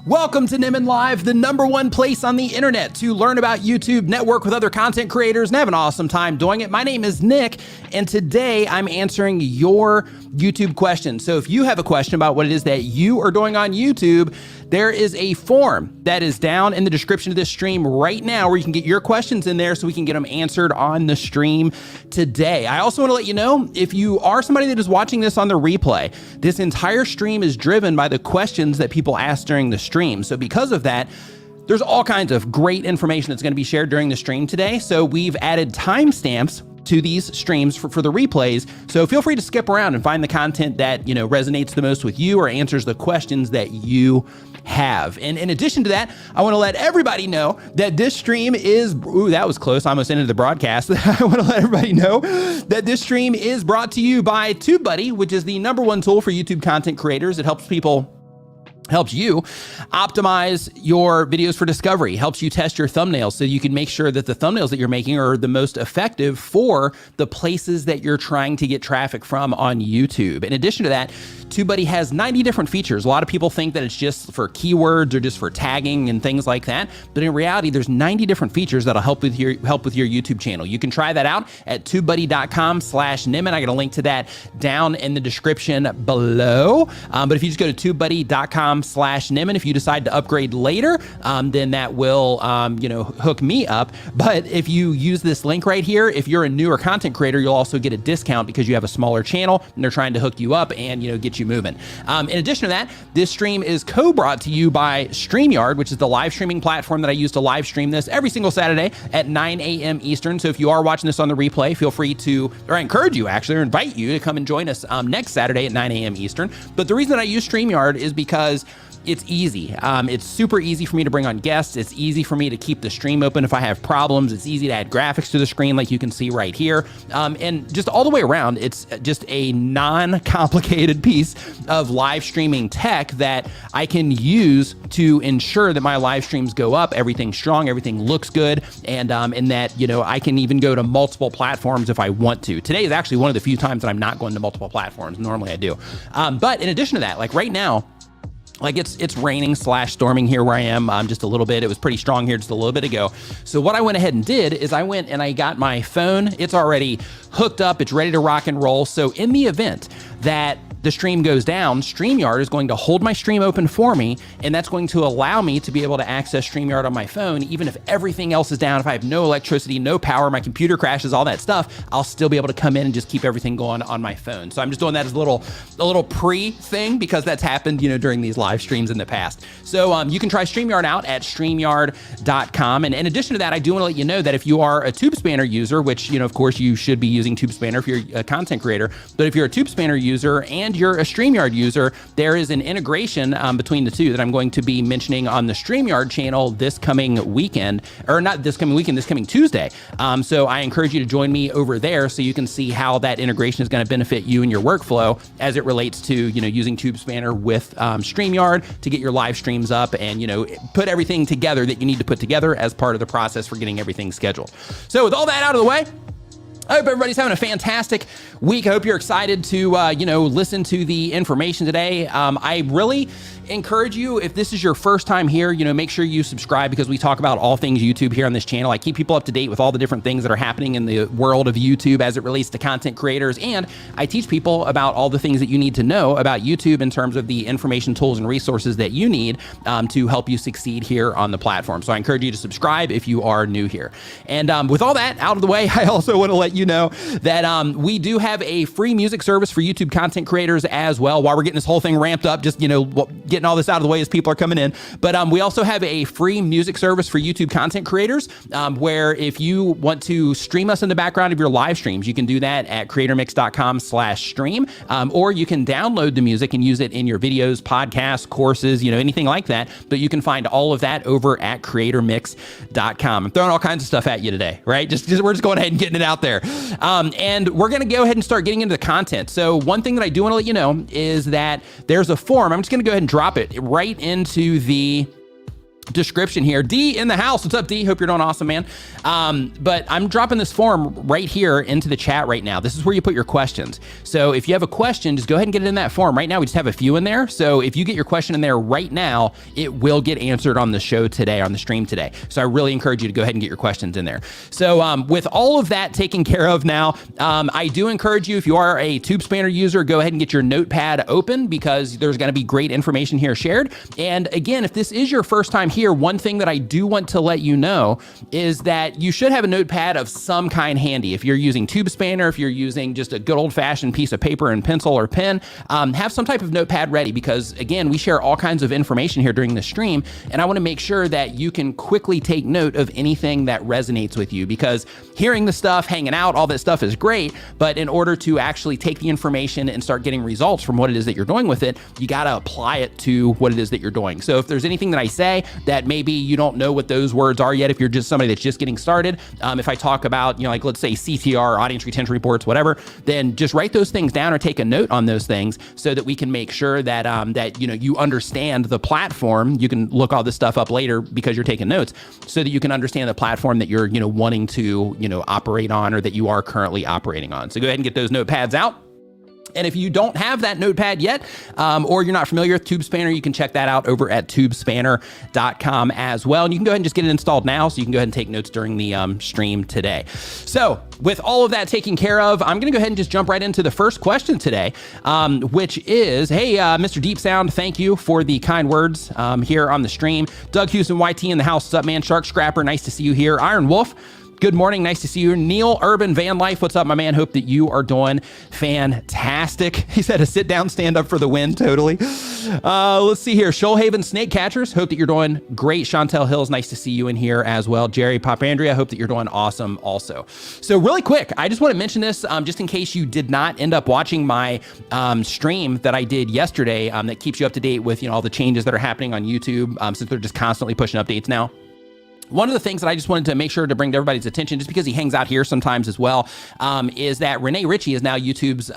Welcome to Nimmin Live, the #1 place on the internet to learn about YouTube, network with other content creators, and have an awesome time doing it. My name is Nick, and today I'm answering your YouTube questions. So if you have a question about what it is that you are doing on YouTube, there is a form that is down in the description of this stream right now where you can get your questions in there so we can get them answered on the stream today. I also want to let you know, if you are somebody that is watching this on the replay, this entire stream is driven by the questions that people ask during the stream. So because of that, there's all kinds of great information that's going to be shared during the stream today. So we've added timestamps to these streams for the replays. So feel free to skip around and find the content that, resonates the most with you or answers the questions that you have. And in addition to that, I want to let everybody know that this stream is, that was close, I almost ended the broadcast. I want to let everybody know that this stream is brought to you by TubeBuddy, which is the #1 tool for YouTube content creators. It helps you optimize your videos for discovery, helps you test your thumbnails so you can make sure that the thumbnails that you're making are the most effective for the places that you're trying to get traffic from on YouTube. In addition to that, TubeBuddy has 90 different features. A lot of people think that it's just for keywords or just for tagging and things like that, but in reality, there's 90 different features that'll help with your YouTube channel. You can try that out at tubebuddy.com/Nimmin. I got a link to that down in the description below. But if you just go to tubebuddy.com/Nimmin, if you decide to upgrade later, then that will, hook me up. But if you use this link right here, if you're a newer content creator, you'll also get a discount because you have a smaller channel and they're trying to hook you up and, get you moving. In addition to that, this stream is co-brought to you by StreamYard, which is the live streaming platform that I use to live stream this every single Saturday at 9 a.m. Eastern. So if you are watching this on the replay, feel free to, or I encourage you actually, or invite you to come and join us next Saturday at 9 a.m. Eastern. But the reason that I use StreamYard is because it's easy. It's super easy for me to bring on guests. It's easy for me to keep the stream open if I have problems. It's easy to add graphics to the screen like you can see right here. And just all the way around, it's just a non-complicated piece of live streaming tech that I can use to ensure that my live streams go up, everything's strong, everything looks good, and that, I can even go to multiple platforms if I want to. Today is actually one of the few times that I'm not going to multiple platforms. Normally I do. But in addition to that, like right now, it's raining / storming here where I am just a little bit. It was pretty strong here just a little bit ago. So what I went ahead and did is I went and I got my phone. It's already hooked up. It's ready to rock and roll. So in the event that the stream goes down, StreamYard is going to hold my stream open for me, and that's going to allow me to be able to access StreamYard on my phone, even if everything else is down. If I have no electricity, no power, my computer crashes, all that stuff, I'll still be able to come in and just keep everything going on my phone. So I'm just doing that as a little pre-thing because that's happened, during these live streams in the past. So you can try StreamYard out at StreamYard.com. And in addition to that, I do want to let you know that if you are a TubeSpanner user, which, of course, you should be using TubeSpanner if you're a content creator, but if you're a TubeSpanner user and you're a StreamYard user, there is an integration between the two that I'm going to be mentioning on the StreamYard channel this coming weekend, or not this coming weekend, this coming Tuesday. So I encourage you to join me over there so you can see how that integration is going to benefit you and your workflow as it relates to, using TubeSpanner with StreamYard to get your live streams up and, put everything together that you need to put together as part of the process for getting everything scheduled. So with all that out of the way, I hope everybody's having a fantastic week. I hope you're excited to, listen to the information today. I really encourage you, if this is your first time here, make sure you subscribe because we talk about all things YouTube here on this channel. I keep people up to date with all the different things that are happening in the world of YouTube as it relates to content creators. And I teach people about all the things that you need to know about YouTube in terms of the information, tools, and resources that you need to help you succeed here on the platform. So I encourage you to subscribe if you are new here. And with all that out of the way, I also want to let you know that we do have a free music service for YouTube content creators as well. While we're getting this whole thing ramped up, just, getting all this out of the way as people are coming in. But we also have a free music service for YouTube content creators where if you want to stream us in the background of your live streams, you can do that at creatormix.com/stream, or you can download the music and use it in your videos, podcasts, courses, anything like that. But you can find all of that over at creatormix.com. I'm throwing all kinds of stuff at you today, right? We're just going ahead and getting it out there. And we're going to go ahead and start getting into the content. So one thing that I do want to let you know is that there's a form. I'm just going to go ahead and drop it right into the description here. D in the house. What's up, D? Hope you're doing awesome, man. But I'm dropping this form right here into the chat right now. This is where you put your questions. So if you have a question, just go ahead and get it in that form. Right now, we just have a few in there. So if you get your question in there right now, it will get answered on the show today, on the stream today. So I really encourage you to go ahead and get your questions in there. So with all of that taken care of now, I do encourage you, if you are a TubeSpanner user, go ahead and get your notepad open, because there's going to be great information here shared. And again, if this is your first time here, one thing that I do want to let you know is that you should have a notepad of some kind handy. If you're using TubeSpanner, if you're using just a good old-fashioned piece of paper and pencil or pen, have some type of notepad ready, because again, we share all kinds of information here during the stream, and I want to make sure that you can quickly take note of anything that resonates with you, because hearing the stuff, hanging out, all that stuff is great, but in order to actually take the information and start getting results from what it is that you're doing with it, you got to apply it to what it is that you're doing. So if there's anything that I say that maybe you don't know what those words are yet, if you're just somebody that's just getting started, if I talk about, like let's say CTR, audience retention reports, whatever, then just write those things down or take a note on those things, so that we can make sure that that you understand the platform. You can look all this stuff up later because you're taking notes, so that you can understand the platform that you're wanting to operate on, or that you are currently operating on. So go ahead and get those notepads out. And if you don't have that notepad yet, or you're not familiar with TubeSpanner, you can check that out over at tubespanner.com as well. And you can go ahead and just get it installed now, so you can go ahead and take notes during the stream today. So with all of that taken care of, I'm going to go ahead and just jump right into the first question today, which is, hey, Mr. Deep Sound, thank you for the kind words here on the stream. Doug Houston, YT in the house. What's up, man? Shark Scrapper, nice to see you here. Iron Wolf, good morning. Nice to see you. Neil Urban Van Life. What's up, my man? Hope that you are doing fantastic. He said a sit down, stand up for the win. Totally. Let's see here. Shoalhaven Snake Catchers. Hope that you're doing great. Chantel Hills. Nice to see you in here as well. Jerry Popandria. Hope that you're doing awesome also. So really quick, I just want to mention this just in case you did not end up watching my stream that I did yesterday that keeps you up to date with all the changes that are happening on YouTube since they're just constantly pushing updates now. One of the things that I just wanted to make sure to bring to everybody's attention, just because he hangs out here sometimes as well, is that Renee Ritchie is now YouTube's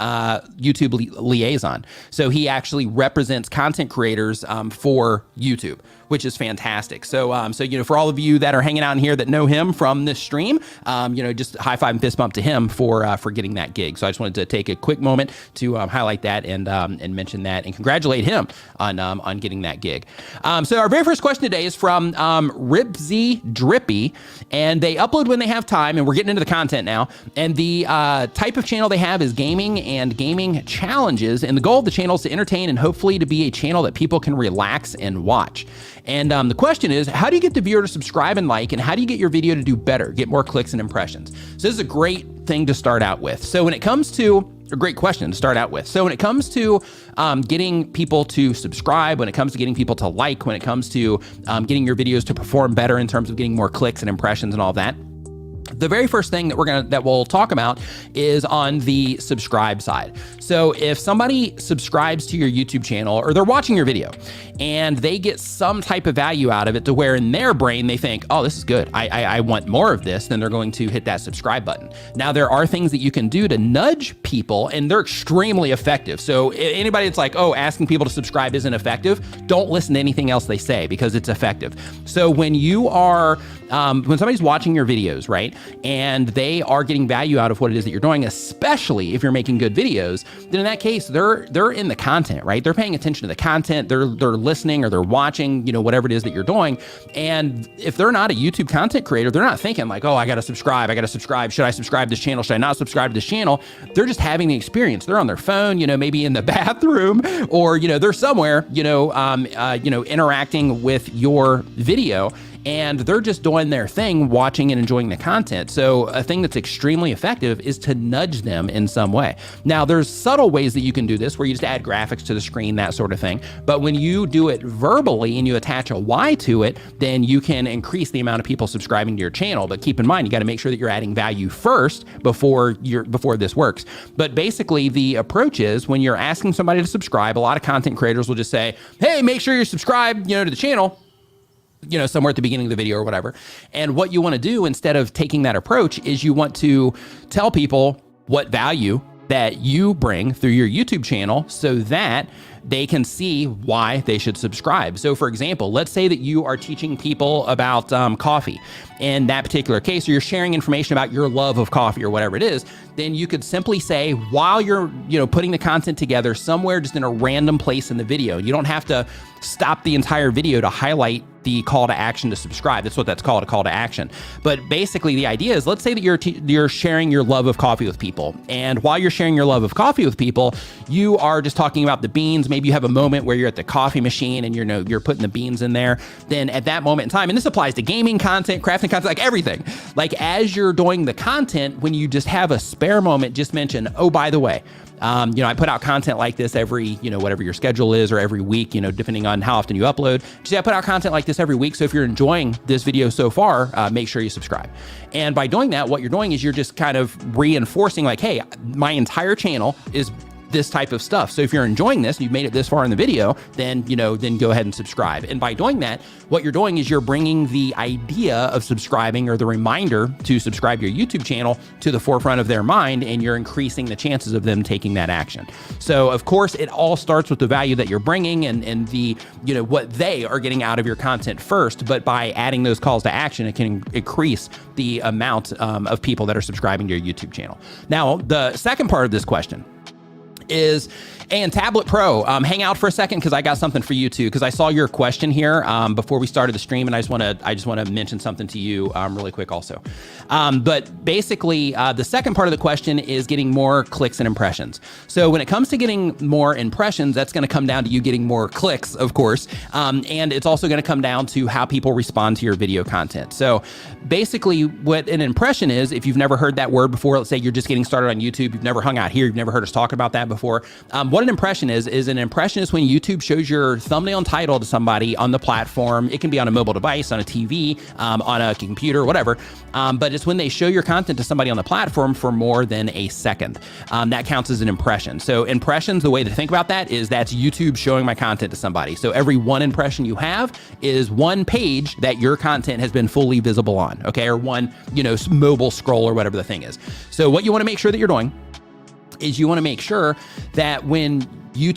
YouTube liaison. So he actually represents content creators for YouTube, which is fantastic. So, for all of you that are hanging out in here that know him from this stream, just high five and fist bump to him for getting that gig. So I just wanted to take a quick moment to highlight that and mention that and congratulate him on getting that gig. So our very first question today is from Ribsy Drippy, and they upload when they have time, and we're getting into the content now. And the type of channel they have is gaming and gaming challenges, and the goal of the channel is to entertain and hopefully to be a channel that people can relax and watch. And the question is, how do you get the viewer to subscribe and like, and how do you get your video to do better, get more clicks and impressions? So this is a great thing to start out with. So when it comes to a great question to start out with. So when it comes to getting people to subscribe, when it comes to getting people to like, when it comes to getting your videos to perform better in terms of getting more clicks and impressions and all that, the very first thing that we'll talk about is on the subscribe side. So if somebody subscribes to your YouTube channel, or they're watching your video and they get some type of value out of it, to where in their brain they think, oh, this is good, I want more of this, then they're going to hit that subscribe button. Now there are things that you can do to nudge people, and they're extremely effective. So anybody that's like, oh, asking people to subscribe isn't effective, don't listen to anything else they say, because it's effective. So when you are when somebody's watching your videos, right, and they are getting value out of what it is that you're doing, especially if you're making good videos, then in that case, they're in the content, right? They're paying attention to the content, they're listening, or they're watching, whatever it is that you're doing. And if they're not a YouTube content creator, they're not thinking like, oh, I gotta subscribe. Should I subscribe to this channel? Should I not subscribe to this channel? They're just having the experience. They're on their phone, maybe in the bathroom, or, they're somewhere, interacting with your video, and they're just doing their thing, watching and enjoying the content. So a thing that's extremely effective is to nudge them in some way. Now, there's subtle ways that you can do this, where you just add graphics to the screen, that sort of thing. But when you do it verbally and you attach a why to it, then you can increase the amount of people subscribing to your channel. But keep in mind, you got to make sure that you're adding value first before this works. But basically, the approach is, when you're asking somebody to subscribe, a lot of content creators will just say, hey, make sure you're subscribed, to the channel, somewhere at the beginning of the video or whatever. And what you want to do, instead of taking that approach, is you want to tell people what value that you bring through your YouTube channel, so that they can see why they should subscribe. So for example, let's say that you are teaching people about coffee. In that particular case, or you're sharing information about your love of coffee or whatever it is, then you could simply say, while you're putting the content together somewhere just in a random place in the video, you don't have to stop the entire video to highlight the call to action to subscribe. That's what that's called, a call to action. But basically the idea is, let's say that you're sharing your love of coffee with people. And while you're sharing your love of coffee with people, you are just talking about the beans. Maybe you have a moment where you're at the coffee machine and you're putting the beans in there. Then at that moment in time, and this applies to gaming content, crafting content, like everything. Like as you're doing the content, when you just have a spare moment, just mention, oh, by the way, I put out content like this every, whatever your schedule is, or every week, depending on how often you upload. Just I put out content like this every week. So if you're enjoying this video so far, make sure you subscribe. And by doing that, what you're doing is you're just kind of reinforcing like, hey, my entire channel is this type of stuff. So if you're enjoying this, you've made it this far in the video, then go ahead and subscribe. And by doing that, what you're doing is you're bringing the idea of subscribing, or the reminder to subscribe to your YouTube channel, to the forefront of their mind, and you're increasing the chances of them taking that action. So of course, it all starts with the value that you're bringing and the, what they are getting out of your content first. But by adding those calls to action, it can increase the amount of people that are subscribing to your YouTube channel. Now, the second part of this question is, and Tablet Pro, hang out for a second, because I got something for you too, because I saw your question here before we started the stream, and I just want to mention something to you really quick also. But basically, the second part of the question is getting more clicks and impressions. So when it comes to getting more impressions, that's going to come down to you getting more clicks, of course, and it's also going to come down to how people respond to your video content. So basically, what an impression is, if you've never heard that word before, let's say you're just getting started on YouTube, you've never hung out here, you've never heard us talk about that before. What an impression is an impression is when YouTube shows your thumbnail and title to somebody on the platform. It can be on a mobile device, on a TV, on a computer, whatever. But it's when they show your content to somebody on the platform for more than a second. That counts as an impression. So impressions, the way to think about that is that's YouTube showing my content to somebody. So every one impression you have is one page that your content has been fully visible on, okay? Or one, mobile scroll, or whatever the thing is. So what you want to make sure that you're doing is you want to make sure that when you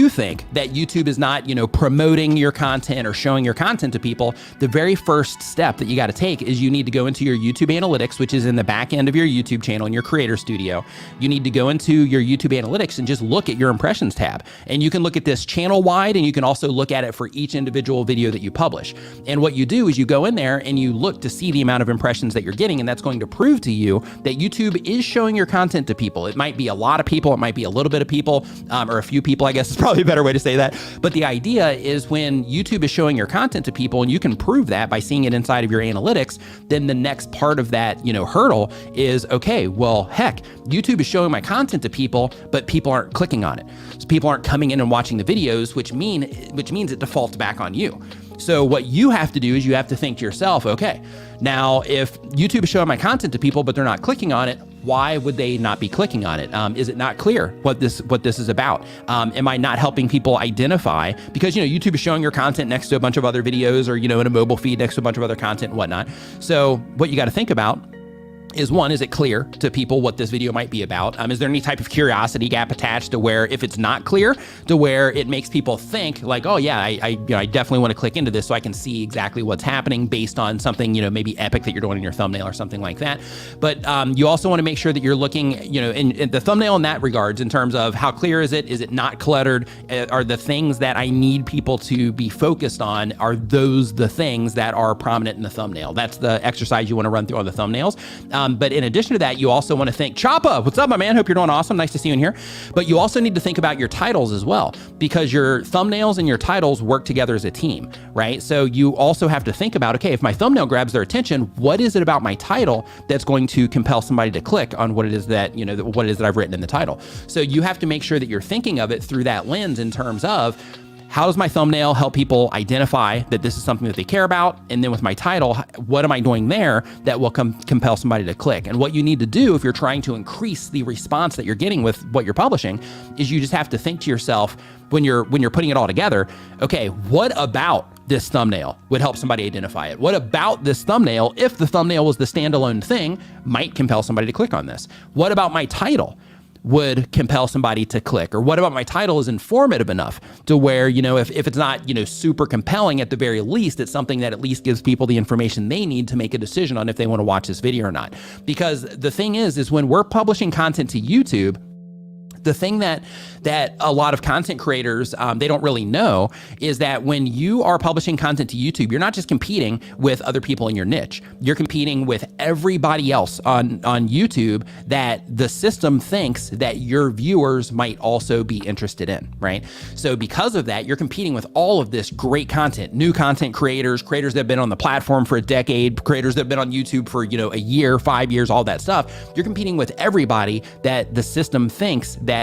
think that YouTube is not, promoting your content or showing your content to people, the very first step that you got to take is you need to go into your YouTube analytics, which is in the back end of your YouTube channel in your creator studio. You need to go into your YouTube analytics and just look at your impressions tab. And you can look at this channel wide, and you can also look at it for each individual video that you publish. And what you do is you go in there and you look to see the amount of impressions that you're getting, and that's going to prove to you that YouTube is showing your content to people. It might be a lot of people, it might be a little bit of people, or a few people, I guess is probably a better way to say that. But the idea is when YouTube is showing your content to people, and you can prove that by seeing it inside of your analytics, then the next part of that, hurdle is, okay, well, heck, YouTube is showing my content to people, but people aren't clicking on it. So people aren't coming in and watching the videos, which means it defaults back on you. So what you have to do is you have to think to yourself, okay, now if YouTube is showing my content to people, but they're not clicking on it, why would they not be clicking on it? Is it not clear what this is about? Am I not helping people identify? Because, YouTube is showing your content next to a bunch of other videos, or, in a mobile feed next to a bunch of other content and whatnot. So what you got to think about is, one, is it clear to people what this video might be about? Is there any type of curiosity gap attached to where, if it's not clear, to where it makes people think like, oh yeah, I definitely want to click into this so I can see exactly what's happening based on something, maybe epic that you're doing in your thumbnail or something like that. But you also want to make sure that you're looking, in the thumbnail in that regards, in terms of how clear is it? Is it not cluttered? Are the things that I need people to be focused on, are those the things that are prominent in the thumbnail? That's the exercise you want to run through on the thumbnails. But in addition to that, you also want to think, Choppa, what's up, my man? Hope you're doing awesome. Nice to see you in here. But you also need to think about your titles as well, because your thumbnails and your titles work together as a team, right? So you also have to think about, okay, if my thumbnail grabs their attention, what is it about my title that's going to compel somebody to click on what it is that, what it is that I've written in the title? So you have to make sure that you're thinking of it through that lens, in terms of, how does my thumbnail help people identify that this is something that they care about? And then with my title, what am I doing there that will compel somebody to click? And what you need to do if you're trying to increase the response that you're getting with what you're publishing is you just have to think to yourself, when you're putting it all together, okay, what about this thumbnail would help somebody identify it? What about this thumbnail, if the thumbnail was the standalone thing, might compel somebody to click on this? What about my title? would compel somebody to click? Or what about my title is informative enough to where, if it's not, super compelling, at the very least, it's something that at least gives people the information they need to make a decision on if they want to watch this video or not. Because the thing is when we're publishing content to YouTube, the thing that a lot of content creators, they don't really know is that when you are publishing content to YouTube, you're not just competing with other people in your niche. You're competing with everybody else on YouTube that the system thinks that your viewers might also be interested in, right? So because of that, you're competing with all of this great content, new content creators that have been on the platform for a decade, creators that have been on YouTube for, a year, 5 years, all that stuff. You're competing with everybody that the system thinks that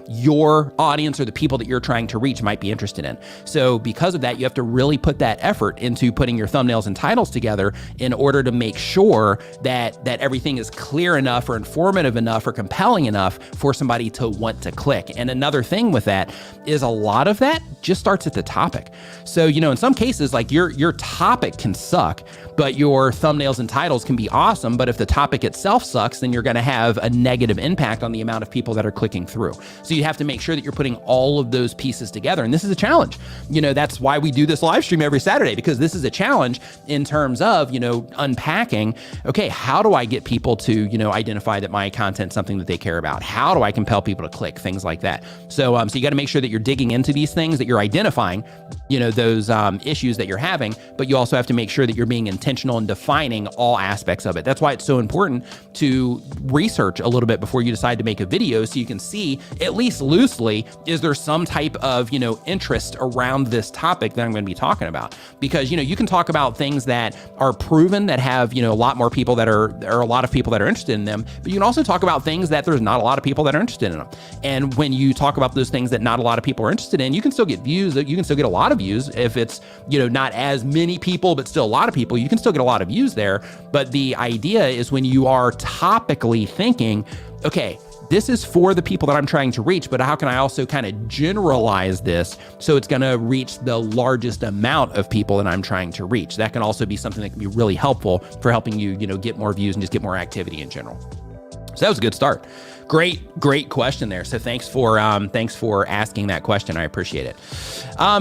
your audience or the people that you're trying to reach might be interested in. So because of that, you have to really put that effort into putting your thumbnails and titles together in order to make sure that everything is clear enough or informative enough or compelling enough for somebody to want to click. And another thing with that is a lot of that just starts at the topic. So, in some cases, like your topic can suck, but your thumbnails and titles can be awesome. But if the topic itself sucks, then you're going to have a negative impact on the amount of people that are clicking through. So you have to make sure that you're putting all of those pieces together. And this is a challenge. That's why we do this live stream every Saturday, because this is a challenge in terms of, unpacking, okay, how do I get people to, identify that my content's something that they care about? How do I compel people to click? Things like that. So you got to make sure that you're digging into these things, that you're identifying, those issues that you're having, but you also have to make sure that you're being intentional and defining all aspects of it. That's why it's so important to research a little bit before you decide to make a video, so you can see, at least loosely, is there some type of, interest around this topic that I'm going to be talking about? Because, you can talk about things that are proven, that have, a lot more people that are a lot of people that are interested in them, but you can also talk about things that there's not a lot of people that are interested in them. And when you talk about those things that not a lot of people are interested in, you can still get views, you can still get a lot of views. If it's, not as many people, but still a lot of people, you can still get a lot of views there. But the idea is when you are topically thinking, okay, this is for the people that I'm trying to reach, but how can I also kind of generalize this so it's going to reach the largest amount of people that I'm trying to reach? That can also be something that can be really helpful for helping you, get more views and just get more activity in general. So that was a good start. Great question there. So thanks for asking that question. I appreciate it.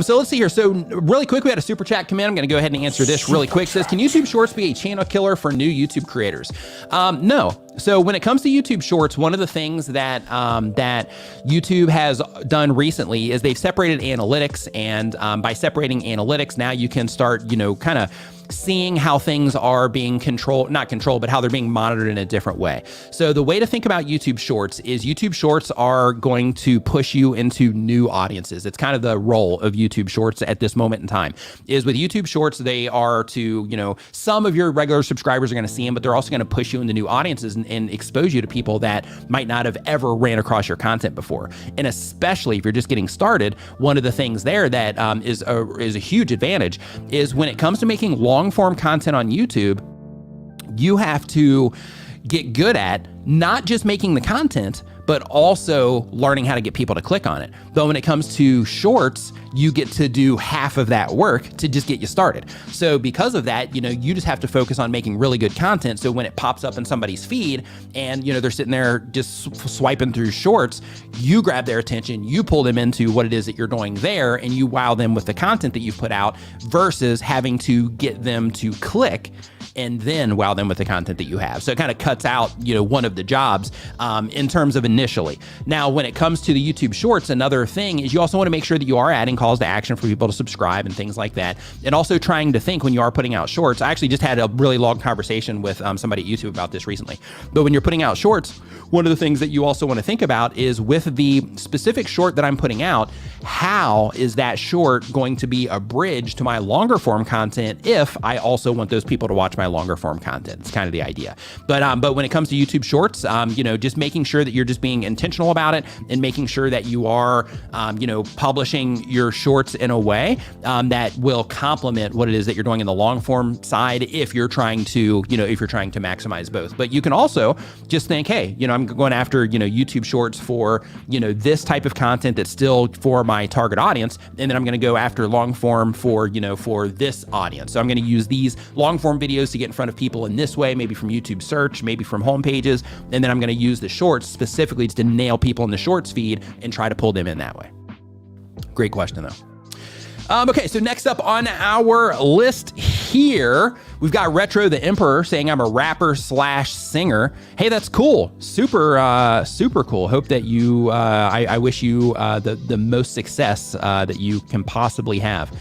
So let's see here. So really quick, we had a super chat come in. I'm going to go ahead and answer this really quick. It says, can YouTube Shorts be a channel killer for new YouTube creators? No. So when it comes to YouTube Shorts, one of the things that YouTube has done recently is they've separated analytics, and by separating analytics, now you can start, kind of seeing how things are being not controlled, but how they're being monitored in a different way. So the way to think about YouTube Shorts is YouTube Shorts are going to push you into new audiences. It's kind of the role of YouTube Shorts at this moment in time. Is with YouTube Shorts, they are to, some of your regular subscribers are going to see them, but they're also going to push you into new audiences and expose you to people that might not have ever ran across your content before. And especially if you're just getting started, one of the things there that is a huge advantage is when it comes to making long form content on YouTube, you have to get good at not just making the content, but also learning how to get people to click on it. But when it comes to shorts, you get to do half of that work to just get you started. So because of that, you just have to focus on making really good content. So when it pops up in somebody's feed and, they're sitting there just swiping through shorts, you grab their attention, you pull them into what it is that you're doing there, and you wow them with the content that you've put out versus having to get them to click and then wow them with the content that you have. So it kind of cuts out, one of the jobs in terms of initially. Now, when it comes to the YouTube Shorts, another thing is you also want to make sure that you are adding calls to action for people to subscribe and things like that. And also trying to think when you are putting out shorts. I actually just had a really long conversation with somebody at YouTube about this recently. But when you're putting out shorts, one of the things that you also want to think about is with the specific short that I'm putting out, how is that short going to be a bridge to my longer form content if I also want those people to watch my longer form content? It's kind of the idea. But when it comes to YouTube Shorts, just making sure that you're just being intentional about it and making sure that you are, publishing your shorts in a way that will complement what it is that you're doing in the long form side if you're trying to, maximize both. But you can also just think, hey, I'm going after, YouTube Shorts for, this type of content that's still for my target audience. And then I'm going to go after long form for this audience. So I'm going to use these long form videos to get in front of people in this way, maybe from YouTube search, maybe from home pages. And then I'm going to use the shorts specifically specifically is to nail people in the shorts feed and try to pull them in that way. Great question though. Okay, so next up on our list here, we've got Retro the Emperor saying I'm a rapper / singer. Hey, that's cool. Super cool. Hope that you, I wish you the most success that you can possibly have.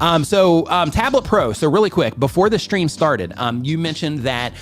Tablet Pro. So really quick, before the stream started, you mentioned that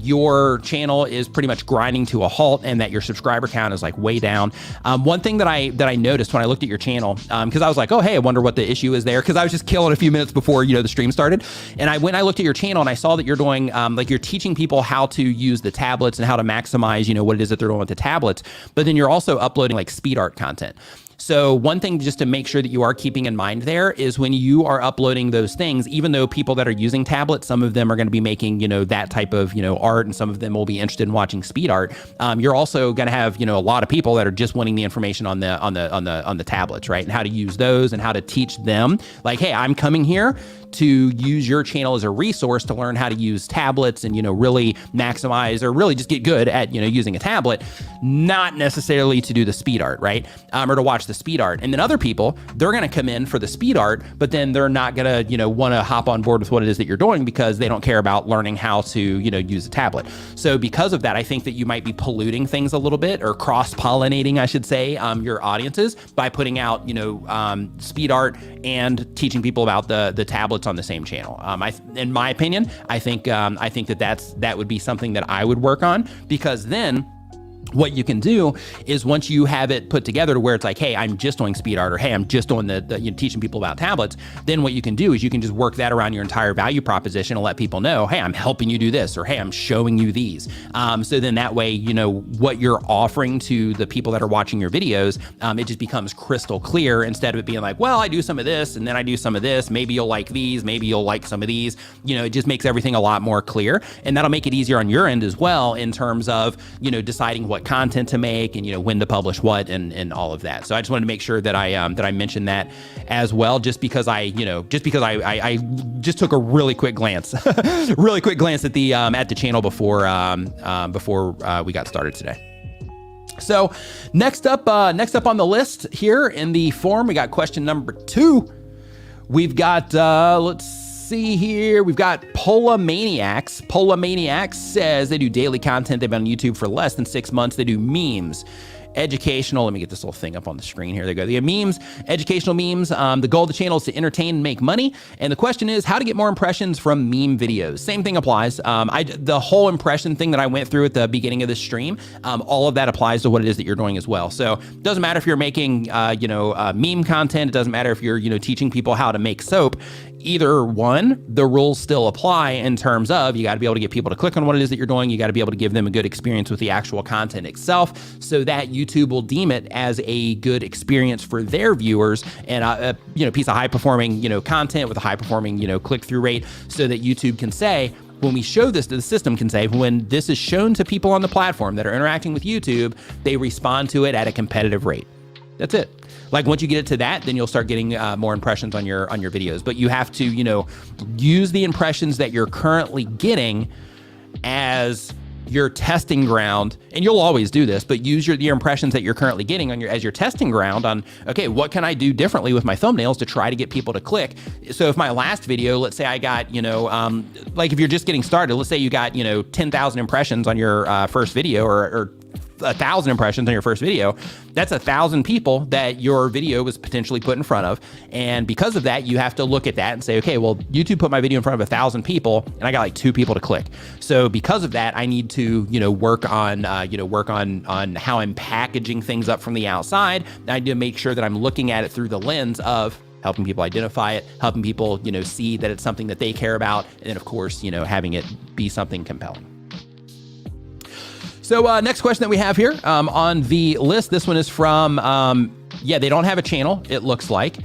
your channel is pretty much grinding to a halt and that your subscriber count is like way down. One thing that I noticed when I looked at your channel, because I was like, oh, hey, I wonder what the issue is there, because I was just killing a few minutes before, the stream started. And I looked at your channel and I saw that you're doing, like you're teaching people how to use the tablets and how to maximize, what it is that they're doing with the tablets, but then you're also uploading like speed art content. So one thing just to make sure that you are keeping in mind there is when you are uploading those things, even though people that are using tablets, some of them are going to be making, that type of, art, and some of them will be interested in watching speed art. You're also going to have, a lot of people that are just wanting the information on the tablets, right? And how to use those and how to teach them like, hey, I'm coming here to use your channel as a resource to learn how to use tablets and, really maximize or really just get good at, using a tablet, not necessarily to do the speed art, right? Or to watch the speed art. And then other people, they're going to come in for the speed art, but then they're not going to, want to hop on board with what it is that you're doing because they don't care about learning how to, use a tablet. So because of that, I think that you might be polluting things a little bit, or cross-pollinating, I should say, your audiences by putting out, speed art and teaching people about the tablets on the same channel. In my opinion, I think that would be something that I would work on, because then what you can do is once you have it put together to where it's like, hey, I'm just doing speed art, or hey, I'm just doing the teaching people about tablets, then what you can do is you can just work that around your entire value proposition and let people know, hey, I'm helping you do this, or hey, I'm showing you these. So then that way, what you're offering to the people that are watching your videos, it just becomes crystal clear, instead of it being like, well, I do some of this and then I do some of this. Maybe you'll like these, maybe you'll like some of these. It just makes everything a lot more clear, and that'll make it easier on your end as well in terms of, deciding what content to make and when to publish what and all of that. So I just wanted to make sure that I mentioned that as well, just because I just took a really quick glance at the channel before we got started today. So next up on the list here in the form, we got question number 2. We've got let's see here. We've got Polamaniacs. Polamaniacs says they do daily content. They've been on YouTube for less than 6 months. They do memes. Educational, let me get this little thing up on the screen here. There you go. They have memes, educational memes. The goal of the channel is to entertain and make money. And the question is how to get more impressions from meme videos. Same thing applies. The whole impression thing that I went through at the beginning of this stream, all of that applies to what it is that you're doing as well. So it doesn't matter if you're making, meme content. It doesn't matter if you're, teaching people how to make soap. Either one, the rules still apply in terms of you got to be able to get people to click on what it is that you're doing. You got to be able to give them a good experience with the actual content itself, so that YouTube will deem it as a good experience for their viewers and a piece of high performing content with a high performing click-through rate, so that YouTube can say, when we show this, the system can say, when this is shown to people on the platform that are interacting with YouTube, they respond to it at a competitive rate. That's it. Like once you get it to that, then you'll start getting more impressions on your videos. But you have to, use the impressions that you're currently getting as your testing ground, and you'll always do this, but use your impressions that you're currently getting as your testing ground on, okay, what can I do differently with my thumbnails to try to get people to click? So if my last video, let's say I got, like if you're just getting started, let's say you got, 10,000 impressions on your first video, or 1,000 impressions on your first video, that's 1,000 people that your video was potentially put in front of. And because of that, you have to look at that and say, okay, well, YouTube put my video in front of 1,000 people and I got like 2 people to click. So because of that, I need to, work on how I'm packaging things up from the outside. I need to make sure that I'm looking at it through the lens of helping people identify it, helping people, see that it's something that they care about. And then of course, having it be something compelling. So next question that we have here on the list, this one is from, they don't have a channel, it looks like.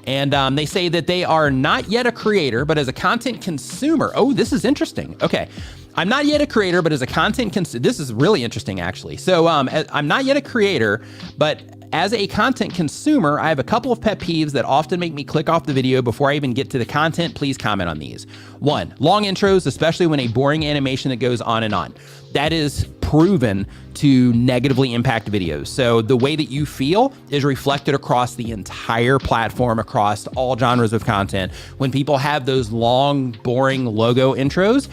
And they say that they are not yet a creator, but as a content consumer. Oh, this is interesting. Okay. I'm not yet a creator, but as a content consumer, this is really interesting actually. So I'm not yet a creator, but as a content consumer, I have a couple of pet peeves that often make me click off the video before I even get to the content. Please comment on these. 1, long intros, especially when a boring animation that goes on and on. That is proven to negatively impact videos. So the way that you feel is reflected across the entire platform, across all genres of content. When people have those long, boring logo intros,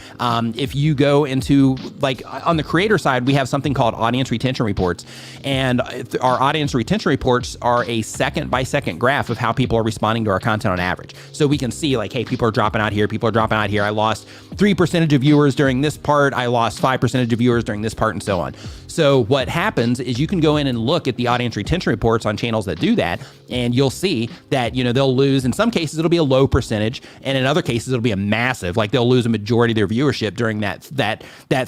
if you go into, like on the creator side, we have something called audience retention reports. And our audience retention reports are a second by second graph of how people are responding to our content on average. So we can see like, hey, people are dropping out here, people are dropping out here. I lost 3% of viewers during this part. I lost 5% of viewers during this part, and so on. So what happens is you can go in and look at the audience retention reports on channels that do that, and you'll see that, you know, they'll lose, in some cases, it'll be a low percentage, and in other cases, it'll be a massive, like they'll lose a majority of their viewership during that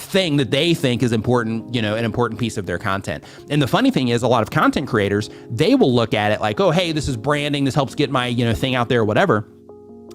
thing that they think is important, you know, an important piece of their content. And the funny thing is, a lot of content creators, they will look at it like, oh, hey, this is branding, this helps get my, you know, thing out there or whatever.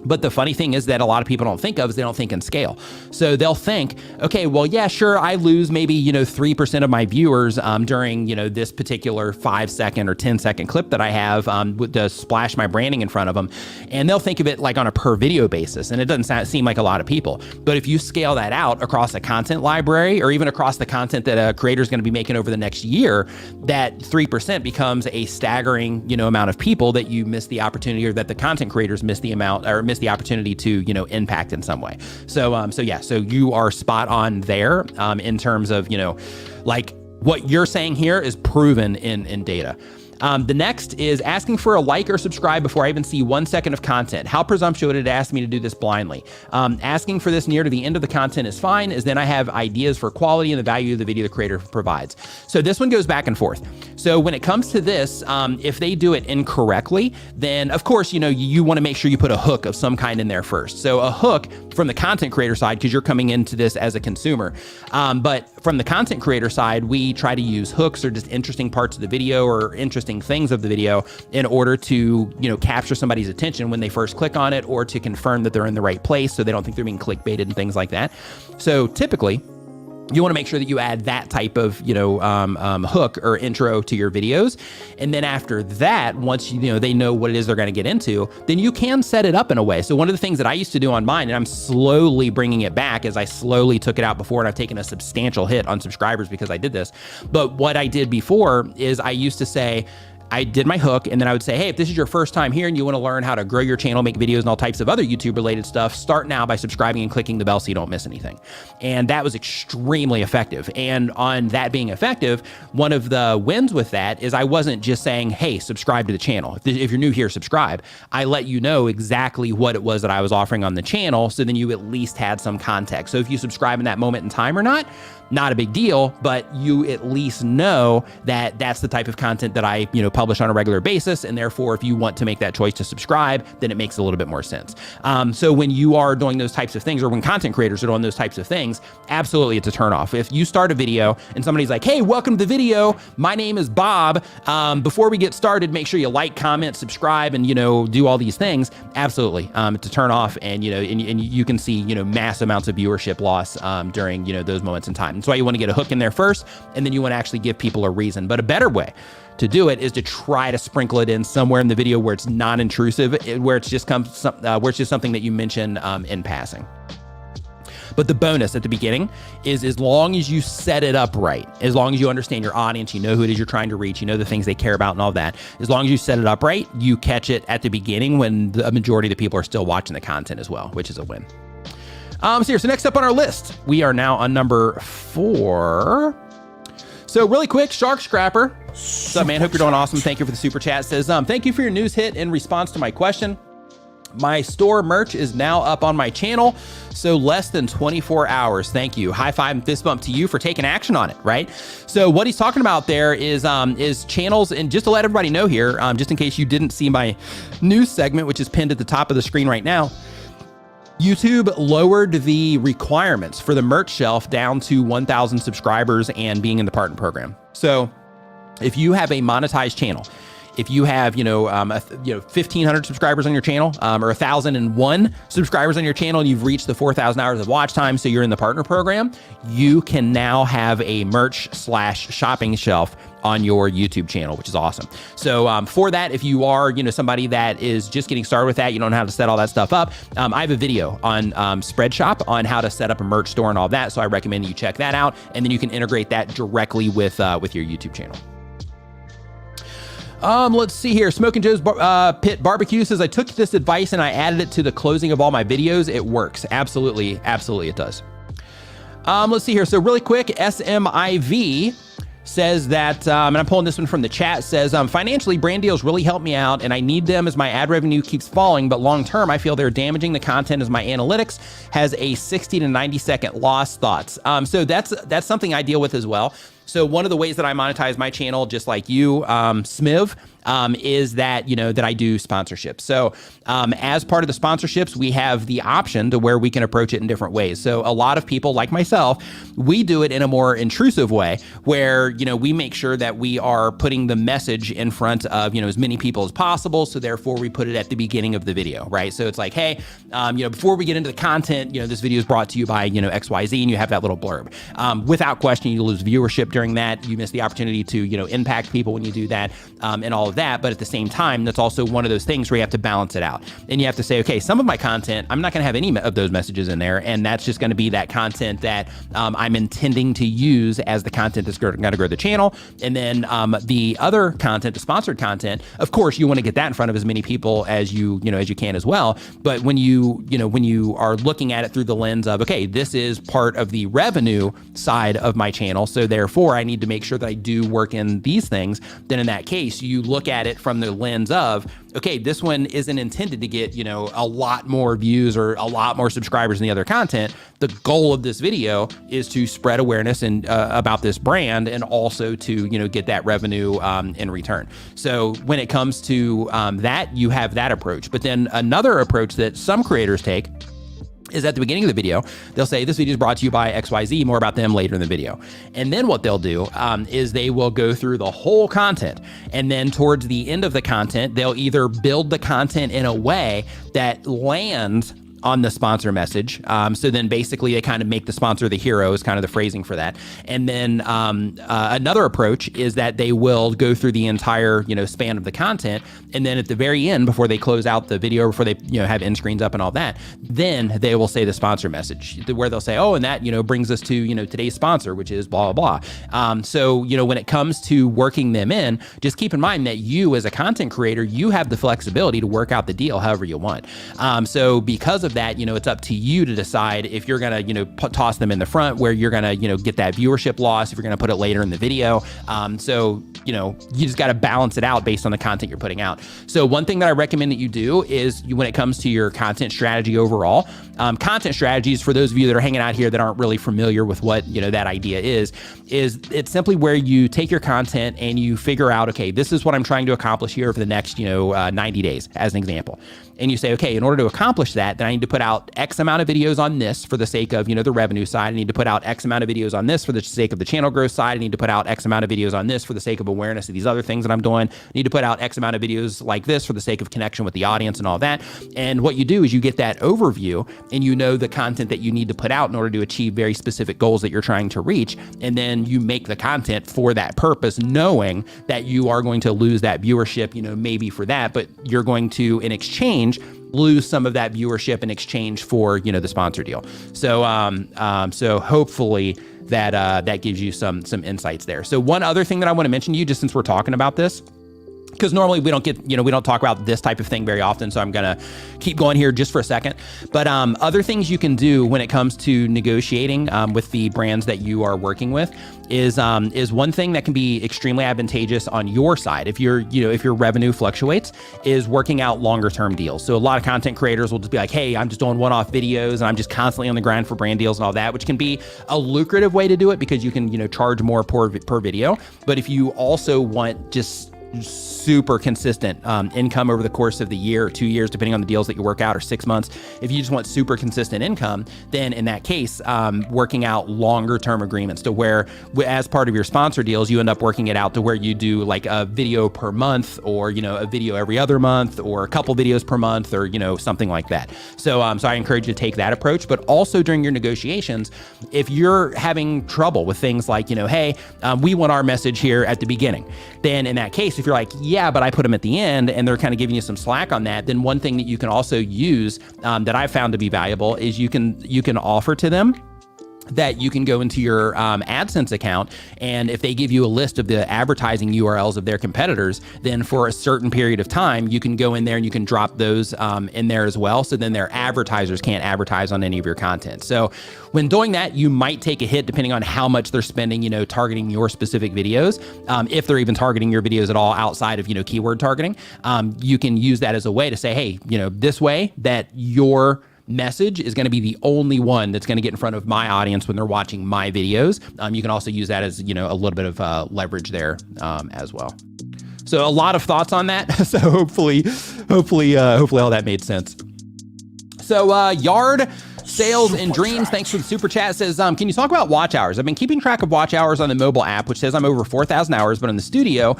But the funny thing is that a lot of people don't think of is they don't think in scale. So they'll think, okay, well, yeah, sure, I lose maybe, you know, 3% of my viewers during, you know, this particular 5-second or 10-second clip that I have to splash my branding in front of them. And they'll think of it like on a per video basis. And it doesn't seem like a lot of people. But if you scale that out across a content library, or even across the content that a creator is going to be making over the next year, that 3% becomes a staggering, you know, amount of people that you miss the opportunity, or that the content creators miss the amount, or miss the opportunity to, you know, impact in some way. So, so you are spot on there in terms of, you know, like what you're saying here is proven in data. The next is asking for a like or subscribe before I even see 1 second of content. How presumptuous would it ask me to do this blindly? Asking for this near to the end of the content is fine, as then I have ideas for quality and the value of the video the creator provides. So this one goes back and forth. So when it comes to this, if they do it incorrectly, then of course, you know, you want to make sure you put a hook of some kind in there first. So a hook from the content creator side, because you're coming into this as a consumer. But from the content creator side, we try to use hooks or just interesting parts of the video or interesting things of the video in order to, you know, capture somebody's attention when they first click on it, or to confirm that they're in the right place so they don't think they're being clickbaited and things like that. So typically, you want to make sure that you add that type of, you know, hook or intro to your videos. And then after that, once you know they know what it is they're going to get into, then you can set it up in a way. So one of the things that I used to do on mine, and I'm slowly bringing it back as I slowly took it out before, and I've taken a substantial hit on subscribers because I did this. But what I did before is I used to say, I did my hook, and then I would say, hey, if this is your first time here and you want to learn how to grow your channel, make videos and all types of other YouTube related stuff, start now by subscribing and clicking the bell so you don't miss anything. And that was extremely effective. And on that being effective, one of the wins with that is I wasn't just saying, hey, subscribe to the channel. If you're new here, subscribe. I let you know exactly what it was that I was offering on the channel, so then you at least had some context. So if you subscribe in that moment in time or not a big deal, but you at least know that that's the type of content that I, you know, publish on a regular basis. And therefore, if you want to make that choice to subscribe, then it makes a little bit more sense. So when you are doing those types of things, or when content creators are doing those types of things, absolutely it's a turnoff. If you start a video and somebody's like, hey, welcome to the video, my name is Bob. Before we get started, make sure you like, comment, subscribe, and, you know, do all these things. Absolutely. It's a turn off, and, you know, and you can see, you know, mass amounts of viewership loss during, you know, those moments in time. That's why you want to get a hook in there first, and then you want to actually give people a reason. But a better way to do it is to try to sprinkle it in somewhere in the video where it's non-intrusive, where it's just something that you mention in passing. But the bonus at the beginning is, as long as you set it up right, as long as you understand your audience, you know who it is you're trying to reach, you know the things they care about and all that, as long as you set it up right, you catch it at the beginning when the majority of the people are still watching the content as well, which is a win. So next up on our list, we are now on number 4. So really quick, Shark Scrapper. What's up, man? Hope you're doing awesome. Thank you for the super chat. Says, thank you for your news hit in response to my question. My store merch is now up on my channel, so less than 24 hours. Thank you. High five and fist bump to you for taking action on it, right? So what he's talking about there is channels, and just to let everybody know here, just in case you didn't see my news segment, which is pinned at the top of the screen right now, YouTube lowered the requirements for the merch shelf down to 1,000 subscribers and being in the partner program. So if you have a monetized channel, if you have, 1,500 subscribers on your channel, or 1,001 subscribers on your channel, and you've reached the 4,000 hours of watch time, so you're in the partner program, you can now have a merch/shopping shelf on your YouTube channel, which is awesome. So for that, if you are, somebody that is just getting started with that, you don't know how to set all that stuff up, I have a video on Spreadshop on how to set up a merch store and all that. So I recommend you check that out, and then you can integrate that directly with your YouTube channel. Let's see here. Smoking Joe's Pit Barbecue says, I took this advice and I added it to the closing of all my videos. It works. Absolutely. Absolutely it does. Let's see here. So really quick, SMIV says that, and I'm pulling this one from the chat, says, financially, brand deals really help me out and I need them as my ad revenue keeps falling, but long term, I feel they're damaging the content as my analytics has a 60 to 90 second loss. Thoughts? So that's something I deal with as well. So one of the ways that I monetize my channel, just like you, Smiv, is that, that I do sponsorships. So as part of the sponsorships, we have the option to where we can approach it in different ways. So a lot of people like myself, we do it in a more intrusive way where, we make sure that we are putting the message in front of, as many people as possible. So therefore we put it at the beginning of the video, right? So it's like, hey, before we get into the content, this video is brought to you by, XYZ, and you have that little blurb. Without question, you lose viewership during that. You miss the opportunity to, impact people when you do that, and all of that. But at the same time, that's also one of those things where you have to balance it out. And you have to say, okay, some of my content, I'm not going to have any of those messages in there. And that's just going to be that content that I'm intending to use as the content that's going to grow the channel. And then the other content, the sponsored content, of course, you want to get that in front of as many people as you can as well. But when you are looking at it through the lens of, okay, this is part of the revenue side of my channel, so therefore I need to make sure that I do work in these things, then in that case, you look at it from the lens of, okay, this one isn't intended to get, a lot more views or a lot more subscribers than the other content. The goal of this video is to spread awareness and about this brand, and also to, get that revenue in return. So when it comes to that, you have that approach. But then another approach that some creators take is at the beginning of the video, they'll say, this video is brought to you by XYZ, more about them later in the video. And then what they'll do is they will go through the whole content. And then towards the end of the content, they'll either build the content in a way that lands on the sponsor message. So then basically they kind of make the sponsor the hero is kind of the phrasing for that. And then another approach is that they will go through the entire, span of the content. And then at the very end, before they close out the video, before they, have end screens up and all that, then they will say the sponsor message where they'll say, oh, and that, brings us to, today's sponsor, which is blah, blah, blah. So, when it comes to working them in, just keep in mind that you as a content creator, you have the flexibility to work out the deal however you want. So because of that, it's up to you to decide if you're going to, toss them in the front where you're going to, get that viewership loss, if you're going to put it later in the video. So, you just got to balance it out based on the content you're putting out. So one thing that I recommend that you do is when it comes to your content strategy overall, content strategies, for those of you that are hanging out here that aren't really familiar with what, that idea is it's simply where you take your content and you figure out, okay, this is what I'm trying to accomplish here for the next, 90 days as an example. And you say, okay, in order to accomplish that, then I need to put out X amount of videos on this for the sake of, the revenue side. I need to put out X amount of videos on this for the sake of the channel growth side. I need to put out X amount of videos on this for the sake of awareness of these other things that I'm doing. I need to put out X amount of videos like this for the sake of connection with the audience and all that. And what you do is you get that overview and you know the content that you need to put out in order to achieve very specific goals that you're trying to reach. And then you make the content for that purpose, knowing that you are going to lose that viewership, maybe for that, but you're going to, in exchange, lose some of that viewership in exchange for, the sponsor deal. So, so hopefully that gives you some insights there. So one other thing that I want to mention to you, just since we're talking about this, because normally we don't get, we don't talk about this type of thing very often. So I'm going to keep going here just for a second. But other things you can do when it comes to negotiating with the brands that you are working with is one thing that can be extremely advantageous on your side. If if your revenue fluctuates, is working out longer term deals. So a lot of content creators will just be like, hey, I'm just doing one-off videos and I'm just constantly on the grind for brand deals and all that, which can be a lucrative way to do it because you can, charge more per video. But if you also want just super consistent income over the course of the year or 2 years, depending on the deals that you work out, or 6 months. If you just want super consistent income, then in that case, working out longer term agreements to where, as part of your sponsor deals, you end up working it out to where you do like a video per month, or, you know, a video every other month, or a couple videos per month, or, you know, something like that. So I encourage you to take that approach. But also during your negotiations, if you're having trouble with things like, you know, hey, we want our message here at the beginning, then in that case, if you're like, yeah, but I put them at the end, and they're kind of giving you some slack on that, then one thing that you can also use that I've found to be valuable is you can offer to them that you can go into your AdSense account, and if they give you a list of the advertising URLs of their competitors, then for a certain period of time, you can go in there and you can drop those in there as well. So then their advertisers can't advertise on any of your content. So when doing that, you might take a hit depending on how much they're spending, you know, targeting your specific videos. If they're even targeting your videos at all outside of, you know, keyword targeting, you can use that as a way to say, hey, you know, this way that your message is going to be the only one that's going to get in front of my audience when they're watching my videos. You can also use that as, you know, a little bit of leverage there as well. So a lot of thoughts on that. So hopefully all that made sense. So Yard Sales and Dreams, thanks for the super chat, says, can you talk about watch hours? I've been keeping track of watch hours on the mobile app, which says I'm over 4,000 hours, but on the studio, YouTube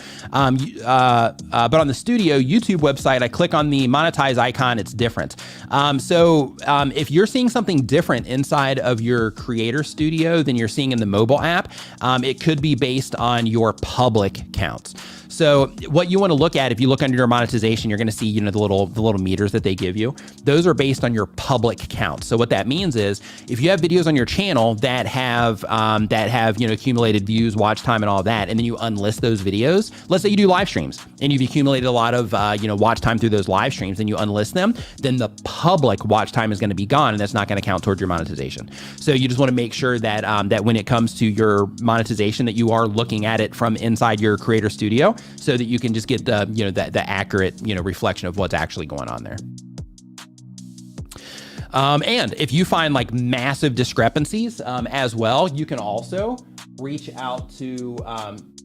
website, I click on the monetize icon, it's different. If you're seeing something different inside of your creator studio than you're seeing in the mobile app, it could be based on your public counts. So what you want to look at, if you look under your monetization, you're going to see, you know, the little meters that they give you. Those are based on your public count. So what that means is, if you have videos on your channel that have you know, accumulated views, watch time, and all that, and then you unlist those videos. Let's say you do live streams and you've accumulated a lot of you know, watch time through those live streams, and you unlist them, then the public watch time is going to be gone, and that's not going to count towards your monetization. So you just want to make sure that that when it comes to your monetization, that you are looking at it from inside your creator studio, so that you can just get the, you know, the accurate, you know, reflection of what's actually going on there. And if you find like massive discrepancies as well, you can also reach out to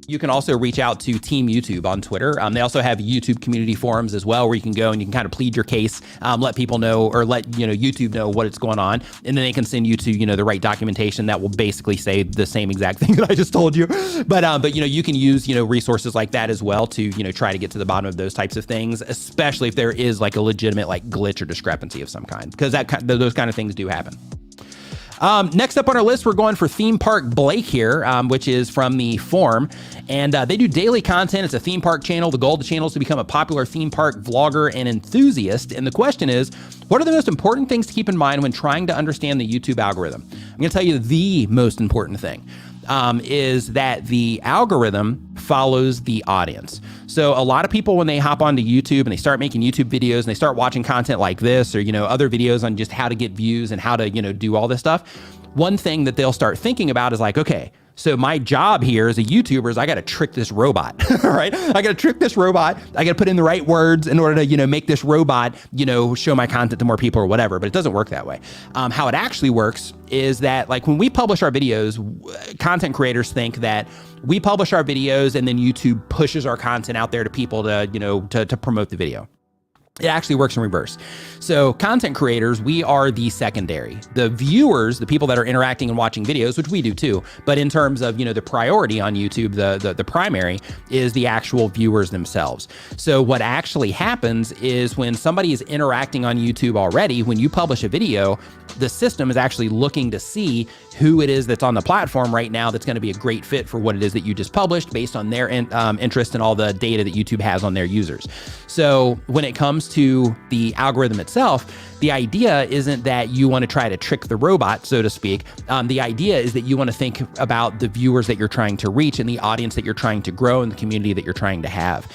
Team YouTube on Twitter. They also have YouTube community forums as well, where you can go and you can kind of plead your case, let people know, or let, you know, YouTube know what's going on, and then they can send you to, you know, the right documentation that will basically say the same exact thing that I just told you. But you know, you can use, you know, resources like that as well to, you know, try to get to the bottom of those types of things, especially if there is like a legitimate like glitch or discrepancy of some kind, because those kind of things do happen. Next up on our list, we're going for Theme Park Blake here, which is from the forum, and they do daily content. It's a theme park channel. The goal of the channel is to become a popular theme park vlogger and enthusiast. And the question is, what are the most important things to keep in mind when trying to understand the YouTube algorithm? I'm going to tell you the most important thing. Is that the algorithm follows the audience. So a lot of people, when they hop onto YouTube and they start making YouTube videos and they start watching content like this, or, you know, other videos on just how to get views and how to, you know, do all this stuff, one thing that they'll start thinking about is like, okay, so my job here as a YouTuber is I got to trick this robot, right? I got to trick this robot. I got to put in the right words in order to, you know, make this robot, you know, show my content to more people or whatever, but it doesn't work that way. How it actually works is that, like, when we publish our videos, content creators think that we publish our videos and then YouTube pushes our content out there to people to, you know, to promote the video. It actually works in reverse. So content creators, we are the secondary. The viewers, the people that are interacting and watching videos, which we do too, but in terms of, you know, the priority on YouTube, the primary is the actual viewers themselves. So what actually happens is when somebody is interacting on YouTube already, when you publish a video, the system is actually looking to see who it is that's on the platform right now that's going to be a great fit for what it is that you just published based on their interest and all the data that YouTube has on their users. So when it comes to the algorithm itself, the idea isn't that you want to try to trick the robot, so to speak. The idea is that you want to think about the viewers that you're trying to reach and the audience that you're trying to grow and the community that you're trying to have.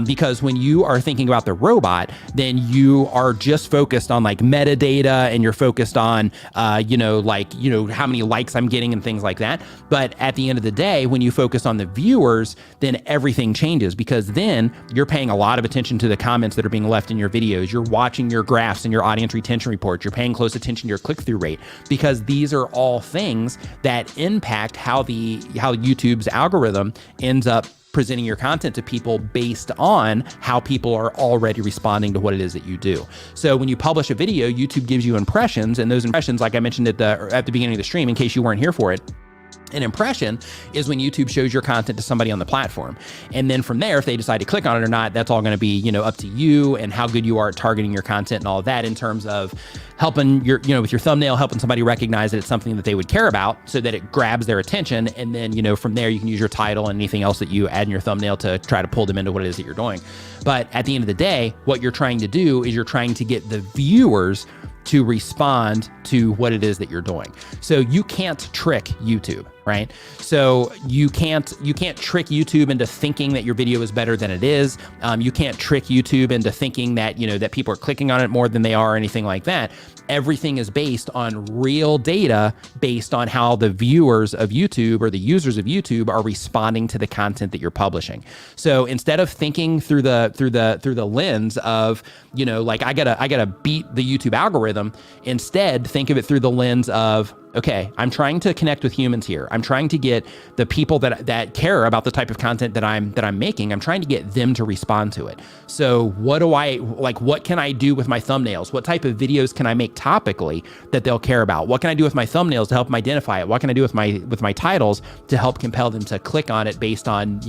Because when you are thinking about the robot, then you are just focused on like metadata and you're focused on, how many likes I'm getting and things like that. But at the end of the day, when you focus on the viewers, then everything changes, because then you're paying a lot of attention to the comments that are being left in your videos. You're watching your graphs and your audience retention reports. You're paying close attention to your click-through rate, because these are all things that impact how YouTube's algorithm ends up presenting your content to people based on how people are already responding to what it is that you do. So when you publish a video, YouTube gives you impressions, and those impressions, like I mentioned at the beginning of the stream, in case you weren't here for it, an impression is when YouTube shows your content to somebody on the platform. And then from there, if they decide to click on it or not, that's all going to be, up to you and how good you are at targeting your content and all of that, in terms of helping with your thumbnail, helping somebody recognize that it's something that they would care about so that it grabs their attention. And then, from there, you can use your title and anything else that you add in your thumbnail to try to pull them into what it is that you're doing. But at the end of the day, what you're trying to do is you're trying to get the viewers to respond to what it is that you're doing. So you can't trick YouTube, right? So you can't trick YouTube into thinking that your video is better than it is. You can't trick YouTube into thinking that, that people are clicking on it more than they are or anything like that. Everything is based on real data, based on how the viewers of YouTube or the users of YouTube are responding to the content that you're publishing. So instead of thinking through the lens of, like I gotta beat the YouTube algorithm, instead think of it through the lens of, okay, I'm trying to connect with humans here. I'm trying to get the people that care about the type of content that I'm making. I'm trying to get them to respond to it. So what can I do with my thumbnails? What type of videos can I make topically that they'll care about? What can I do with my thumbnails to help them identify it? What can I do with my titles to help compel them to click on it based on,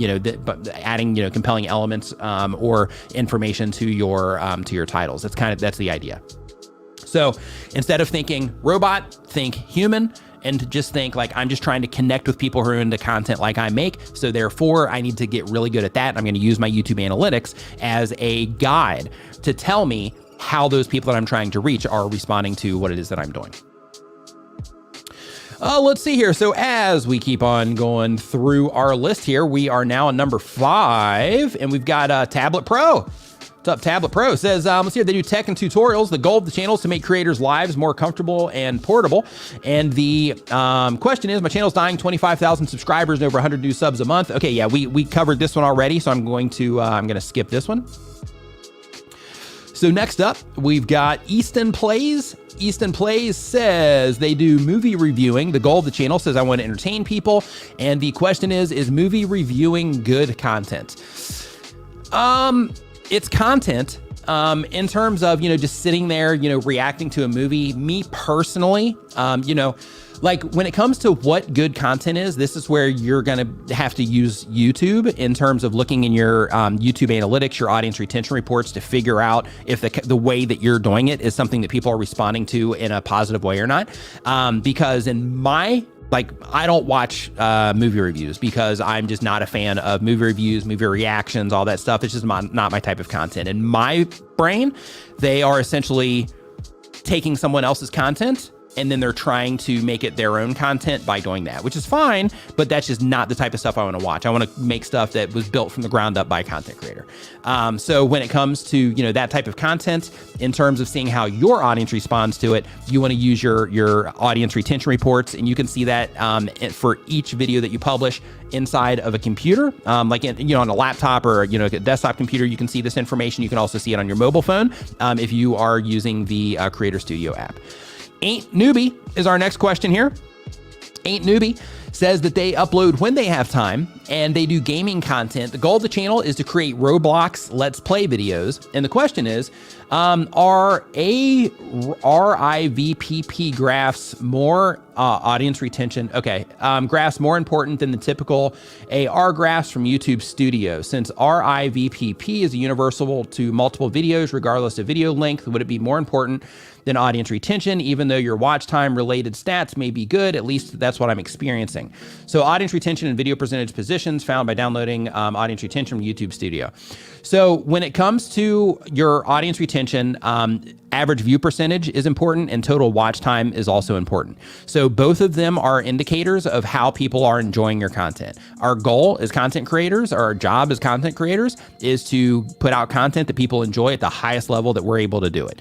adding, compelling elements or information to your titles? That's the idea. So instead of thinking robot, think human, and just think like, I'm just trying to connect with people who are into content like I make. So therefore I need to get really good at that. I'm going to use my YouTube analytics as a guide to tell me how those people that I'm trying to reach are responding to what it is that I'm doing. Let's see here. So as we keep on going through our list here, we are now on number 5, and we've got Tablet Pro. What's up, Tablet Pro? Says, let's see here, they do tech and tutorials. The goal of the channel is to make creators' lives more comfortable and portable. And the question is, my channel's dying, 25,000 subscribers and over 100 new subs a month. Okay, yeah, we covered this one already, so I'm going to skip this one. So next up, we've got Easton Plays. Easton Plays says they do movie reviewing. The goal of the channel says I want to entertain people. And the question is movie reviewing good content? It's content in terms of, just sitting there, reacting to a movie. Me personally, like when it comes to what good content is, this is where you're going to have to use YouTube in terms of looking in your YouTube analytics, your audience retention reports to figure out if the way that you're doing it is something that people are responding to in a positive way or not. Because in I don't watch movie reviews because I'm just not a fan of movie reviews, movie reactions, all that stuff. It's just not my type of content. In my brain, they are essentially taking someone else's content and then they're trying to make it their own content by doing that, which is fine, but that's just not the type of stuff I want to watch. I want to make stuff that was built from the ground up by a content creator. So when it comes to, that type of content, in terms of seeing how your audience responds to it, you want to use your audience retention reports, and you can see that for each video that you publish inside of a computer, like on a laptop or a desktop computer. You can see this information. You can also see it on your mobile phone if you are using the Creator Studio app. Ain't Newbie is our next question here. Ain't Newbie says that they upload when they have time and they do gaming content. The goal of the channel is to create Roblox Let's Play videos. And the question is, are RIVPP graphs more audience retention? Okay, graphs more important than the typical AR graphs from YouTube Studio. Since RIVPP is universal to multiple videos, regardless of video length, would it be more important than audience retention? Even though your watch time related stats may be good, at least that's what I'm experiencing. So audience retention and video percentage positions found by downloading audience retention from YouTube Studio. So when it comes to your audience retention, average view percentage is important and total watch time is also important. So both of them are indicators of how people are enjoying your content. Our goal as content creators, our job as content creators, is to put out content that people enjoy at the highest level that we're able to do it.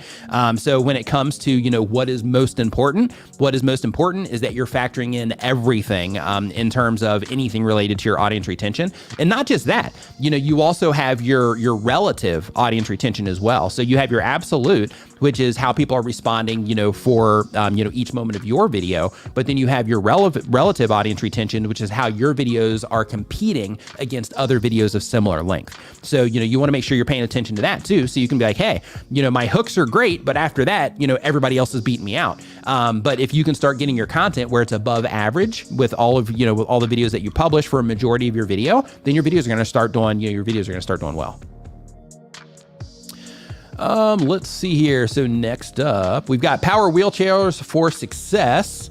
So when it comes to, what is most important is that you're factoring in everything in terms of anything related to your audience retention. And not just that, you also have your relative audience retention as well. So you have your absolute, which is how people are responding, for, each moment of your video. But then you have your relative audience retention, which is how your videos are competing against other videos of similar length. So, you want to make sure you're paying attention to that too. So you can be like, hey, my hooks are great, but after that, everybody else is beating me out. But if you can start getting your content where it's above average with all of, with all the videos that you publish for a majority of your video, then your videos are going to start doing, your videos are going to start doing well. Let's see here. So next up, we've got Power Wheelchairs for Success.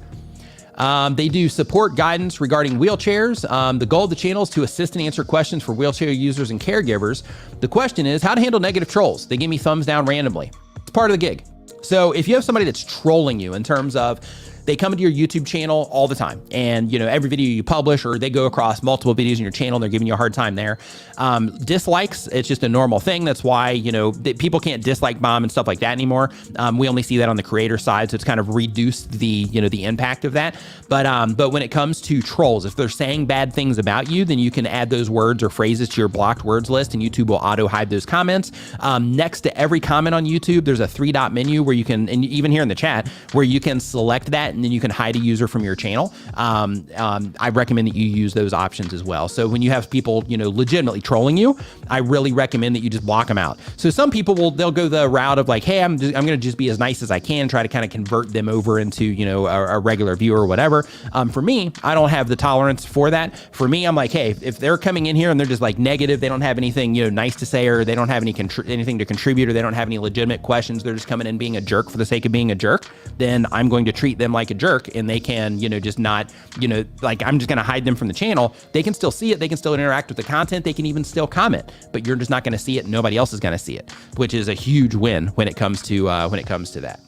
They do support guidance regarding wheelchairs. The goal of the channel is to assist and answer questions for wheelchair users and caregivers. The question is how to handle negative trolls. They give me thumbs down randomly. It's part of the gig. So if you have somebody that's trolling you in terms of they come into your YouTube channel all the time and, every video you publish, or they go across multiple videos in your channel, and they're giving you a hard time there. Dislikes, it's just a normal thing. That's why, people can't dislike bomb and stuff like that anymore. We only see that on the creator side. So it's kind of reduced the, the impact of that. But when it comes to trolls, if they're saying bad things about you, then you can add those words or phrases to your blocked words list, and YouTube will auto hide those comments. Next to every comment on YouTube, there's a 3-dot menu where you can, and even here in the chat, where you can select that and then you can hide a user from your channel. I recommend that you use those options as well. So when you have people, legitimately trolling you, I really recommend that you just block them out. So some people they'll go the route of like, hey, I'm going to just be as nice as I can, try to kind of convert them over into, a regular viewer or whatever. For me, I don't have the tolerance for that. For me, I'm like, hey, if they're coming in here and they're just like negative, they don't have anything, nice to say, or they don't have anything to contribute, or they don't have any legitimate questions, they're just coming in being a jerk for the sake of being a jerk, then I'm going to treat them like a jerk, and they can, just not, like I'm just going to hide them from the channel. They can still see it. They can still interact with the content. They can even still comment, but you're just not going to see it. Nobody else is going to see it, which is a huge win when it comes to that.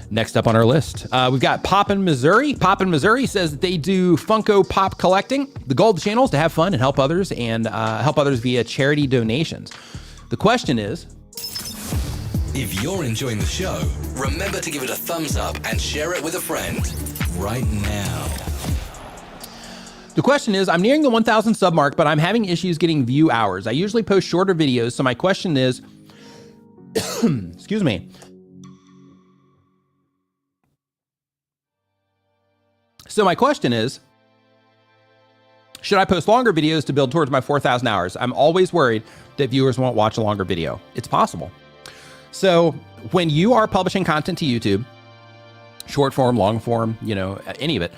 Next up on our list, we've got Poppin' Missouri. Poppin' Missouri says that they do Funko Pop collecting. The goal of the channel is to have fun and help others, and help others via charity donations. The question is, if you're enjoying the show, remember to give it a thumbs up and share it with a friend right now. The question is, I'm nearing the 1,000 sub mark, but I'm having issues getting view hours. I usually post shorter videos, so my question is, excuse me. So my question is, should I post longer videos to build towards my 4,000 hours? I'm always worried that viewers won't watch a longer video. It's possible. So when you are publishing content to YouTube, short form, long form, any of it,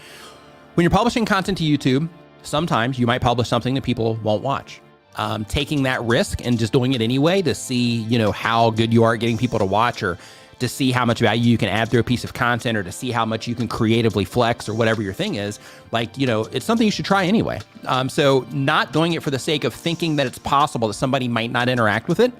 when you're publishing content to YouTube, sometimes you might publish something that people won't watch. Taking that risk and just doing it anyway to see, how good you are at getting people to watch, or to see how much value you can add through a piece of content, or to see how much you can creatively flex, or whatever your thing is, it's something you should try anyway. So not doing it for the sake of thinking that it's possible that somebody might not interact with it.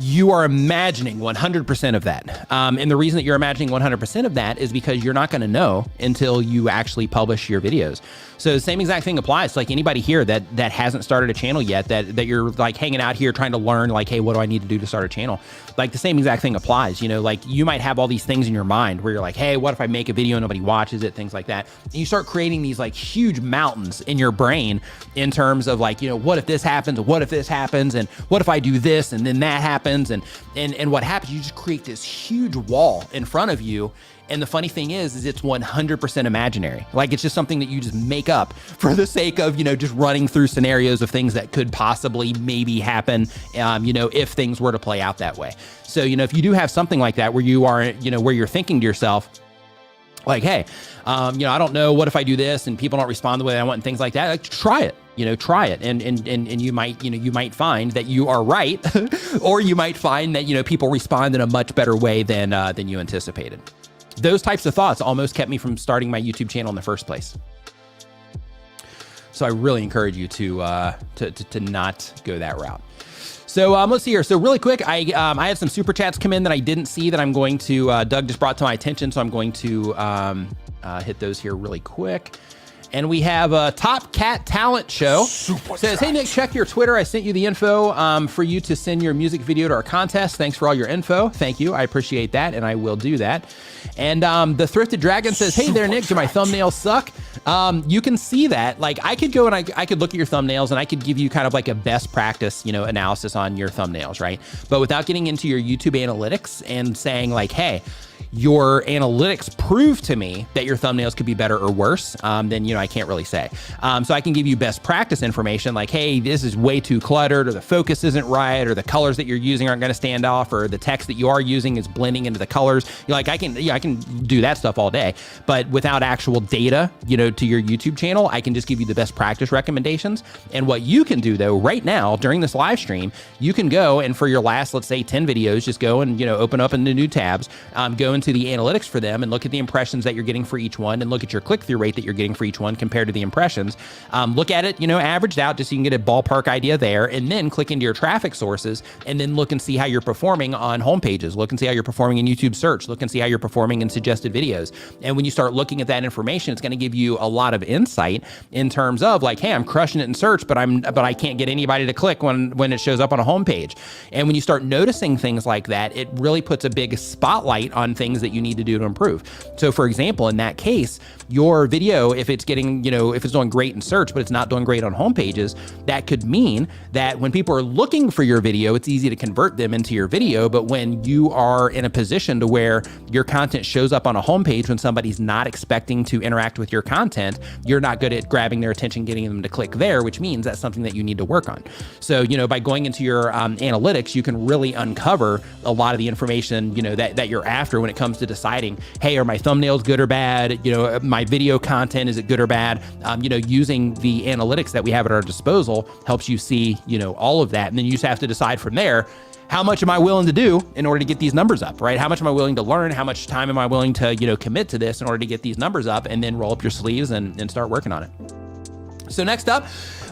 You are imagining 100% of that. And the reason that you're imagining 100% of that is because you're not going to know until you actually publish your videos. So the same exact thing applies. Like anybody here that hasn't started a channel yet, that you're like hanging out here trying to learn, like, hey, what do I need to do to start a channel? Like the same exact thing applies. Like you might have all these things in your mind where you're like, hey, what if I make a video and nobody watches it, things like that. And you start creating these like huge mountains in your brain in terms of like, what if this happens? What if this happens? And what if I do this and then that happens? And what happens, you just create this huge wall in front of you. And the funny thing is it's 100% imaginary. Like it's just something that you just make up for the sake of, just running through scenarios of things that could possibly maybe happen, if things were to play out that way. So, if you do have something like that where you are, where you're thinking to yourself, like, hey, I don't know, what if I do this and people don't respond the way I want and things like that? Like, try it. Try it. And you might find that you are right, or you might find that, people respond in a much better way than you anticipated. Those types of thoughts almost kept me from starting my YouTube channel in the first place. So I really encourage you to not go that route. So let's see here. So really quick, I had some super chats come in that I didn't see that I'm going to, Doug just brought to my attention. So I'm going to hit those here really quick. And we have a Top Cat Talent Show. Says, hey, Nick, check your Twitter. I sent you the info for you to send your music video to our contest. Thanks for all your info. Thank you. I appreciate that, and I will do that. And the Thrifted Dragon says, hey there, Nick. Do my thumbnails suck? You can see that, like I could go and I could look at your thumbnails and I could give you kind of like a best practice, analysis on your thumbnails, right? But without getting into your YouTube analytics and saying like, hey, your analytics prove to me that your thumbnails could be better or worse, then, I can't really say. So I can give you best practice information like, hey, this is way too cluttered, or the focus isn't right, or the colors that you're using aren't going to stand off, or the text that you are using is blending into the colors. I can do that stuff all day, but without actual data, to your YouTube channel, I can just give you the best practice recommendations. And what you can do though, right now during this live stream, you can go and for your last, let's say 10 videos, just go and, open up into new tabs, go into the analytics for them and look at the impressions that you're getting for each one and look at your click-through rate that you're getting for each one compared to the impressions. Look at it, averaged out just so you can get a ballpark idea there, and then click into your traffic sources and then look and see how you're performing on homepages. Look and see how you're performing in YouTube search. Look and see how you're performing in suggested videos. And when you start looking at that information, it's going to give you a lot of insight in terms of like, hey, I'm crushing it in search, but I can't get anybody to click when it shows up on a homepage. And when you start noticing things like that, it really puts a big spotlight on things that you need to do to improve. So for example, in that case, your video, if it's getting, if it's doing great in search, but it's not doing great on homepages, that could mean that when people are looking for your video, it's easy to convert them into your video. But when you are in a position to where your content shows up on a homepage when somebody's not expecting to interact with your content, you're not good at grabbing their attention, getting them to click there, which means that's something that you need to work on. So, by going into your analytics, you can really uncover a lot of the information, that you're after when it comes to deciding, hey, are my thumbnails good or bad? My video content, is it good or bad? Using the analytics that we have at our disposal helps you see, all of that. And then you just have to decide from there, how much am I willing to do in order to get these numbers up, right? How much am I willing to learn? How much time am I willing to, commit to this in order to get these numbers up, and then roll up your sleeves and start working on it. So next up,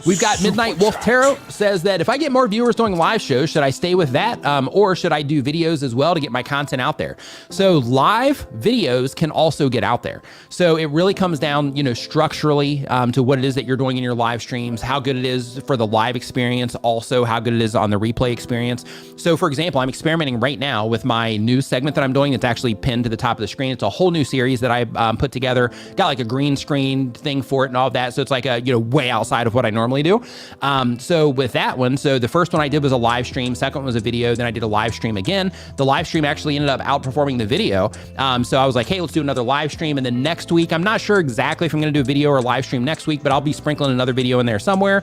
we've got Midnight Wolf Tarot says that if I get more viewers doing live shows, should I stay with that? Or should I do videos as well to get my content out there? So live videos can also get out there. So it really comes down, structurally to what it is that you're doing in your live streams, how good it is for the live experience, also how good it is on the replay experience. So for example, I'm experimenting right now with my new segment that I'm doing. It's actually pinned to the top of the screen. It's a whole new series that I put together, got like a green screen thing for it and all of that. So it's like a, way outside of what I normally do. So with that one, so the first one I did was a live stream, second one was a video, then I did a live stream again. The live stream actually ended up outperforming the video. So I was like, hey, let's do another live stream. And then next week, I'm not sure exactly if I'm gonna do a video or a live stream next week, but I'll be sprinkling another video in there somewhere,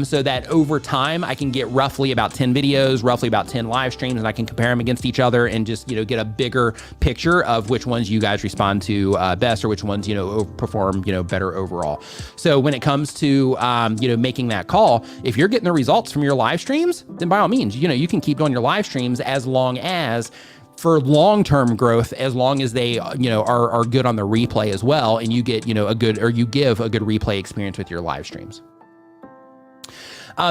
so that over time I can get roughly about 10 videos, roughly about 10 live streams, and I can compare them against each other and just, get a bigger picture of which ones you guys respond to best, or which ones, perform, better overall. So when it comes to, making that call, if you're getting the results from your live streams, then by all means, you can keep doing your live streams as long as for long-term growth, as long as they, are good on the replay as well. And you get, you give a good replay experience with your live streams.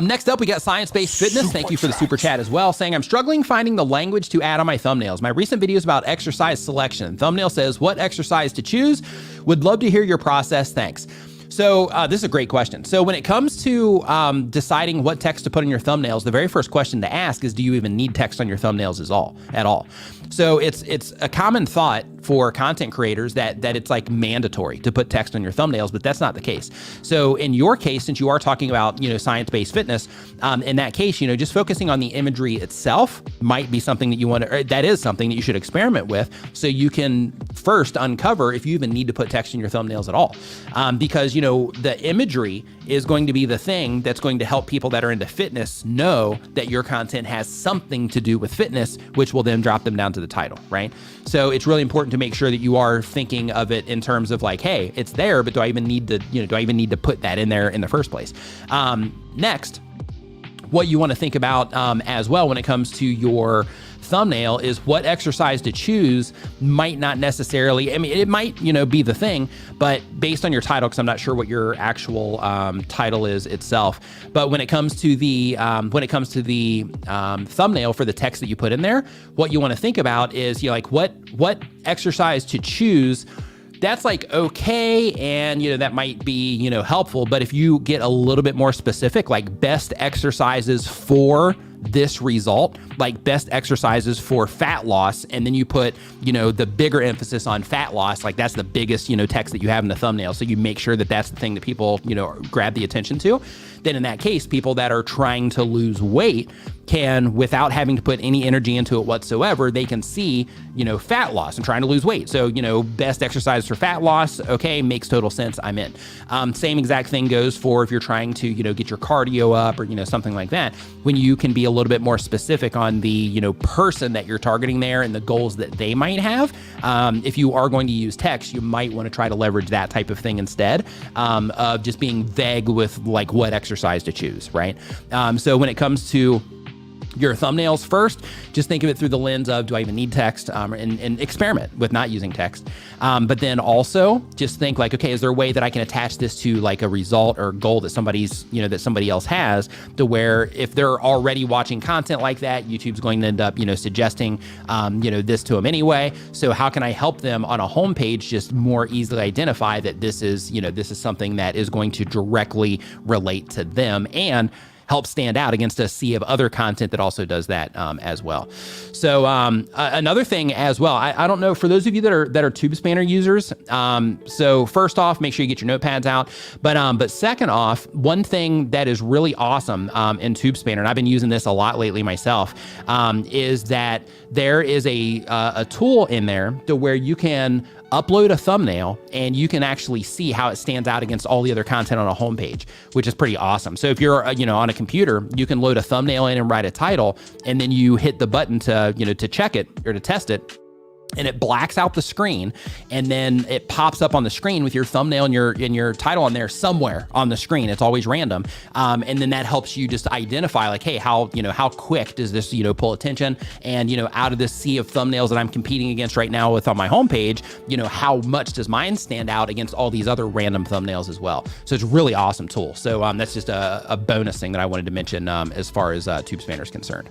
Next up, we got Science-Based Fitness. Thank you for the super chat as well, saying, I'm struggling finding the language to add on my thumbnails. My recent video is about exercise selection. Thumbnail says, what exercise to choose? Would love to hear your process. Thanks. So this is a great question. So when it comes to deciding what text to put in your thumbnails, the very first question to ask is, do you even need text on your thumbnails at all? So it's a common thought for content creators that it's like mandatory to put text on your thumbnails, but that's not the case. So in your case, since you are talking about, science-based fitness, in that case, just focusing on the imagery itself might be something that you want to, or that is something that you should experiment with. So you can first uncover if you even need to put text in your thumbnails at all. Because, the imagery is going to be the thing that's going to help people that are into fitness know that your content has something to do with fitness, which will then drop them down to the title, right? So it's really important to make sure that you are thinking of it in terms of like, hey, it's there, but do I even need to put that in there in the first place? Next, what you want to think about as well when it comes to your thumbnail is what exercise to choose might not necessarily, it might, be the thing, but based on your title, because I'm not sure what your actual title is itself, but when it comes to the thumbnail for the text that you put in there, what you want to think about is, what exercise to choose. That's like, okay. And, that might be, helpful, but if you get a little bit more specific, like best exercises for this result, like best exercises for fat loss, and then you put, the bigger emphasis on fat loss, like that's the biggest, text that you have in the thumbnail. So you make sure that that's the thing that people, grab the attention to. Then in that case, people that are trying to lose weight can, without having to put any energy into it whatsoever, they can see, fat loss and trying to lose weight. So, best exercise for fat loss. Okay, makes total sense. I'm in. Same exact thing goes for if you're trying to, get your cardio up or, something like that. When you can be a little bit more specific on the, person that you're targeting there and the goals that they might have. If you are going to use text, you might want to try to leverage that type of thing instead of just being vague with like what exercise to choose, right? So when it comes to your thumbnails first, just think of it through the lens of, do I even need text, and experiment with not using text. But then also just think like, okay, is there a way that I can attach this to like a result or goal that that somebody else has, to where if they're already watching content like that, YouTube's going to end up, suggesting, this to them anyway. So how can I help them on a homepage just more easily identify that this is something that is going to directly relate to them and help stand out against a sea of other content that also does that as well. So another thing as well, I don't know, for those of you that are TubeSpanner users, so first off, make sure you get your notepads out. But second off, one thing that is really awesome in TubeSpanner, and I've been using this a lot lately myself, is that there is a tool in there to where you can upload a thumbnail and you can actually see how it stands out against all the other content on a homepage, which is pretty awesome. So if you're, on a computer, you can load a thumbnail in and write a title, and then you hit the button to check it or to test it, and it blacks out the screen, and then it pops up on the screen with your thumbnail and your title on there somewhere on the screen. It's always random. And then that helps you just identify like, hey, how quick does this, pull attention? And, out of this sea of thumbnails that I'm competing against right now with on my homepage, how much does mine stand out against all these other random thumbnails as well? So it's a really awesome tool. So that's just a bonus thing that I wanted to mention as far as TubeSpanner is concerned.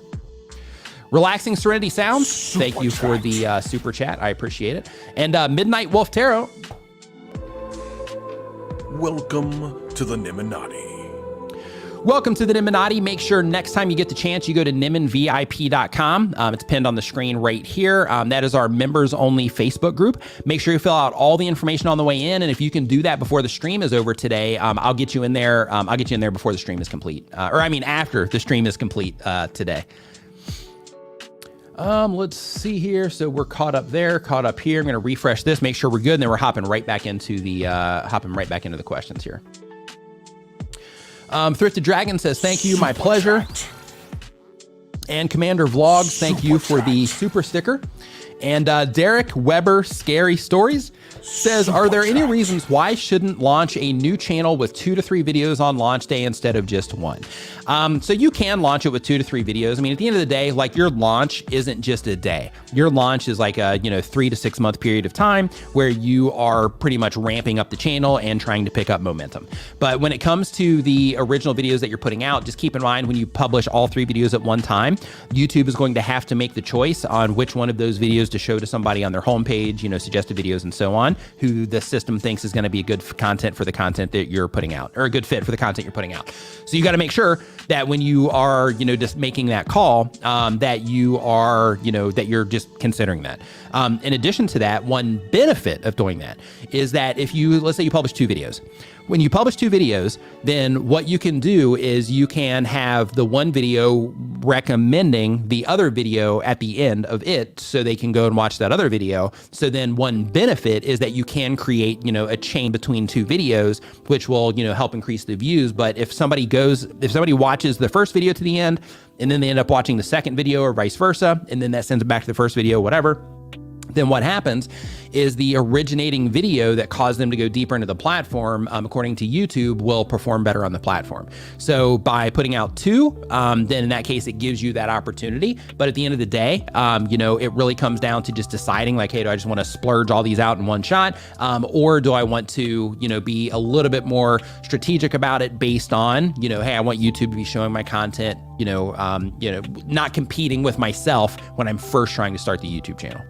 Relaxing Serenity Sounds, thank you for the super chat. I appreciate it. And Midnight Wolf Tarot. Welcome to the Nimminati. Welcome to the Nimminati. Make sure next time you get the chance, you go to nimminvip.com. It's pinned on the screen right here. That is our members only Facebook group. Make sure you fill out all the information on the way in. And if you can do that before the stream is over today, I'll get you in there. I'll get you in there before the stream is complete. After the stream is complete today. Let's see here. So we're caught up there, caught up here. I'm going to refresh this, make sure we're good. And then we're hopping right back into the questions here. Thrifted Dragon says, thank you. My pleasure. And Commander Vlogs, thank you for the super sticker. And Derek Weber Scary Stories says, are there any reasons why I shouldn't launch a new channel with 2 to 3 videos on launch day instead of just 1? So you can launch it with 2 to 3 videos. I mean, at the end of the day, like your launch isn't just a day. Your launch is like a 3 to 6 month period of time where you are pretty much ramping up the channel and trying to pick up momentum. But when it comes to the original videos that you're putting out, just keep in mind when you publish all 3 videos at one time, YouTube is going to have to make the choice on which one of those videos to show to somebody on their homepage, suggested videos and so on, who the system thinks is going to be good content for the content that you're putting out, or a good fit for the content you're putting out. So you got to make sure that when you are, just making that call, that you are, that you're just considering that. In addition to that, one benefit of doing that is that if let's say you publish 2 videos, when you publish 2 videos, then what you can do is you can have the one video recommending the other video at the end of it so they can go and watch that other video. So then one benefit is that you can create, a chain between 2 videos, which will, help increase the views. But if somebody watches the first video to the end and then they end up watching the second video or vice versa, and then that sends them back to the first video, whatever, then what happens is the originating video that caused them to go deeper into the platform, according to YouTube, will perform better on the platform. So by putting out 2, then in that case, it gives you that opportunity. But at the end of the day, it really comes down to just deciding like, hey, do I just want to splurge all these out in one shot? Or do I want to, be a little bit more strategic about it based on, hey, I want YouTube to be showing my content, not competing with myself when I'm first trying to start the YouTube channel.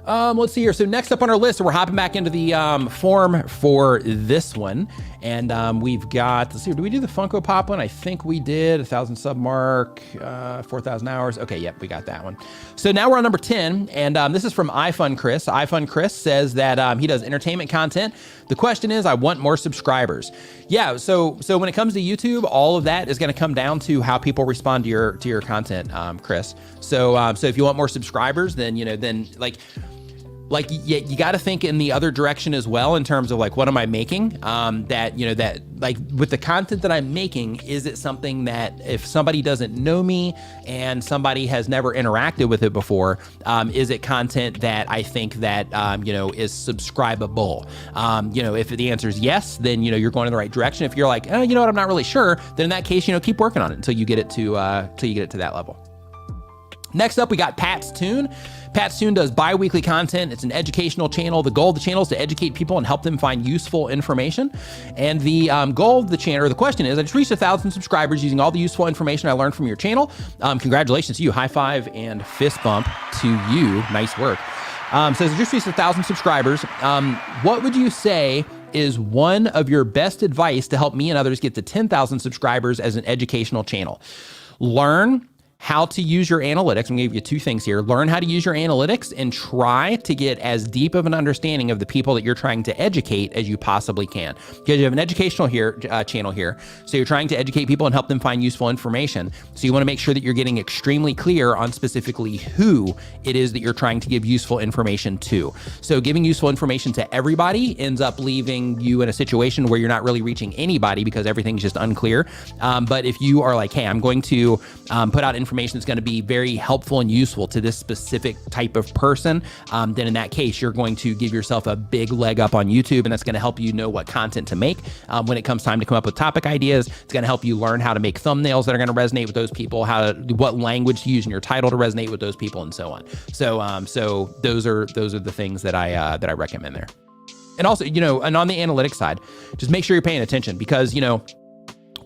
Let's see here. So next up on our list, we're hopping back into the form for this one. And we've got, let's see, did we do the Funko Pop one? I think we did. 1,000 sub mark, 4,000 hours. Okay, yep, we got that one. So now we're on number 10, and this is from iFun Chris. iFun Chris says that he does entertainment content. The question is, I want more subscribers. Yeah, so when it comes to YouTube, all of that is going to come down to how people respond to your content, Chris. So if you want more subscribers, then you got to think in the other direction as well in terms of like, what am I making? That like with the content that I'm making, is it something that if somebody doesn't know me and somebody has never interacted with it before, is it content that I think that, is subscribable? If the answer is yes, then, you're going in the right direction. If you're like, I'm not really sure, then in that case, keep working on it until you get it to that level. Next up, we got Pat's Tune. Pat's Tune does bi-weekly content. It's an educational channel. The goal of the channel is to educate people and help them find useful information. And the goal of the channel, or the question is, I just reached 1,000 subscribers using all the useful information I learned from your channel. Congratulations to you. High five and fist bump to you. Nice work. Says I just reached 1,000 subscribers. What would you say is one of your best advice to help me and others get to 10,000 subscribers as an educational channel? Learn how to use your analytics. I'm gonna give you two things here. Learn how to use your analytics and try to get as deep of an understanding of the people that you're trying to educate as you possibly can. Because you have an educational channel here. So you're trying to educate people and help them find useful information. So you wanna make sure that you're getting extremely clear on specifically who it is that you're trying to give useful information to. So giving useful information to everybody ends up leaving you in a situation where you're not really reaching anybody because everything's just unclear. But if you are like, hey, I'm going to put out information that's going to be very helpful and useful to this specific type of person, then in that case, you're going to give yourself a big leg up on YouTube, and that's going to help you know what content to make. When it comes time to come up with topic ideas, it's going to help you learn how to make thumbnails that are going to resonate with those people, what language to use in your title to resonate with those people, and so on. So those are the things that I recommend there. And also, and on the analytics side, just make sure you're paying attention because,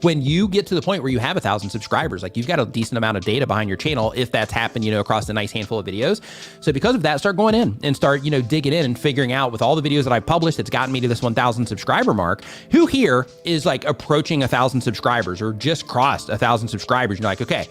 when you get to the point where you have 1,000 subscribers, like you've got a decent amount of data behind your channel, if that's happened, across a nice handful of videos. So because of that, start going in and start, digging in and figuring out with all the videos that I've published, that's gotten me to this 1,000 subscriber mark, who here is like approaching 1,000 subscribers or just crossed 1,000 subscribers. You're like, okay,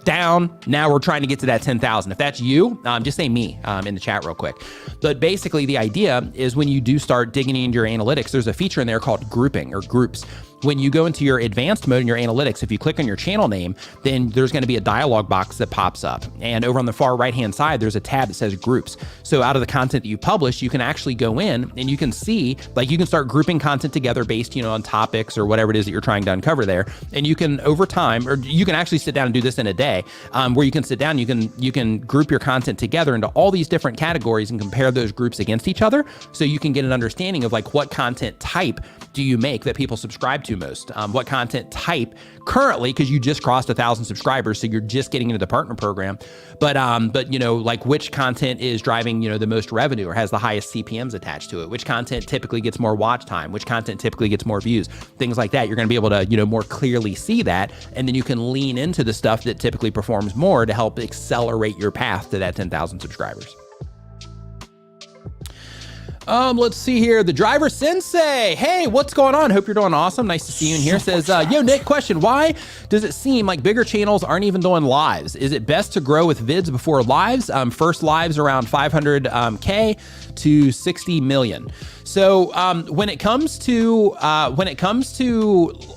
down. Now we're trying to get to that 10,000. If that's you, just say me in the chat real quick. But basically the idea is when you do start digging into your analytics, there's a feature in there called grouping or groups. When you go into your advanced mode in your analytics, if you click on your channel name, then there's going to be a dialog box that pops up. And over on the far right-hand side, there's a tab that says groups. So out of the content that you publish, you can actually go in and you can see, like you can start grouping content together based, on topics or whatever it is that you're trying to uncover there. And you can over time, or you can actually sit down and do this in a day, where you can sit down, you can group your content together into all these different categories and compare those groups against each other. So you can get an understanding of like what content type do you make that people subscribe to most? What content type currently, because you just crossed 1,000 subscribers, so you're just getting into the partner program. But like which content is driving, the most revenue or has the highest CPMs attached to it? Which content typically gets more watch time? Which content typically gets more views? Things like that. You're going to be able to, more clearly see that. And then you can lean into the stuff that typically performs more to help accelerate your path to that 10,000 subscribers. Let's see here. The Driver Sensei. Hey, what's going on? Hope you're doing awesome. Nice to see you in here. Says, yo, Nick, question. Why does it seem like bigger channels aren't even doing lives? Is it best to grow with vids before lives? First lives around 500K to 60 million. So when it comes to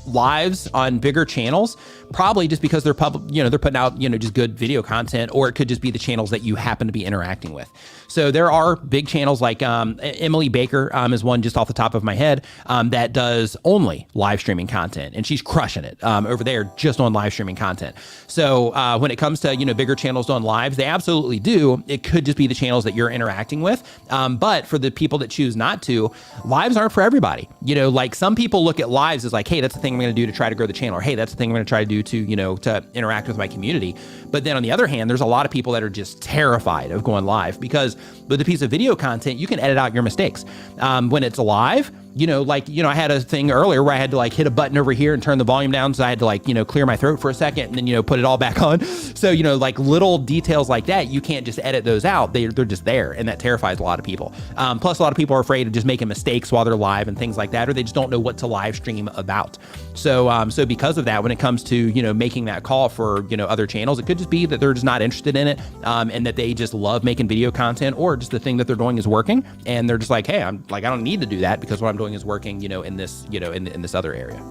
lives on bigger channels, probably just because they're they're putting out, just good video content, or it could just be the channels that you happen to be interacting with. So there are big channels like Emily Baker is one just off the top of my head that does only live streaming content, and she's crushing it over there just on live streaming content. So when it comes to, bigger channels doing lives, they absolutely do. It could just be the channels that you're interacting with. But for the people that choose not to, lives aren't for everybody. Like some people look at lives as like, hey, that's the thing I'm going to do to try to grow the channel, or hey, that's the thing I'm going to try to do to interact with my community. But then on the other hand, there's a lot of people that are just terrified of going live because with a piece of video content, you can edit out your mistakes. When it's live, I had a thing earlier where I had to like hit a button over here and turn the volume down. So I had to like, clear my throat for a second and then, put it all back on. So, like little details like that, you can't just edit those out. They're just there. And that terrifies a lot of people. Plus a lot of people are afraid of just making mistakes while they're live and things like that, or they just don't know what to live stream about. So because of that, when it comes to, making that call for, other channels, it could just be that they're just not interested in it. And that they just love making video content, or just the thing that they're doing is working. And they're just like, hey, I don't need to do that because what I'm doing is working, in this, in this other area.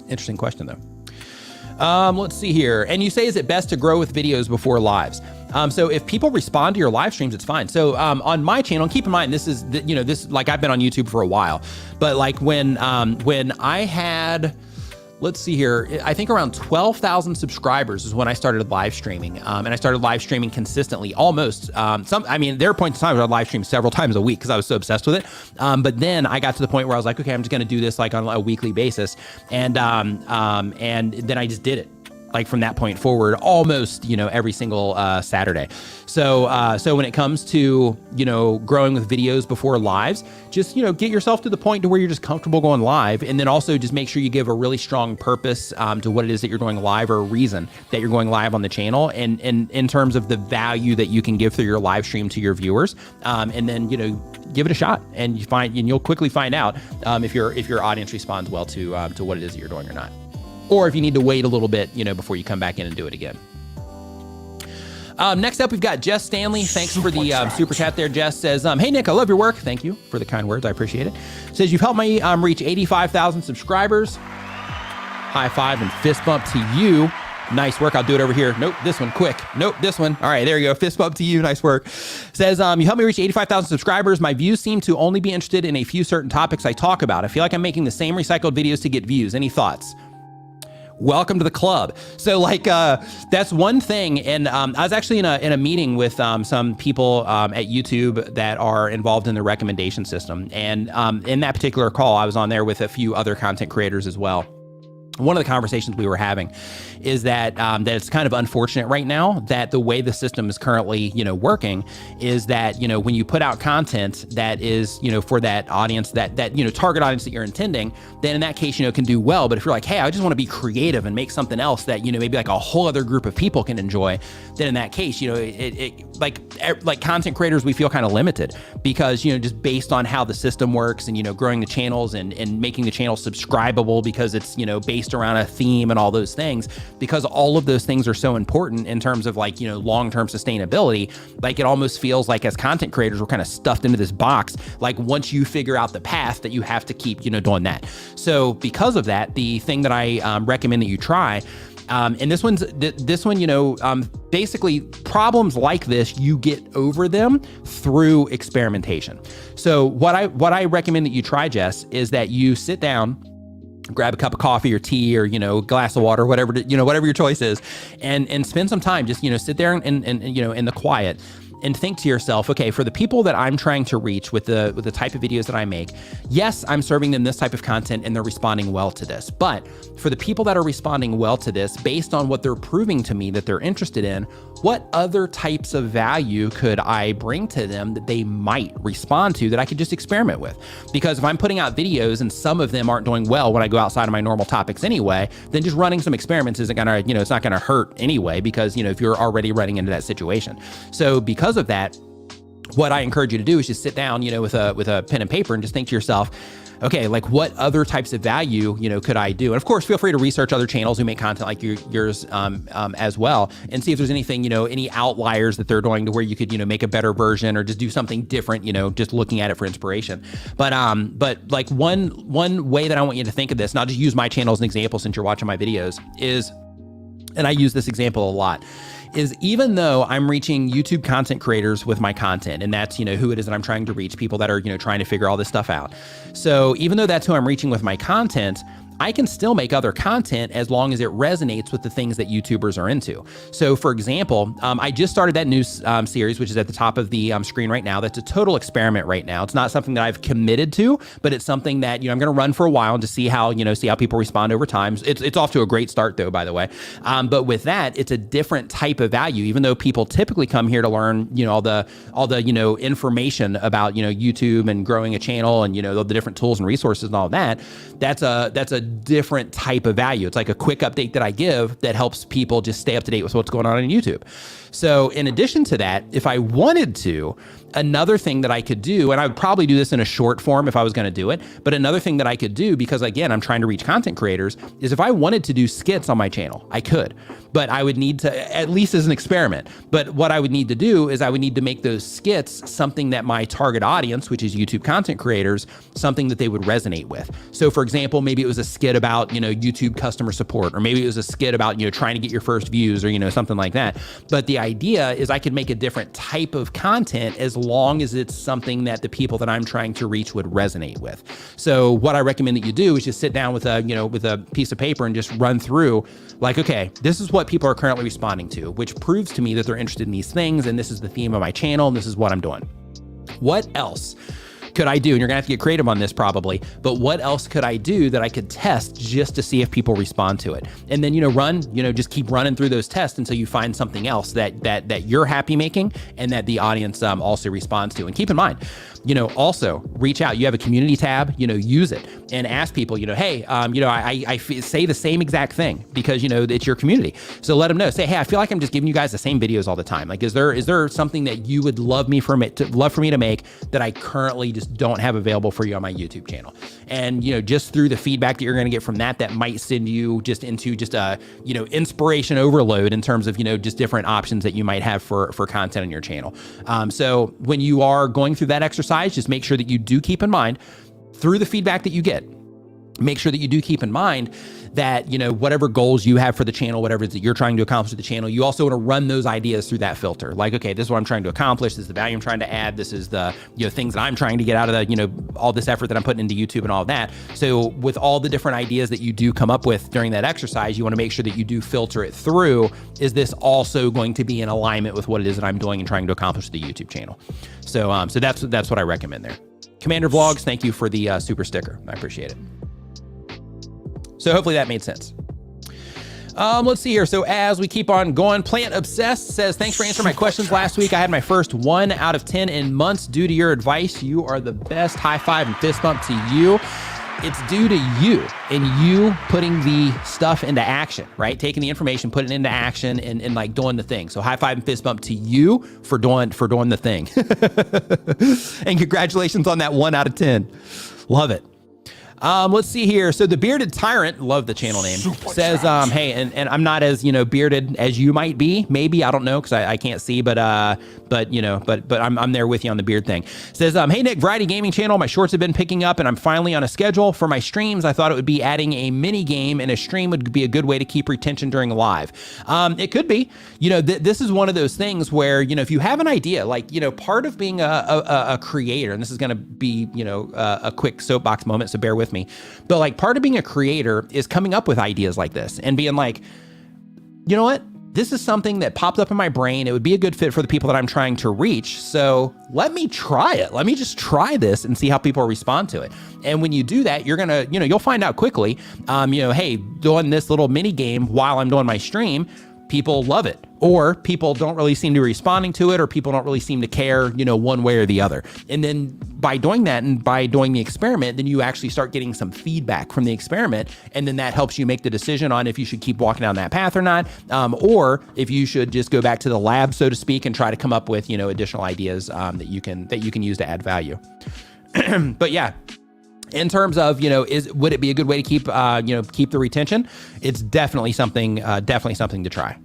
Interesting question though. Let's see here. And you say, is it best to grow with videos before lives? So if people respond to your live streams, it's fine. So on my channel, and keep in mind, this is, like I've been on YouTube for a while, but like when I had, let's see here, I think around 12,000 subscribers is when I started live streaming. And I started live streaming consistently, almost. There are points in time where I live stream several times a week because I was so obsessed with it. But then I got to the point where I was like, okay, I'm just gonna do this like on a weekly basis. And then I just did it. Like from that point forward, almost, every single Saturday. So when it comes to, growing with videos before lives, just, get yourself to the point to where you're just comfortable going live. And then also just make sure you give a really strong purpose to what it is that you're going live, or a reason that you're going live on the channel. And in terms of the value that you can give through your live stream to your viewers. And then, give it a shot, and you'll quickly find out if your audience responds well to what it is that you're doing or not. Or if you need to wait a little bit, before you come back in and do it again. Next up, we've got Jess Stanley. Thanks for the super chat there. Jess says, hey, Nick, I love your work. Thank you for the kind words. I appreciate it. Says, you've helped me reach 85,000 subscribers. High five and fist bump to you. Nice work. I'll do it over here. Nope, this one, quick. Nope, this one. All right, there you go. Fist bump to you. Nice work. Says, you helped me reach 85,000 subscribers. My views seem to only be interested in a few certain topics I talk about. I feel like I'm making the same recycled videos to get views. Any thoughts? Welcome to the club. So that's one thing. And I was actually in a meeting with some people at YouTube that are involved in the recommendation system. And in that particular call, I was on there with a few other content creators as well. One of the conversations we were having is that it's kind of unfortunate right now that the way the system is currently, working is that, when you put out content that is, for that audience, that target audience that you're intending, then in that case, can do well. But if you're like, hey, I just want to be creative and make something else that, maybe like a whole other group of people can enjoy, then in that case, like content creators, we feel kind of limited because, just based on how the system works and, growing the channels and making the channel subscribable because it's, based around a theme and all those things, because all of those things are so important in terms of like, long-term sustainability. Like it almost feels like as content creators, we're kind of stuffed into this box. Like once you figure out the path that you have to keep, doing that. So because of that, the thing that I recommend that you try, and this one, basically problems like this, you get over them through experimentation. So what I recommend that you try, Jess, is that you sit down, grab a cup of coffee or tea or, glass of water, whatever, whatever your choice is, and spend some time, just, sit there and in the quiet and think to yourself, okay, for the people that I'm trying to reach with the type of videos that I make, yes, I'm serving them this type of content and they're responding well to this. But for the people that are responding well to this, based on what they're proving to me that they're interested in, what other types of value could I bring to them that they might respond to that I could just experiment with? Because if I'm putting out videos and some of them aren't doing well when I go outside of my normal topics anyway, then just running some experiments isn't gonna, it's not gonna hurt anyway, because, if you're already running into that situation. So because of that, what I encourage you to do is just sit down, with a pen and paper and just think to yourself, okay, like what other types of value, could I do? And of course, feel free to research other channels who make content like yours as well, and see if there's anything, any outliers that they're doing to where you could, make a better version or just do something different, just looking at it for inspiration. But like one way that I want you to think of this, and I'll just use my channel as an example since you're watching my videos, is, and I use this example a lot, is even though I'm reaching YouTube content creators with my content, and that's, who it is that I'm trying to reach, people that are, trying to figure all this stuff out. So even though that's who I'm reaching with my content, I can still make other content as long as it resonates with the things that YouTubers are into. So for example, I just started that new series, which is at the top of the screen right now. That's a total experiment right now. It's not something that I've committed to, but it's something that, I'm going to run for a while and to see how people respond over time. It's off to a great start though, by the way. But with that, it's a different type of value, even though people typically come here to learn, all the information about, YouTube and growing a channel and, the different tools and resources and all that. That's a different type of value. It's like a quick update that I give that helps people just stay up to date with what's going on YouTube. So in addition to that, if I wanted to, another thing that I could do, and I would probably do this in a short form if I was going to do it, but another thing that I could do, because again, I'm trying to reach content creators, is if I wanted to do skits on my channel, I could, but I would need to, at least as an experiment. But what I would need to do is I would need to make those skits something that my target audience, which is YouTube content creators, something that they would resonate with. So for example, maybe it was a skit about, YouTube customer support, or maybe it was a skit about, trying to get your first views, or, something like that. But the idea is I could make a different type of content as long as it's something that the people that I'm trying to reach would resonate with. So what I recommend that you do is just sit down with a piece of paper and just run through like, okay, this is what people are currently responding to, which proves to me that they're interested in these things. And this is the theme of my channel. And this is what I'm doing. What else could I do? And you're gonna have to get creative on this probably, but what else could I do that I could test just to see if people respond to it? And then, just keep running through those tests until you find something else that you're happy making and that the audience also responds to. And keep in mind, also reach out. You have a community tab, use it and ask people, hey, I say the same exact thing because, it's your community. So let them know, say, hey, I feel like I'm just giving you guys the same videos all the time. Like, is there something that you would love for me to make that I currently just don't have available for you on my YouTube channel? And, just through the feedback that you're going to get from that might send you just into just a, inspiration overload in terms of, just different options that you might have for content on your channel. So when you are going through that exercise, just make sure that you do keep in mind through the feedback that you get, make sure that you do keep in mind that, whatever goals you have for the channel, whatever it is that you're trying to accomplish with the channel, you also want to run those ideas through that filter. Like, okay, this is what I'm trying to accomplish. This is the value I'm trying to add. This is the, things that I'm trying to get out of the, all this effort that I'm putting into YouTube and all of that. So with all the different ideas that you do come up with during that exercise, you want to make sure that you do filter it through. Is this also going to be in alignment with what it is that I'm doing and trying to accomplish with the YouTube channel? So, so that's what I recommend there. Commander Vlogs, thank you for the super sticker. I appreciate it. So hopefully that made sense. Let's see here. So as we keep on going, Plant Obsessed says, thanks for answering my questions last week. I had my first 1 out of 10 in months due to your advice. You are the best. High five and fist bump to you. It's due to you and you putting the stuff into action, right? Taking the information, putting it into action and like doing the thing. So high five and fist bump to you for doing the thing. And congratulations on that 1 out of 10. Love it. Let's see here. So the Bearded Tyrant, love the channel name, says, hey, and I'm not as, bearded as you might be. Maybe, I don't know, because I can't see, but I'm there with you on the beard thing. Says, hey, Nick, Variety Gaming Channel, my shorts have been picking up and I'm finally on a schedule for my streams. I thought it would be adding a mini game and a stream would be a good way to keep retention during live. It could be, this is one of those things where, if you have an idea, like, part of being a creator, and this is going to be, a quick soapbox moment, so bear with me. But like part of being a creator is coming up with ideas like this and being like, you know what? This is something that popped up in my brain. It would be a good fit for the people that I'm trying to reach. So let me try it. Let me just try this and see how people respond to it. And when you do that, you're going to, you'll find out quickly, hey, doing this little mini game while I'm doing my stream, people love it, or people don't really seem to be responding to it, or people don't really seem to care, one way or the other. And then by doing that and by doing the experiment, then you actually start getting some feedback from the experiment. And then that helps you make the decision on if you should keep walking down that path or not, or if you should just go back to the lab, so to speak, and try to come up with, additional ideas that you can use to add value. But yeah, in terms of, would it be a good way to keep, keep the retention? It's definitely something to try.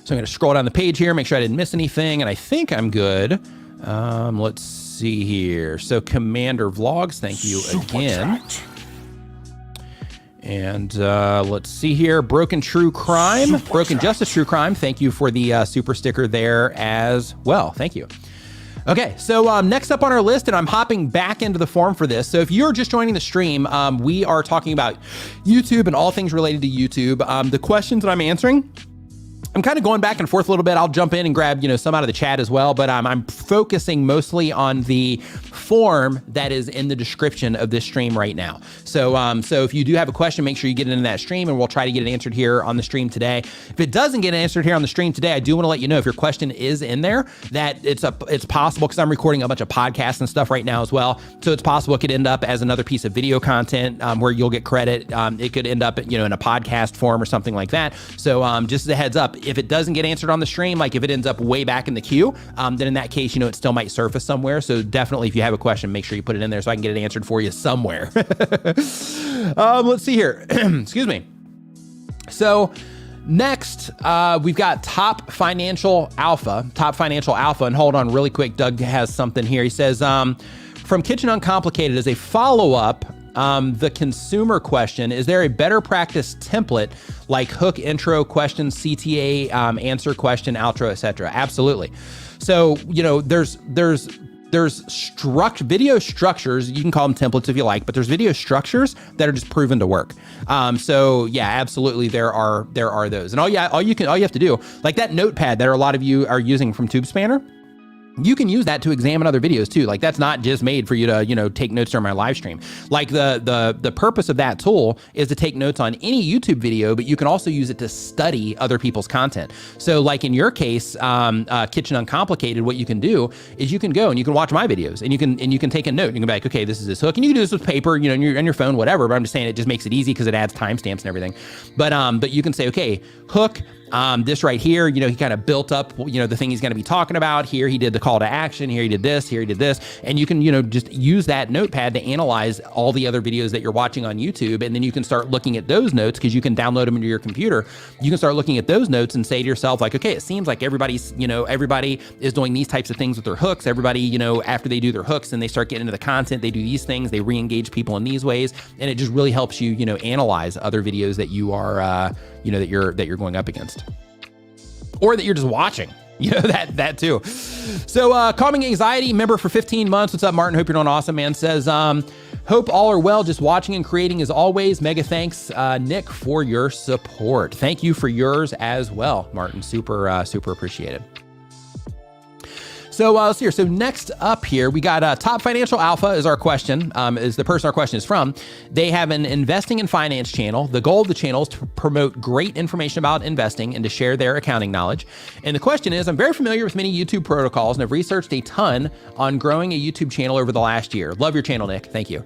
So I'm going to scroll down the page here, make sure I didn't miss anything, and I think I'm good. Let's see here. So Commander Vlogs, thank you again. And let's see here. Broken Justice True Crime, thank you for the super sticker there as well. Thank you. Okay, so next up on our list, and I'm hopping back into the form for this. So if you're just joining the stream, we are talking about YouTube and all things related to YouTube. The questions that I'm answering, I'm kind of going back and forth a little bit. I'll jump in and grab, some out of the chat as well, but I'm focusing mostly on the form that is in the description of this stream right now. So if you do have a question, make sure you get it in that stream and we'll try to get it answered here on the stream today. If it doesn't get answered here on the stream today, I do want to let you know if your question is in there that it's possible, because I'm recording a bunch of podcasts and stuff right now as well. So it's possible it could end up as another piece of video content where you'll get credit. It could end up, in a podcast form or something like that. So just as a heads up, if it doesn't get answered on the stream, like if it ends up way back in the queue, then in that case, it still might surface somewhere. So definitely, if you have a question, make sure you put it in there so I can get it answered for you somewhere. Let's see here. Excuse me. So next, we've got Top Financial Alpha. And hold on really quick. Doug has something here. He says, from Kitchen Uncomplicated, as a follow-up, the consumer question, is there a better practice template like hook, intro, question, CTA, answer, question, outro, etc.? Absolutely. So, there's video structures, you can call them templates if you like, but there's video structures that are just proven to work. So yeah, absolutely, there are those. And all you have to do, like that notepad that a lot of you are using from TubeSpanner, you can use that to examine other videos too. Like that's not just made for you to, take notes during my live stream. Like the purpose of that tool is to take notes on any YouTube video, but you can also use it to study other people's content. So like in your case, Kitchen Uncomplicated, what you can do is you can go and you can watch my videos and you can take a note. You can be like, okay, this is this hook, and you can do this with paper, on your phone, whatever. But I'm just saying it just makes it easy because it adds timestamps and everything. But you can say, okay, hook. This right here, he kind of built up, the thing he's going to be talking about. Here he did the call to action. Here he did this. Here he did this. And you can, just use that notepad to analyze all the other videos that you're watching on YouTube. And then you can start looking at those notes because you can download them into your computer. You can start looking at those notes and say to yourself, like, okay, it seems like everybody is doing these types of things with their hooks. Everybody, after they do their hooks and they start getting into the content, they do these things, they re-engage people in these ways. And it just really helps you, analyze other videos that you are, that you're going up against. Or that you're just watching, that too. So Calming Anxiety, member for 15 months. What's up, Martin? Hope you're doing awesome, man. Says, hope all are well, just watching and creating as always. Mega thanks, Nick, for your support. Thank you for yours as well, Martin. Super appreciated. So let's see here. So next up here, we got Top Financial Alpha is our question, is the person our question is from. They have an investing and finance channel. The goal of the channel is to promote great information about investing and to share their accounting knowledge. And the question is, I'm very familiar with many YouTube protocols and have researched a ton on growing a YouTube channel over the last year. Love your channel, Nick. Thank you.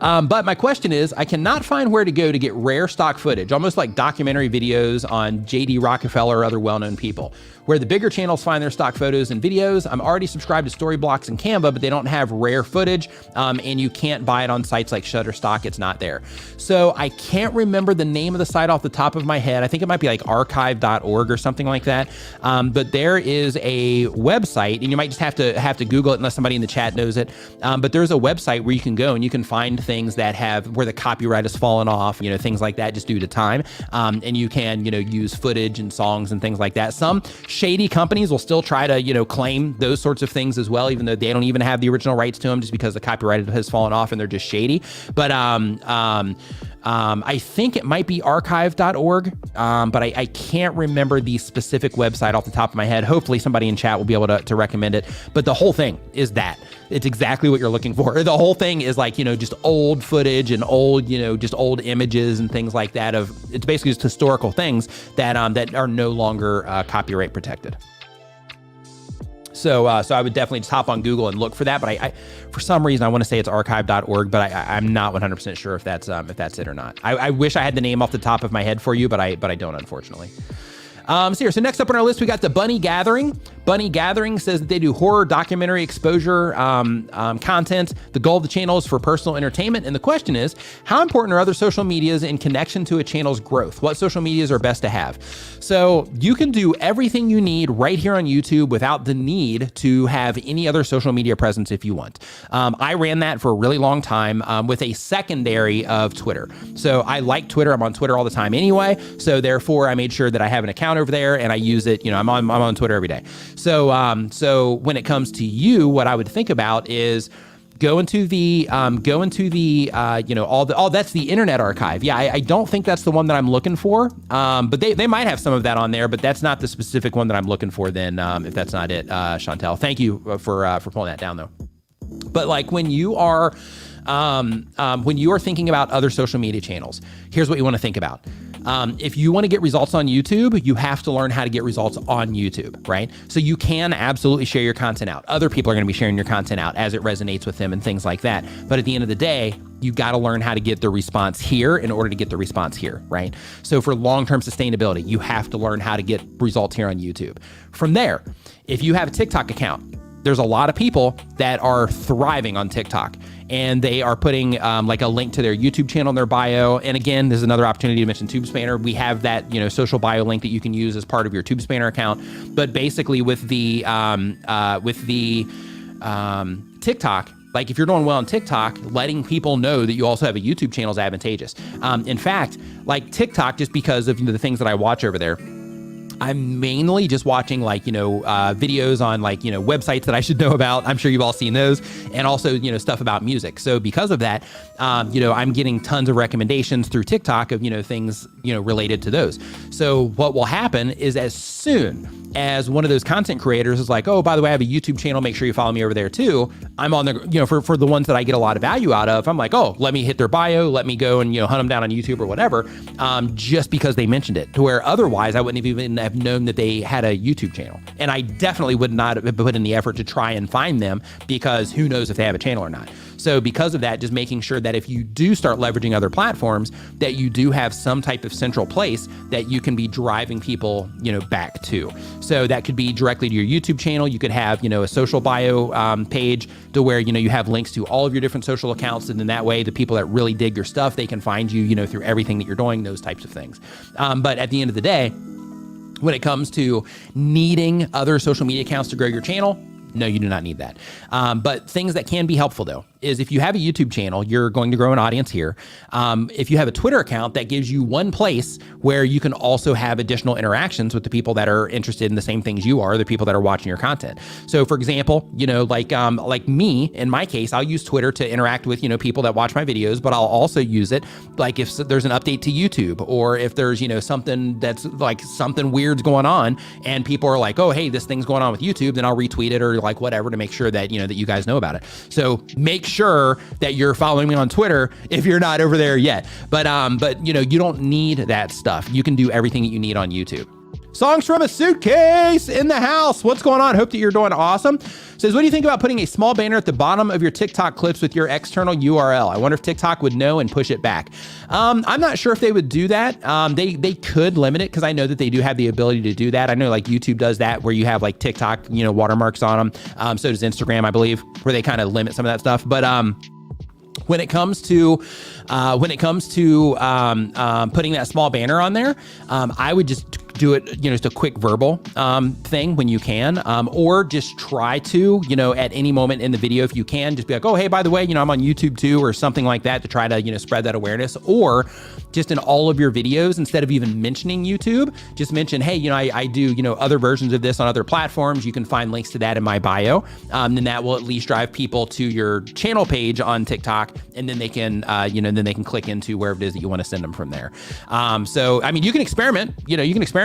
But my question is, I cannot find where to go to get rare stock footage, almost like documentary videos on JD Rockefeller or other well-known people. Where the bigger channels find their stock photos and videos, I'm already subscribed to Storyblocks and Canva, but they don't have rare footage, and you can't buy it on sites like Shutterstock. It's not there. So I can't remember the name of the site off the top of my head. I think it might be like archive.org or something like that. But there is a website, and you might just have to Google it unless somebody in the chat knows it. But there's a website where you can go and you can find things that have where the copyright has fallen off, things like that, just due to time. And you can, use footage and songs and things like that. Some shady companies will still try to, claim those sorts of things as well, even though they don't even have the original rights to them, just because the copyright has fallen off and they're just shady. But I think it might be archive.org, but I can't remember the specific website off the top of my head. Hopefully somebody in chat will be able to recommend it. But the whole thing is that. It's exactly what you're looking for. The whole thing is like, just old footage and old, just old images and things like that it's basically just historical things that are no longer copyright protected. So I would definitely just hop on Google and look for that. But I for some reason, I want to say it's archive.org, but I'm not 100% sure if that's it or not. I wish I had the name off the top of my head for you, but I don't, unfortunately. So next up on our list, we got the Bunny Gathering. Bunny Gathering says that they do horror documentary exposure content. The goal of the channel is for personal entertainment. And the question is, how important are other social medias in connection to a channel's growth? What social medias are best to have? So you can do everything you need right here on YouTube without the need to have any other social media presence if you want. I ran that for a really long time with a secondary of Twitter. So I like Twitter. I'm on Twitter all the time anyway. So therefore, I made sure that I have an account over there and I use it. I'm on Twitter every day. So when it comes to you, what I would think about is go into the that's the Internet Archive. Yeah, I don't think that's the one that I'm looking for. But they might have some of that on there, but that's not the specific one that I'm looking for then, if that's not it, Chantel. Thank you for pulling that down though. But like when you are thinking about other social media channels, here's what you want to think about. If you want to get results on YouTube, you have to learn how to get results on YouTube, right? So you can absolutely share your content out. Other people are going to be sharing your content out as it resonates with them and things like that. But at the end of the day, you got to learn how to get the response here in order to get the response here, right? So for long-term sustainability, you have to learn how to get results here on YouTube. From there, if you have a TikTok account, there's a lot of people that are thriving on TikTok, and they are putting like a link to their YouTube channel in their bio. And again, there's another opportunity to mention TubeSpanner. We have that, social bio link that you can use as part of your TubeSpanner account. But basically with the TikTok, like if you're doing well on TikTok, letting people know that you also have a YouTube channel is advantageous. In fact, like TikTok, just because of the things that I watch over there, I'm mainly just watching videos on websites that I should know about. I'm sure you've all seen those, and also, stuff about music. So because of that, I'm getting tons of recommendations through TikTok of, things, related to those. So what will happen is as soon as one of those content creators is like, oh, by the way, I have a YouTube channel, make sure you follow me over there too. I'm on the, for the ones that I get a lot of value out of, I'm like, oh, let me hit their bio, let me go and, hunt them down on YouTube or whatever, just because they mentioned it, to where otherwise I wouldn't even have known that they had a YouTube channel. And I definitely would not have put in the effort to try and find them, because who knows if they have a channel or not. So because of that, just making sure that if you do start leveraging other platforms, that you do have some type of central place that you can be driving people, back to. So that could be directly to your YouTube channel. You could have, a social bio page to where, you have links to all of your different social accounts. And then that way, the people that really dig your stuff, they can find you, through everything that you're doing, those types of things. But at the end of the day, when it comes to needing other social media accounts to grow your channel, no, you do not need that. But things that can be helpful though, is if you have a YouTube channel, you're going to grow an audience here. If you have a Twitter account, that gives you one place where you can also have additional interactions with the people that are interested in the same things you are, the people that are watching your content. So for example, like me, in my case, I'll use Twitter to interact with, people that watch my videos, but I'll also use it like if there's an update to YouTube, or if there's, something that's like something weird's going on and people are like, oh, hey, this thing's going on with YouTube, then I'll retweet it or like whatever to make sure that, that you guys know about it. So make sure that you're following me on Twitter if you're not over there yet. But you don't need that stuff. You can do everything that you need on YouTube. Songs from a Suitcase in the house. What's going on? Hope that you're doing awesome. Says, what do you think about putting a small banner at the bottom of your TikTok clips with your external URL? I wonder if TikTok would know and push it back. I'm not sure if they would do that. They could limit it, because I know that they do have the ability to do that. I know like YouTube does that, where you have like TikTok, watermarks on them. So does Instagram, I believe, where they kind of limit some of that stuff. But when it comes to putting that small banner on there, I would just do it, just a quick verbal thing when you can, or just try to, at any moment in the video, if you can, just be like, oh, hey, by the way, I'm on YouTube too, or something like that, to try to, spread that awareness. Or just in all of your videos, instead of even mentioning YouTube, just mention, hey, I do, other versions of this on other platforms. You can find links to that in my bio. Then that will at least drive people to your channel page on TikTok, and then they can, then they can click into wherever it is that you want to send them from there. So, I mean, you can experiment,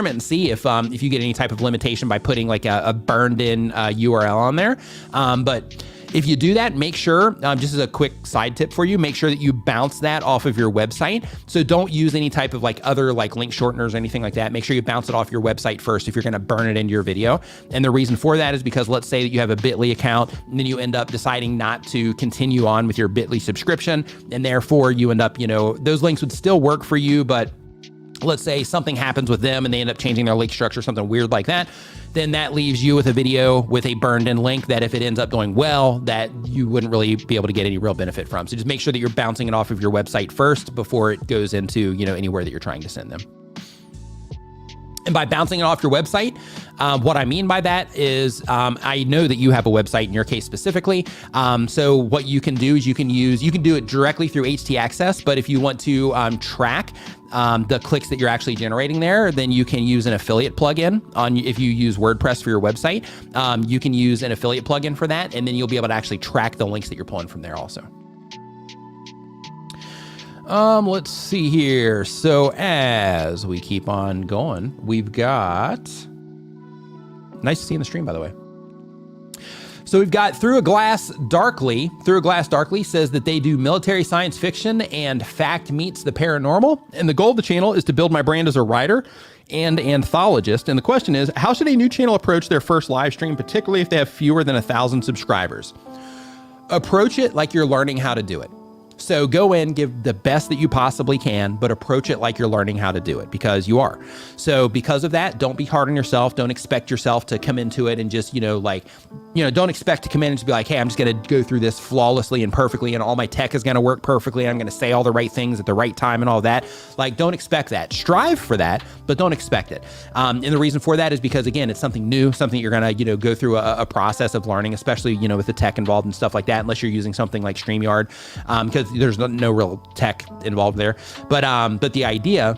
and see if you get any type of limitation by putting like a burned in URL on there. But if you do that, make sure, just as a quick side tip for you, make sure that you bounce that off of your website. So don't use any type of like other like link shorteners or anything like that. Make sure you bounce it off your website first if you're going to burn it into your video. And the reason for that is because let's say that you have a Bitly account and then you end up deciding not to continue on with your Bitly subscription. And therefore you end up, those links would still work for you, but let's say something happens with them and they end up changing their link structure, something weird like that, then that leaves you with a video with a burned in link that if it ends up going well, that you wouldn't really be able to get any real benefit from. So just make sure that you're bouncing it off of your website first before it goes into, anywhere that you're trying to send them. And by bouncing it off your website, what I mean by that is I know that you have a website in your case specifically. So what you can do is you can do it directly through htaccess, but if you want to track the clicks that you're actually generating there, then you can use an affiliate plugin if you use WordPress for your website. You can use an affiliate plugin for that, and then you'll be able to actually track the links that you're pulling from there also. Let's see here. So as we keep on going, we've got, nice to see in the stream, by the way. So we've got Through a Glass Darkly. Through a Glass Darkly says that they do military science fiction and fact meets the paranormal. And the goal of the channel is to build my brand as a writer and anthologist. And the question is, how should a new channel approach their first live stream, particularly if they have fewer than 1,000 subscribers? Approach it like you're learning how to do it. So go in, give the best that you possibly can, but approach it like you're learning how to do it, because you are. So because of that, don't be hard on yourself. Don't expect yourself to come into it and just, don't expect to come in and just be like, hey, I'm just going to go through this flawlessly and perfectly, and all my tech is going to work perfectly. And I'm going to say all the right things at the right time and all that. Like, don't expect that. Strive for that, but don't expect it. And the reason for that is because, again, it's something new, something you're going to, go through a process of learning, especially, with the tech involved and stuff like that, unless you're using something like StreamYard, because there's no real tech involved there. But the idea,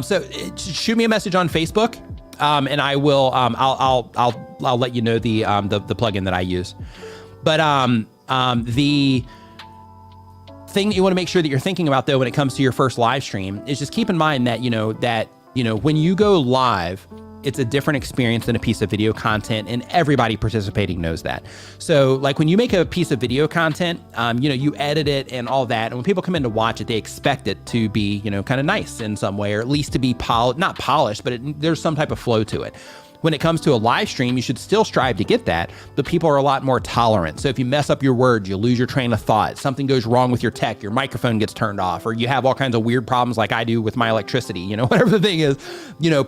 so shoot me a message on Facebook, and I will, I'll let you know the plugin that I use. But the thing that you want to make sure that you're thinking about, though, when it comes to your first live stream, is just keep in mind that, when you go live, it's a different experience than a piece of video content, and everybody participating knows that. So like when you make a piece of video content, you edit it and all that. And when people come in to watch it, they expect it to be, kind of nice in some way, or at least to be not polished, but there's some type of flow to it. When it comes to a live stream, you should still strive to get that, but people are a lot more tolerant. So if you mess up your words, you lose your train of thought, something goes wrong with your tech, your microphone gets turned off, or you have all kinds of weird problems like I do with my electricity, whatever the thing is,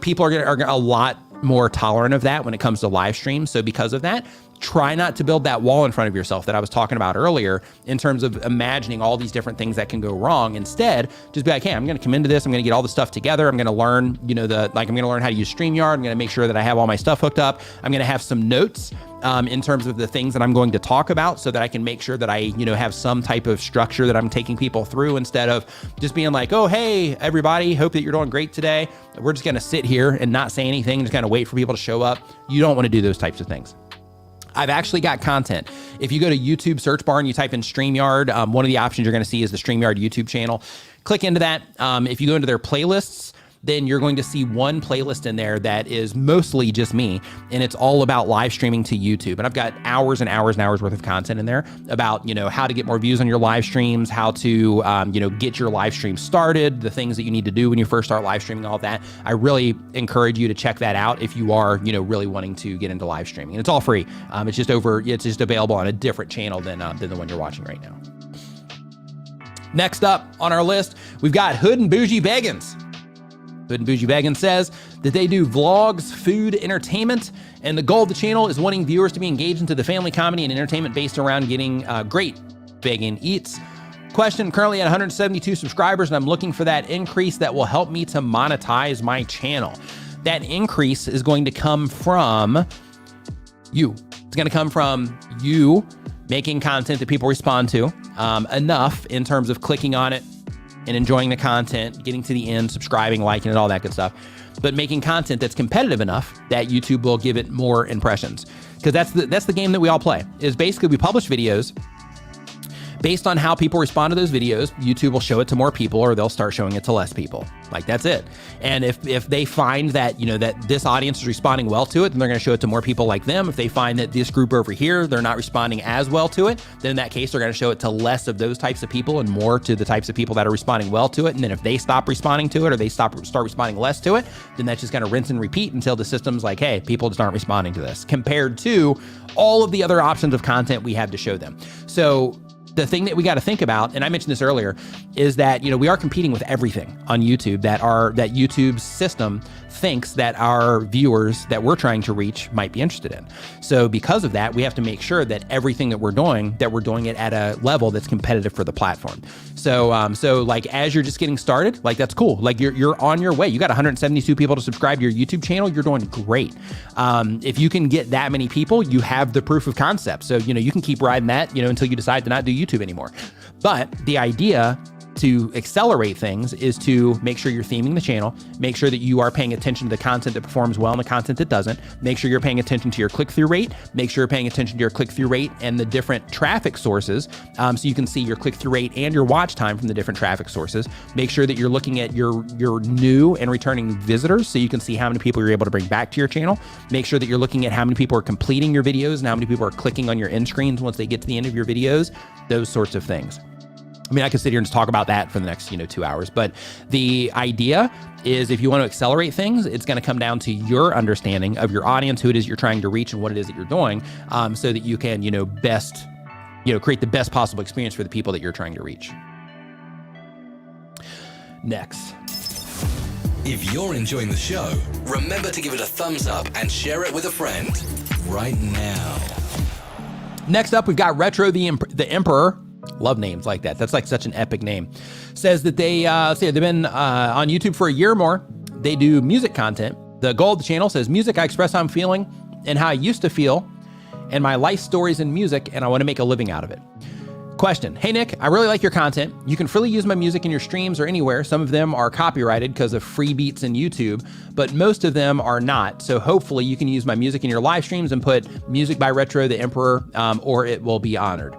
people are a lot more tolerant of that when it comes to live streams. So because of that, try not to build that wall in front of yourself that I was talking about earlier in terms of imagining all these different things that can go wrong. Instead, just be like, hey, I'm going to come into this. I'm going to get all the stuff together. I'm going to learn, I'm going to learn how to use StreamYard. I'm going to make sure that I have all my stuff hooked up. I'm going to have some notes in terms of the things that I'm going to talk about, so that I can make sure that I, have some type of structure that I'm taking people through, instead of just being like, oh, hey, everybody, hope that you're doing great today. We're just going to sit here and not say anything, just kind of wait for people to show up. You don't want to do those types of things. I've actually got content. If you go to YouTube search bar and you type in StreamYard, one of the options you're going to see is the StreamYard YouTube channel. Click into that. If you go into their playlists, then you're going to see one playlist in there that is mostly just me, and it's all about live streaming to YouTube. And I've got hours and hours and hours worth of content in there about, how to get more views on your live streams, how to, get your live stream started, the things that you need to do when you first start live streaming, all that. I really encourage you to check that out if you are, really wanting to get into live streaming. And it's all free. It's just available on a different channel than the one you're watching right now. Next up on our list, we've got Hood and Bougie Beggins. Hood and Bougie Beggins says that they do vlogs, food, entertainment, and the goal of the channel is wanting viewers to be engaged into the family comedy and entertainment based around getting great vegan eats. Question, currently at 172 subscribers, and I'm looking for that increase that will help me to monetize my channel. That increase is going to come from you. It's going to come from you making content that people respond to enough in terms of clicking on it and enjoying the content, getting to the end, subscribing, liking it, all that good stuff. But making content that's competitive enough that YouTube will give it more impressions. Because that's the game that we all play, is basically we publish videos. Based on how people respond to those videos, YouTube will show it to more people, or they'll start showing it to less people. Like, that's it. And if they find that, that this audience is responding well to it, then they're going to show it to more people like them. If they find that this group over here, they're not responding as well to it, then in that case, they're going to show it to less of those types of people and more to the types of people that are responding well to it. And then if they stop responding to it, or they start responding less to it, then that's just going to rinse and repeat until the system's like, hey, people just aren't responding to this, compared to all of the other options of content we have to show them. So the thing that we got to think about, and I mentioned this earlier, is that, we are competing with everything on YouTube that YouTube's system thinks that our viewers that we're trying to reach might be interested in. So because of that, we have to make sure that everything that we're doing it at a level that's competitive for the platform. So like as you're just getting started, like that's cool. Like you're on your way. You got 172 people to subscribe to your YouTube channel. You're doing great. If you can get that many people, you have the proof of concept. So, you can keep riding that, until you decide to not do YouTube anymore. But the idea to accelerate things is to make sure you're theming the channel, make sure that you are paying attention to the content that performs well and the content that doesn't, make sure you're paying attention to your click-through rate, make sure you're paying attention to your click-through rate and the different traffic sources, so you can see your click-through rate and your watch time from the different traffic sources. Make sure that you're looking at your new and returning visitors so you can see how many people you're able to bring back to your channel. Make sure that you're looking at how many people are completing your videos and how many people are clicking on your end screens once they get to the end of your videos, those sorts of things. I mean, I could sit here and just talk about that for the next, 2 hours, but the idea is if you want to accelerate things, it's going to come down to your understanding of your audience, who it is you're trying to reach and what it is that you're doing, so that you can, best, create the best possible experience for the people that you're trying to reach. Next. If you're enjoying the show, remember to give it a thumbs up and share it with a friend right now. Next up, we've got Retro the Emperor. Love names like that. That's like such an epic name. Says that they've been on YouTube for a year or more. They do music content. The goal of the channel says, music, I express how I'm feeling and how I used to feel and my life stories in music, and I want to make a living out of it. Question. Hey, Nick, I really like your content. You can freely use my music in your streams or anywhere. Some of them are copyrighted because of free beats in YouTube, but most of them are not. So hopefully you can use my music in your live streams and put music by Retro the Emperor, or it will be honored.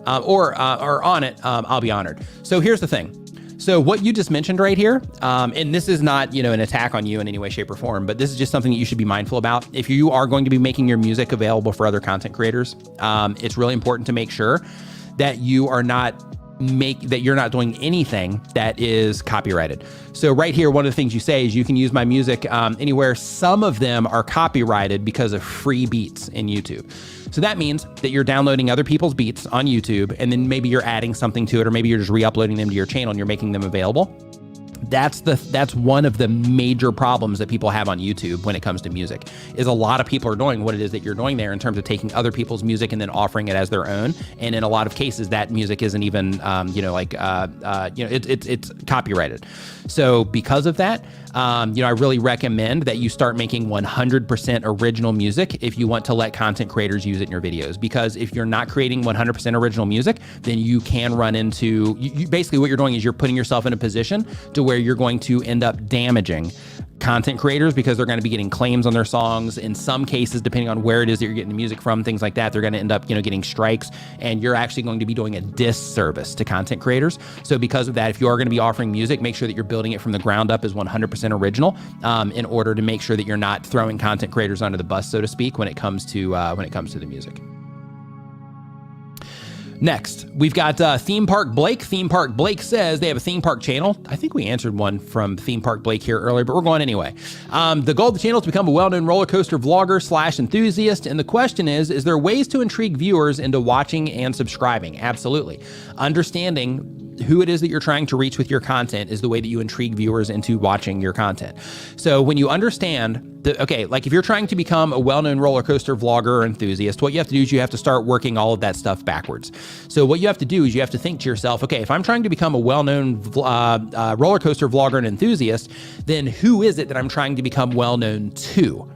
Or on it, I'll be honored. So here's the thing. So what you just mentioned right here, and this is not, an attack on you in any way, shape, or form, but this is just something that you should be mindful about. If you are going to be making your music available for other content creators, it's really important to make sure that you're not doing anything that is copyrighted. So right here, one of the things you say is you can use my music anywhere. Some of them are copyrighted because of free beats in YouTube. So that means that you're downloading other people's beats on YouTube, and then maybe you're adding something to it, or maybe you're just re-uploading them to your channel and you're making them available. That's one of the major problems that people have on YouTube when it comes to music, is a lot of people are doing what it is that you're doing there in terms of taking other people's music and then offering it as their own. And in a lot of cases, that music isn't even, it's copyrighted. So because of that, I really recommend that you start making 100% original music if you want to let content creators use it in your videos. Because if you're not creating 100% original music, then you can run into, basically what you're doing is you're putting yourself in a position to where you're going to end up damaging content creators because they're going to be getting claims on their songs. In some cases, depending on where it is that you're getting the music from, things like that, they're going to end up, getting strikes, and you're actually going to be doing a disservice to content creators. So because of that, if you are going to be offering music, make sure that you're building it from the ground up as 100% original, in order to make sure that you're not throwing content creators under the bus, so to speak, when it comes to the music. Next, we've got Theme Park Blake. Theme Park Blake says they have a theme park channel. I think we answered one from Theme Park Blake here earlier, but we're going anyway. The goal of the channel is to become a well-known roller coaster vlogger / enthusiast. And the question is there ways to intrigue viewers into watching and subscribing? Absolutely. Understanding who it is that you're trying to reach with your content is the way that you intrigue viewers into watching your content. So when you understand like if you're trying to become a well-known roller coaster vlogger or enthusiast, what you have to do is you have to start working all of that stuff backwards. So what you have to do is you have to think to yourself, okay, if I'm trying to become a well-known roller coaster vlogger and enthusiast, then who is it that I'm trying to become well-known to?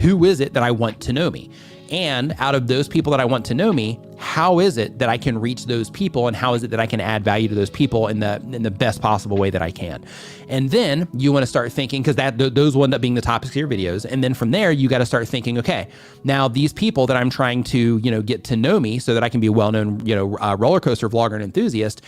Who is it that I want to know me? And out of those people that I want to know me, how is it that I can reach those people, and how is it that I can add value to those people in the best possible way that I can? And then you want to start thinking, because those will end up being the topics of your videos. And then from there, you got to start thinking, okay, now these people that I'm trying to, get to know me so that I can be a well-known, roller coaster vlogger and enthusiast,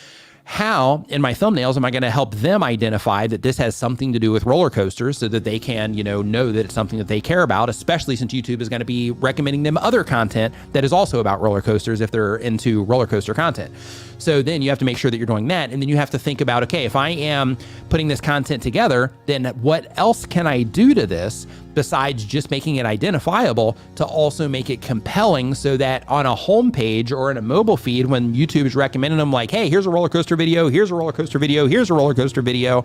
how in my thumbnails am I going to help them identify that this has something to do with roller coasters so that they can, know that it's something that they care about, especially since YouTube is going to be recommending them other content that is also about roller coasters if they're into roller coaster content. So then you have to make sure that you're doing that. And then you have to think about, okay, if I am putting this content together, then what else can I do to this besides just making it identifiable to also make it compelling so that on a homepage or in a mobile feed, when YouTube is recommending them like, hey, here's a roller coaster video, here's a roller coaster video, here's a roller coaster video,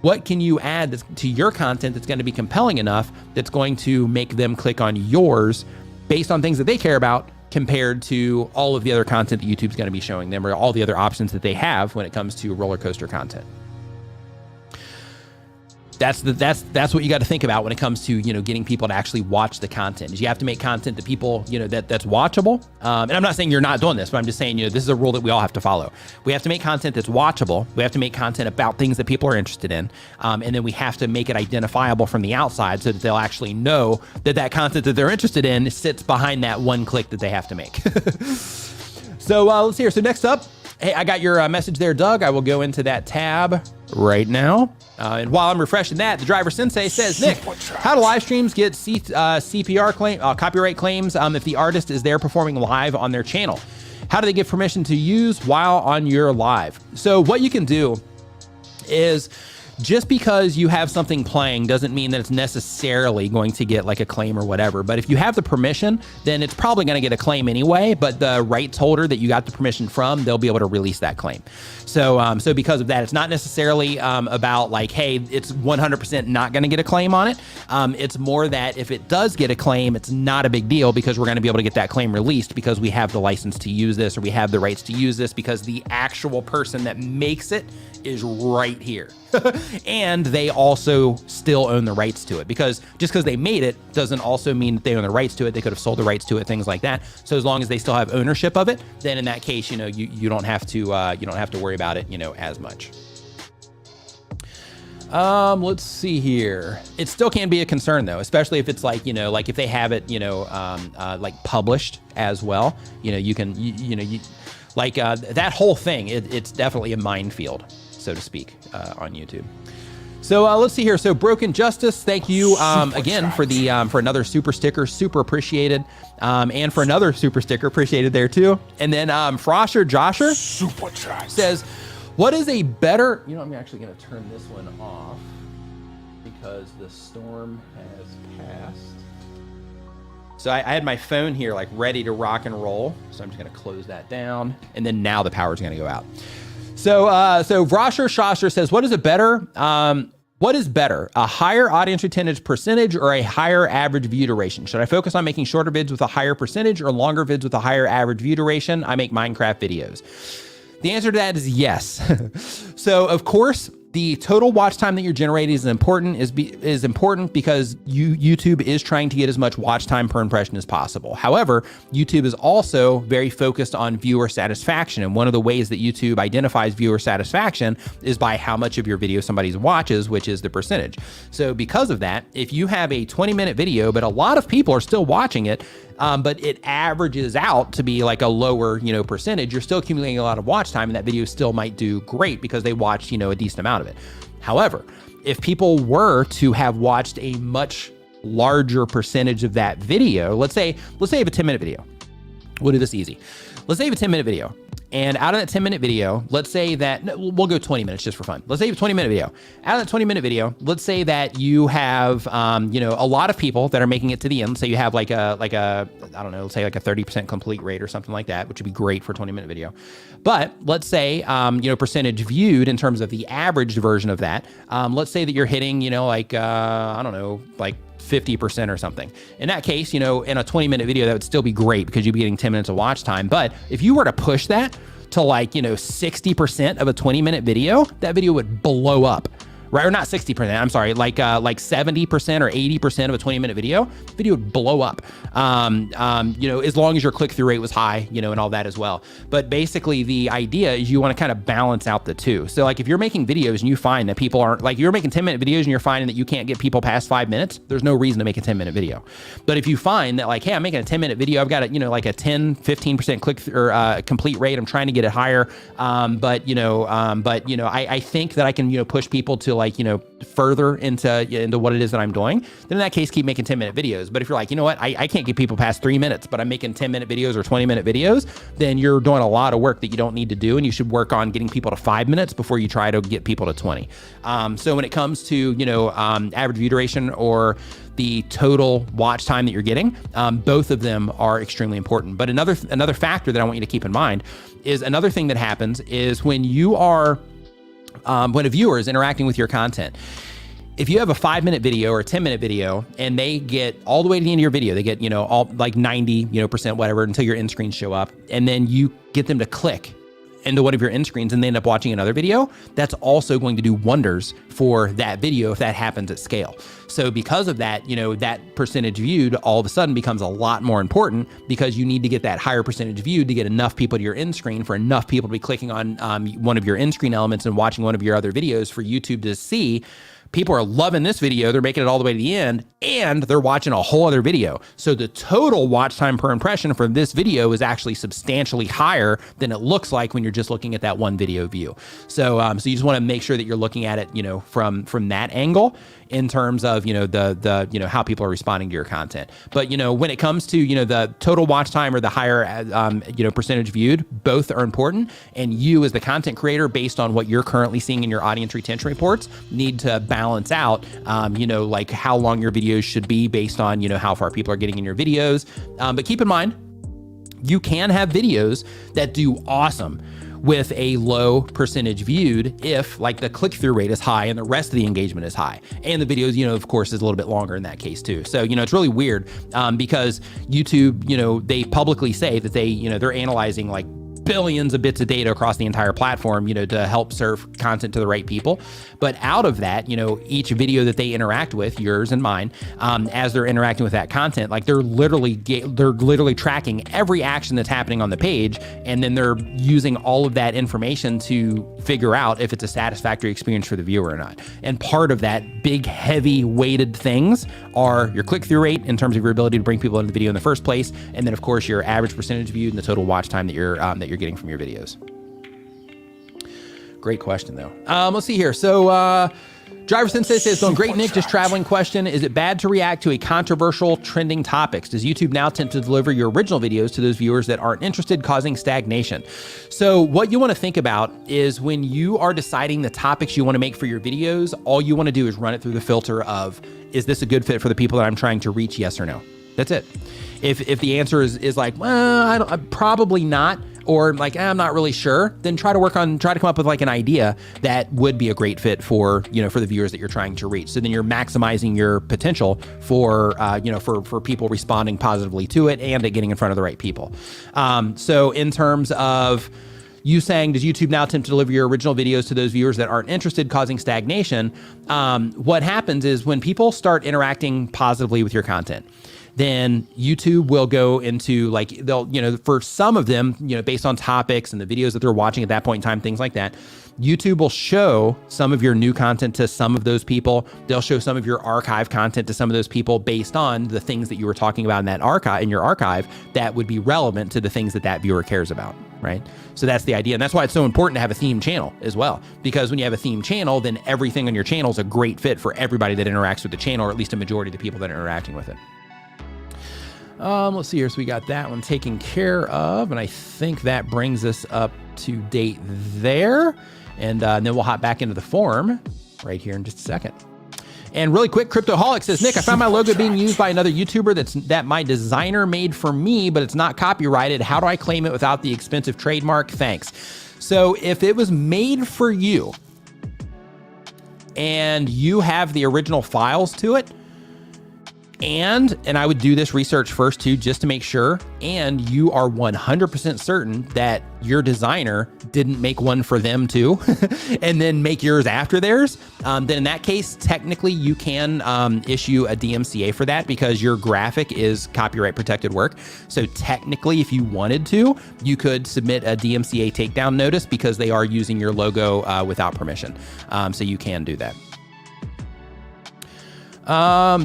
What can you add to your content that's going to be compelling enough that's going to make them click on yours based on things that they care about compared to all of the other content that YouTube's going to be showing them or all the other options that they have when it comes to roller coaster content. That's what you got to think about when it comes to, getting people to actually watch the content. Is you have to make content that people, that's watchable. And I'm not saying you're not doing this, but I'm just saying, this is a rule that we all have to follow. We have to make content that's watchable. We have to make content about things that people are interested in. And then we have to make it identifiable from the outside so that they'll actually know that content that they're interested in sits behind that one click that they have to make. So let's see here. So next up, hey, I got your message there, Doug. I will go into that tab right now. And while I'm refreshing that, the driver sensei says, Nick, how do live streams get CPR copyright claims if the artist is there performing live on their channel? How do they get permission to use while on your live? So what you can do is, just because you have something playing doesn't mean that it's necessarily going to get like a claim or whatever. But if you have the permission, then it's probably going to get a claim anyway. But the rights holder that you got the permission from, they'll be able to release that claim. So, so because of that, it's not necessarily about like, hey, it's 100% not going to get a claim on it. It's more that if it does get a claim, it's not a big deal because we're going to be able to get that claim released because we have the license to use this or we have the rights to use this because the actual person that makes it is right here. And they also still own the rights to it because just because they made it doesn't also mean that they own the rights to it. They could have sold the rights to it, things like that. So as long as they still have ownership of it, then in that case, you don't have to worry about it, as much. Let's see here. It still can be a concern though, especially if it's like, like if they have it, like published as well, you can, that whole thing, it's definitely a minefield, so to speak, on YouTube. So let's see here. So Broken Justice, thank you again for the for another super sticker, super appreciated, and for another super sticker, appreciated there too. And then Frosher Josher says, "What is a better?" I'm actually going to turn this one off because the storm has passed. So I had my phone here like ready to rock and roll. So I'm just going to close that down, and then now the power's going to go out. So Vrosher Shosher says, what is it better? What is better, a higher audience retention percentage or a higher average view duration? Should I focus on making shorter vids with a higher percentage or longer vids with a higher average view duration? I make Minecraft videos. The answer to that is yes. So of course, the total watch time that you're generating is important because YouTube is trying to get as much watch time per impression as possible. However, YouTube is also very focused on viewer satisfaction. And one of the ways that YouTube identifies viewer satisfaction is by how much of your video somebody watches, which is the percentage. So because of that, if you have a 20-minute video, but a lot of people are still watching it, but it averages out to be like a lower, percentage, you're still accumulating a lot of watch time and that video still might do great because they watched, a decent amount of it. However, if people were to have watched a much larger percentage of that video, let's say you have a 10-minute video. We'll do this easy. Let's say you have a 10-minute video. And out of that 10-minute video, let's say that, we'll go 20 minutes just for fun. Let's say you have a 20-minute video. Out of that 20-minute video, let's say that you have, a lot of people that are making it to the end. Let's say you have like a, I don't know, let's say like a 30% complete rate or something like that, which would be great for a 20-minute video. But let's say, percentage viewed in terms of the averaged version of that. Let's say that you're hitting, I don't know, like 50% or something. In that case, in a 20-minute video, that would still be great because you'd be getting 10 minutes of watch time. But if you were to push that to 60% of a 20-minute video, that video would blow up. Right? Or not 60%, I'm sorry, like 70% or 80% of a 20-minute video would blow up. As long as your click-through rate was high, and all that as well. But basically the idea is you want to kind of balance out the two. So like if you're making videos and you find that people aren't, like you're making 10-minute videos and you're finding that you can't get people past 5 minutes, there's no reason to make a 10-minute video. But if you find that like, hey, I'm making a 10-minute video, I've got a, like a 10, 15% click or complete rate, I'm trying to get it higher. I think that I can, push people to further into what it is that I'm doing, then in that case, keep making 10-minute videos. But if you're like, I can't get people past 3 minutes, but I'm making 10-minute videos or 20-minute videos, then you're doing a lot of work that you don't need to do. And you should work on getting people to 5 minutes before you try to get people to 20. So when it comes to, average view duration or the total watch time that you're getting, both of them are extremely important. But another factor that I want you to keep in mind is another thing that happens is when you are when a viewer is interacting with your content, if you have a 5-minute video or a 10-minute video and they get all the way to the end of your video, they get, all like 90%, whatever, until your end screens show up, and then you get them to click into one of your end screens and they end up watching another video, that's also going to do wonders for that video if that happens at scale. So because of that, that percentage viewed all of a sudden becomes a lot more important, because you need to get that higher percentage viewed to get enough people to your end screen, for enough people to be clicking on one of your end screen elements and watching one of your other videos for YouTube to see, people are loving this video, they're making it all the way to the end, and they're watching a whole other video. So the total watch time per impression for this video is actually substantially higher than it looks like when you're just looking at that one video view. So so you just want to make sure that you're looking at it, from that angle, in terms of, the how people are responding to your content. But, when it comes to, the total watch time or the higher, percentage viewed, both are important. And you, as the content creator, based on what you're currently seeing in your audience retention reports, need to balance out, like how long your videos should be based on, how far people are getting in your videos. But keep in mind, you can have videos that do awesome with a low percentage viewed if, like, the click-through rate is high and the rest of the engagement is high. And the videos, of course, is a little bit longer in that case too. So, it's really weird because YouTube, they publicly say that they're analyzing like billions of bits of data across the entire platform, to help serve content to the right people. But out of that, each video that they interact with, yours and mine, as they're interacting with that content, like they're literally tracking every action that's happening on the page, and then they're using all of that information to figure out if it's a satisfactory experience for the viewer or not. And part of that big, heavy weighted things are your click-through rate in terms of your ability to bring people into the video in the first place, and then of course your average percentage viewed and the total watch time that you're getting from your videos. Great question though. Let's see here. So Driver Sensei says, going great, Nick, just traveling question. Is it bad to react to a controversial trending topics? Does YouTube now tend to deliver your original videos to those viewers that aren't interested, causing stagnation? So what you want to think about is, when you are deciding the topics you want to make for your videos, all you want to do is run it through the filter of, is this a good fit for the people that I'm trying to reach? Yes or no. That's it. If the answer is like, well, probably not, or like, I'm not really sure, then try to come up with like an idea that would be a great fit for, for the viewers that you're trying to reach. So then you're maximizing your potential for, for people responding positively to it and it getting in front of the right people. So in terms of you saying, does YouTube now attempt to deliver your original videos to those viewers that aren't interested, causing stagnation? What happens is, when people start interacting positively with your content, then YouTube will go into like, they'll, for some of them, based on topics and the videos that they're watching at that point in time, things like that, YouTube will show some of your new content to some of those people. They'll show some of your archive content to some of those people based on the things that you were talking about in that in your archive that would be relevant to the things that viewer cares about, right? So that's the idea. And that's why it's so important to have a theme channel as well, because when you have a theme channel, then everything on your channel is a great fit for everybody that interacts with the channel, or at least a majority of the people that are interacting with it. Let's see here. So we got that one taken care of, and I think that brings us up to date there. And then we'll hop back into the forum right here in just a second. And really quick, Cryptoholic says, Nick, I found my logo being used by another YouTuber that my designer made for me, but it's not copyrighted. How do I claim it without the expensive trademark? Thanks. So if it was made for you and you have the original files to it, and I would do this research first too, just to make sure, and you are 100% certain that your designer didn't make one for them too, and then make yours after theirs, then in that case, technically you can issue a DMCA for that, because your graphic is copyright protected work. So technically, if you wanted to, you could submit a DMCA takedown notice, because they are using your logo without permission. So you can do that.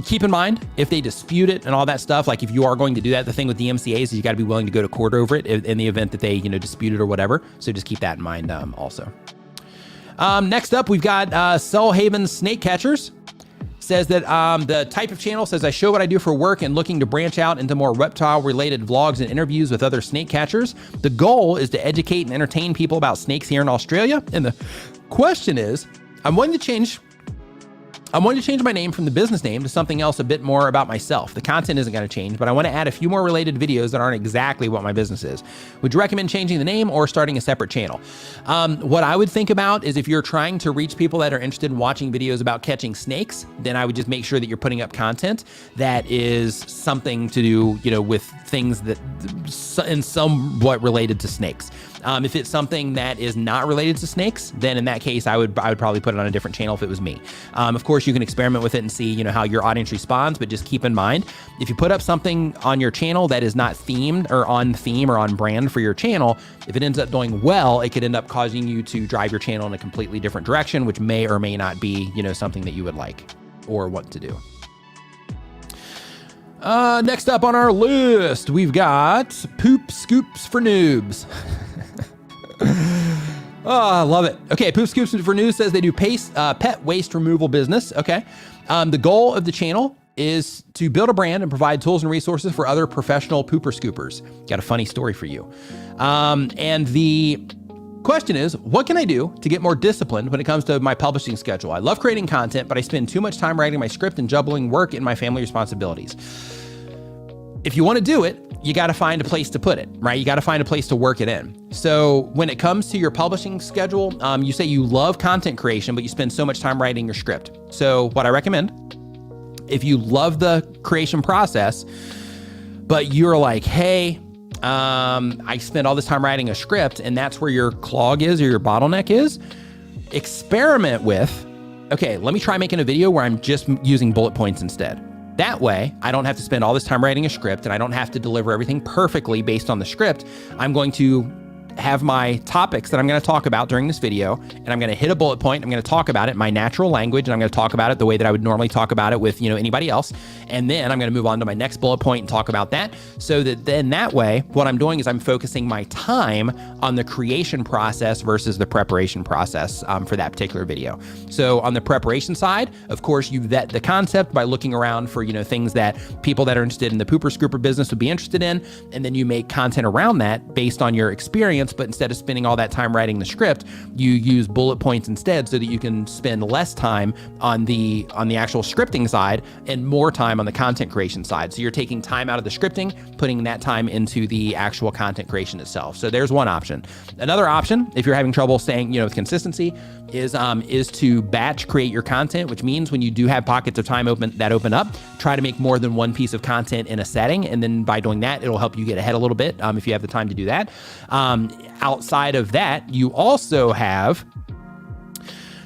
Keep in mind, if they dispute it and all that stuff, like if you are going to do that, the thing with DMCAs is you got to be willing to go to court over it in the event that they, dispute it or whatever. So just keep that in mind, also. Next up, we've got, Cellhaven Snake Catchers. Says that, the type of channel says, I show what I do for work and looking to branch out into more reptile related vlogs and interviews with other snake catchers. The goal is to educate and entertain people about snakes here in Australia. And the question is, I'm wanting to change I'm going to change my name from the business name to something else a bit more about myself. The content isn't going to change, but I want to add a few more related videos that aren't exactly what my business is. Would you recommend changing the name or starting a separate channel? What I would think about is if you're trying to reach people that are interested in watching videos about catching snakes, then I would just make sure that you're putting up content that is something to do, with things that in somewhat related to snakes. If it's something that is not related to snakes, then in that case, I would probably put it on a different channel if it was me. Of course, you can experiment with it and see, how your audience responds, but just keep in mind, if you put up something on your channel that is not themed or on theme or on brand for your channel, if it ends up doing well, it could end up causing you to drive your channel in a completely different direction, which may or may not be, something that you would like or want to do. Next up on our list, we've got Poop Scoops for Noobs. Oh, I love it. Okay, Poop Scoops for News says they do pet waste removal business. Okay. The goal of the channel is to build a brand and provide tools and resources for other professional pooper scoopers. Got a funny story for you. And the question is, what can I do to get more disciplined when it comes to my publishing schedule? I love creating content, but I spend too much time writing my script and juggling work and my family responsibilities. If you want to do it, you got to find a place to put it, right? You got to find a place to work it in. So when it comes to your publishing schedule, you say you love content creation, but you spend so much time writing your script. So what I recommend, if you love the creation process, but you're like, hey, I spend all this time writing a script and that's where your clog is or your bottleneck is, experiment with, okay, let me try making a video where I'm just using bullet points instead. That way, I don't have to spend all this time writing a script and I don't have to deliver everything perfectly based on the script. I'm going to have my topics that I'm going to talk about during this video, and I'm going to hit a bullet point. I'm going to talk about it in my natural language, and I'm going to talk about it the way that I would normally talk about it with, anybody else. And then I'm going to move on to my next bullet point and talk about that, so that then that way, what I'm doing is I'm focusing my time on the creation process versus the preparation process for that particular video. So on the preparation side, of course, you vet the concept by looking around for, things that people that are interested in the pooper scooper business would be interested in, and then you make content around that based on your experience. But instead of spending all that time writing the script, you use bullet points instead, so that you can spend less time on the actual scripting side and more time on the content creation side. So you're taking time out of the scripting, putting that time into the actual content creation itself. So there's one option. Another option, if you're having trouble staying, with consistency, is to batch create your content, which means when you do have pockets of time open up, try to make more than one piece of content in a setting. And then by doing that, it'll help you get ahead a little bit if you have the time to do that. Outside of that, you also have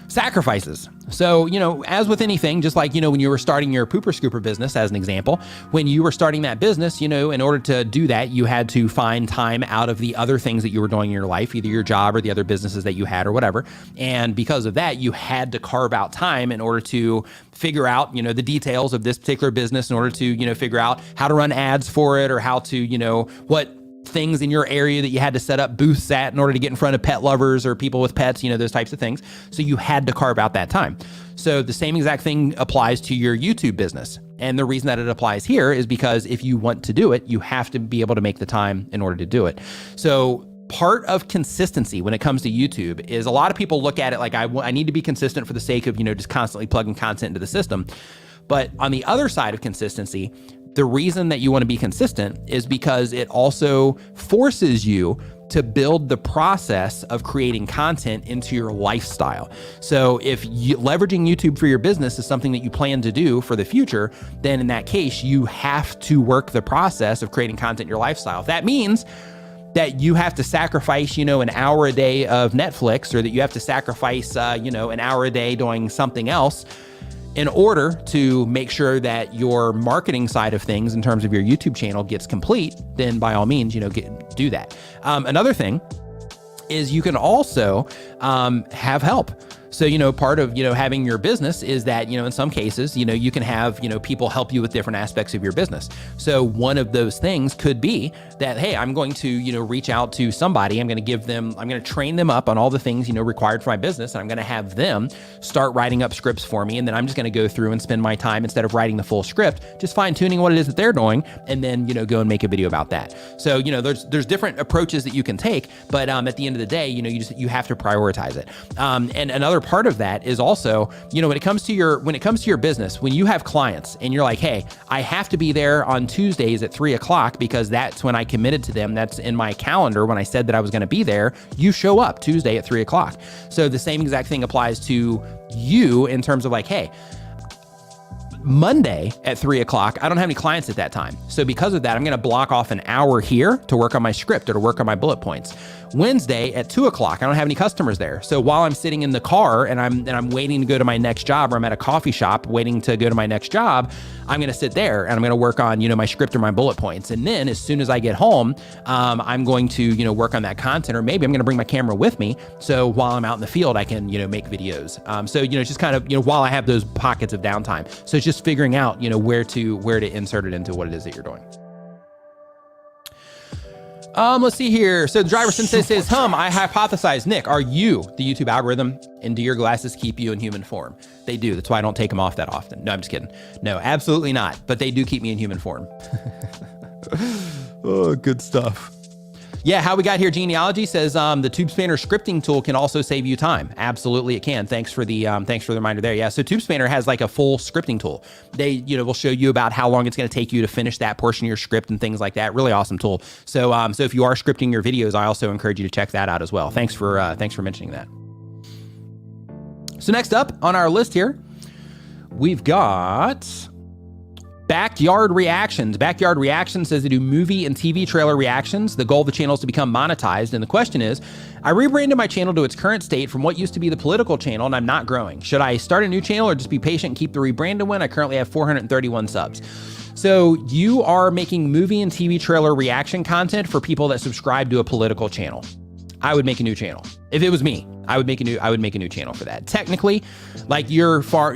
sacrifices. So, as with anything, just like, when you were starting your pooper scooper business, as an example, when you were starting that business, in order to do that, you had to find time out of the other things that you were doing in your life, either your job or the other businesses that you had or whatever. And because of that, you had to carve out time in order to figure out, the details of this particular business, in order to, figure out how to run ads for it, or how to, what things in your area that you had to set up booths at in order to get in front of pet lovers or people with pets, those types of things. So you had to carve out that time. So the same exact thing applies to your YouTube business. And the reason that it applies here is because if you want to do it, you have to be able to make the time in order to do it. So part of consistency when it comes to YouTube is a lot of people look at it like I need to be consistent for the sake of, just constantly plugging content into the system. But on the other side of consistency, the reason that you want to be consistent is because it also forces you to build the process of creating content into your lifestyle. So if leveraging YouTube for your business is something that you plan to do for the future, then in that case, you have to work the process of creating content in your lifestyle. If that means that you have to sacrifice, an hour a day of Netflix, or that you have to sacrifice, an hour a day doing something else, in order to make sure that your marketing side of things in terms of your YouTube channel gets complete, then by all means, do that. Another thing is you can also have help. So, part of, having your business is that, in some cases, you can have, people help you with different aspects of your business. So one of those things could be that, hey, I'm going to, reach out to somebody. I'm going to train them up on all the things, required for my business. And I'm going to have them start writing up scripts for me. And then I'm just going to go through and spend my time, instead of writing the full script, just fine tuning what it is that they're doing, and then, go and make a video about that. So, there's different approaches that you can take, but at the end of the day, you have to prioritize it. And another part of that is also, you know, when it comes to your business, when you have clients and you're like, hey, I have to be there on Tuesdays at 3 o'clock because that's when I committed to them. That's in my calendar when I said that I was going to be there. You show up Tuesday at 3 o'clock. So the same exact thing applies to you in terms of like, hey, Monday at 3 o'clock, I don't have any clients at that time. So because of that, I'm going to block off an hour here to work on my script or to work on my bullet points. Wednesday at 2 o'clock, I don't have any customers there. So while I'm sitting in the car and I'm waiting to go to my next job, or I'm at a coffee shop waiting to go to my next job, I'm going to sit there and I'm going to work on, you know, my script or my bullet points. And then as soon as I get home, I'm going to, you know, work on that content, or maybe I'm going to bring my camera with me. So while I'm out in the field, I can, you know, make videos. So, you know, just kind of, you know, while I have those pockets of downtime. So it's just figuring out, you know, where to insert it into what it is that you're doing. Let's see here. So the driver sensei says, I hypothesize, Nick, are you the YouTube algorithm, and do your glasses keep you in human form? They do. That's why I don't take them off that often. No, I'm just kidding. No, absolutely not. But they do keep me in human form. Oh, good stuff. Yeah, how we got here, Genealogy says the TubeSpanner scripting tool can also save you time. Absolutely, it can. Thanks for the reminder there. Yeah, so TubeSpanner has like a full scripting tool. They, you know, will show you about how long it's going to take you to finish that portion of your script and things like that. Really awesome tool. So so if you are scripting your videos, I also encourage you to check that out as well. Thanks for mentioning that. So next up on our list here, we've got Backyard Reactions. Backyard Reactions says they do movie and TV trailer reactions. The goal of the channel is to become monetized. And the question is, I rebranded my channel to its current state from what used to be the political channel, and I'm not growing. Should I start a new channel or just be patient and keep the rebranded one? I currently have 431 subs. So you are making movie and TV trailer reaction content for people that subscribe to a political channel. I would make a new channel. If it was me, I would make a new channel for that. Technically, like you're far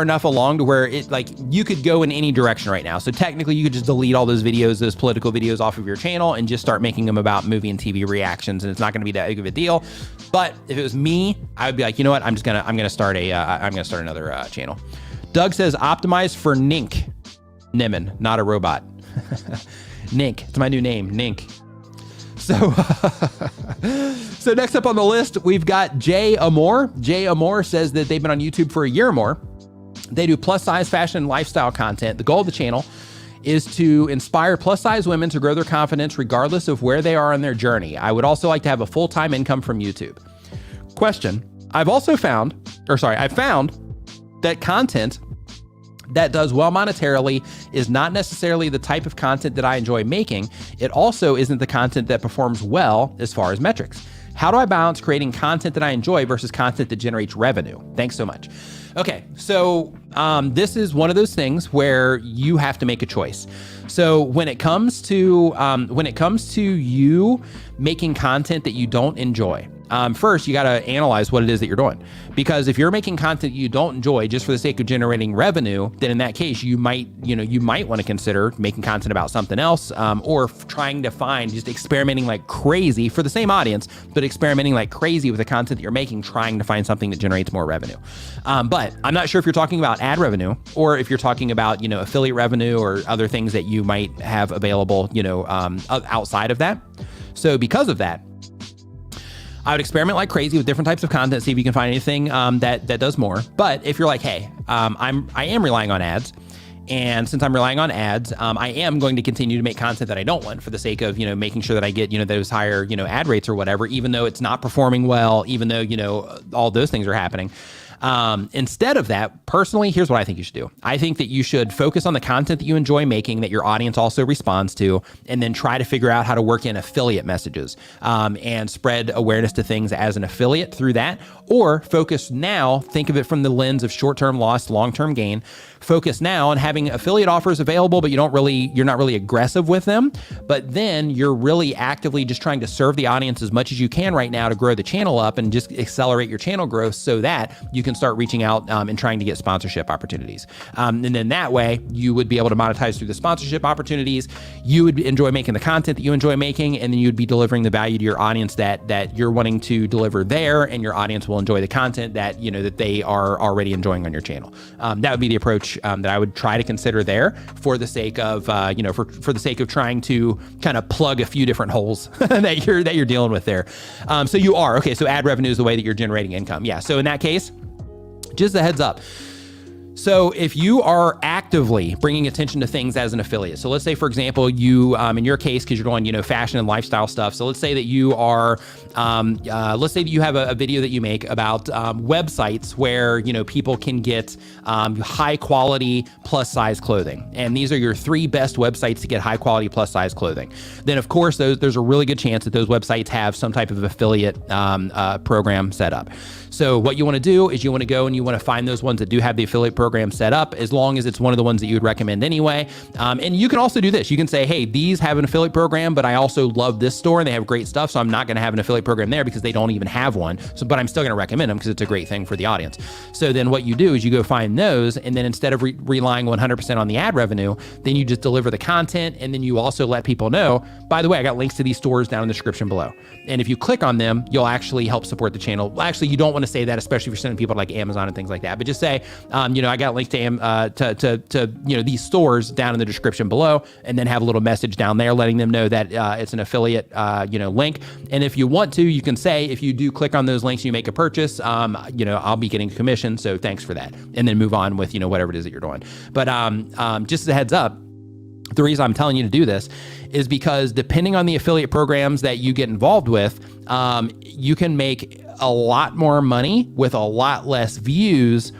enough along to where it, like, you could go in any direction right now. So technically you could just delete all those videos, those political videos off of your channel, and just start making them about movie and TV reactions. And it's not going to be that big of a deal. But if it was me, I would be like, you know what? I'm gonna start another channel. Doug says optimize for Nimmin, not a robot. Nink, it's my new name, Nink. So next up on the list, we've got Jay Amor. Jay Amor says that they've been on YouTube for a year or more. They do plus size fashion and lifestyle content. The goal of the channel is to inspire plus size women to grow their confidence regardless of where they are on their journey. I would also like to have a full-time income from YouTube. Question, I've found that content that does well monetarily is not necessarily the type of content that I enjoy making. It also isn't the content that performs well as far as metrics. How do I balance creating content that I enjoy versus content that generates revenue? Thanks so much. Okay, so this is one of those things where you have to make a choice. So when it comes to you making content that you don't enjoy, first you got to analyze what it is that you're doing. Because if you're making content you don't enjoy just for the sake of generating revenue, then in that case you might want to consider making content about something else, or trying to find, just experimenting like crazy for the same audience, but experimenting like crazy with the content that you're making, trying to find something that generates more revenue. But I'm not sure if you're talking about ad revenue or if you're talking about, affiliate revenue or other things that you might have available, outside of that. So because of that, I would experiment like crazy with different types of content, see if you can find anything that does more. But if you're like, hey, I am relying on ads, and since I'm relying on ads, I am going to continue to make content that I don't want for the sake of, making sure that I get, those higher, ad rates or whatever, even though it's not performing well, even though, all those things are happening. Instead of that, personally, here's what I think you should do. I think that you should focus on the content that you enjoy making, that your audience also responds to, and then try to figure out how to work in affiliate messages, and spread awareness to things as an affiliate through that. Or focus now, think of it from the lens of short-term loss, long-term gain. Focus now on having affiliate offers available, but you're not really aggressive with them. But then you're really actively just trying to serve the audience as much as you can right now to grow the channel up and just accelerate your channel growth so that you can can start reaching out and trying to get sponsorship opportunities. And then that way you would be able to monetize through the sponsorship opportunities. You would enjoy making the content that you enjoy making, and then you'd be delivering the value to your audience that you're wanting to deliver there, and your audience will enjoy the content that, that they are already enjoying on your channel. That would be the approach that I would try to consider there for the sake of, for the sake of trying to kind of plug a few different holes that you're dealing with there. So ad revenue is the way that you're generating income. Yeah. So in that case, just a heads up. So if you are actively bringing attention to things as an affiliate, so let's say, for example, you, in your case, because you're doing, fashion and lifestyle stuff. So let's say that you are, let's say that you have a video that you make about websites where, people can get high quality plus size clothing. And these are your 3 best websites to get high quality plus size clothing. Then of course, there's a really good chance that those websites have some type of affiliate program set up. So what you want to do is you want to go and you want to find those ones that do have the affiliate program set up, as long as it's one of the ones that you would recommend anyway. And you can also do this. You can say, hey, these have an affiliate program, but I also love this store and they have great stuff. So I'm not going to have an affiliate program there because they don't even have one. So, but I'm still going to recommend them because it's a great thing for the audience. So then what you do is you go find those, and then instead of relying 100% on the ad revenue, then you just deliver the content. And then you also let people know, by the way, I got links to these stores down in the description below. And if you click on them, you'll actually help support the channel. Well, actually, you don't want to say that, especially if you're sending people to like Amazon and things like that, but just say, I got links to these stores down in the description below, and then have a little message down there letting them know that it's an affiliate link. And if you want to, you can say, if you do click on those links and you make a purchase, I'll be getting a commission, so thanks for that, and then move on with whatever it is that you're doing. But just as a heads up, the reason I'm telling you to do this is because depending on the affiliate programs that you get involved with, you can make a lot more money with a lot less views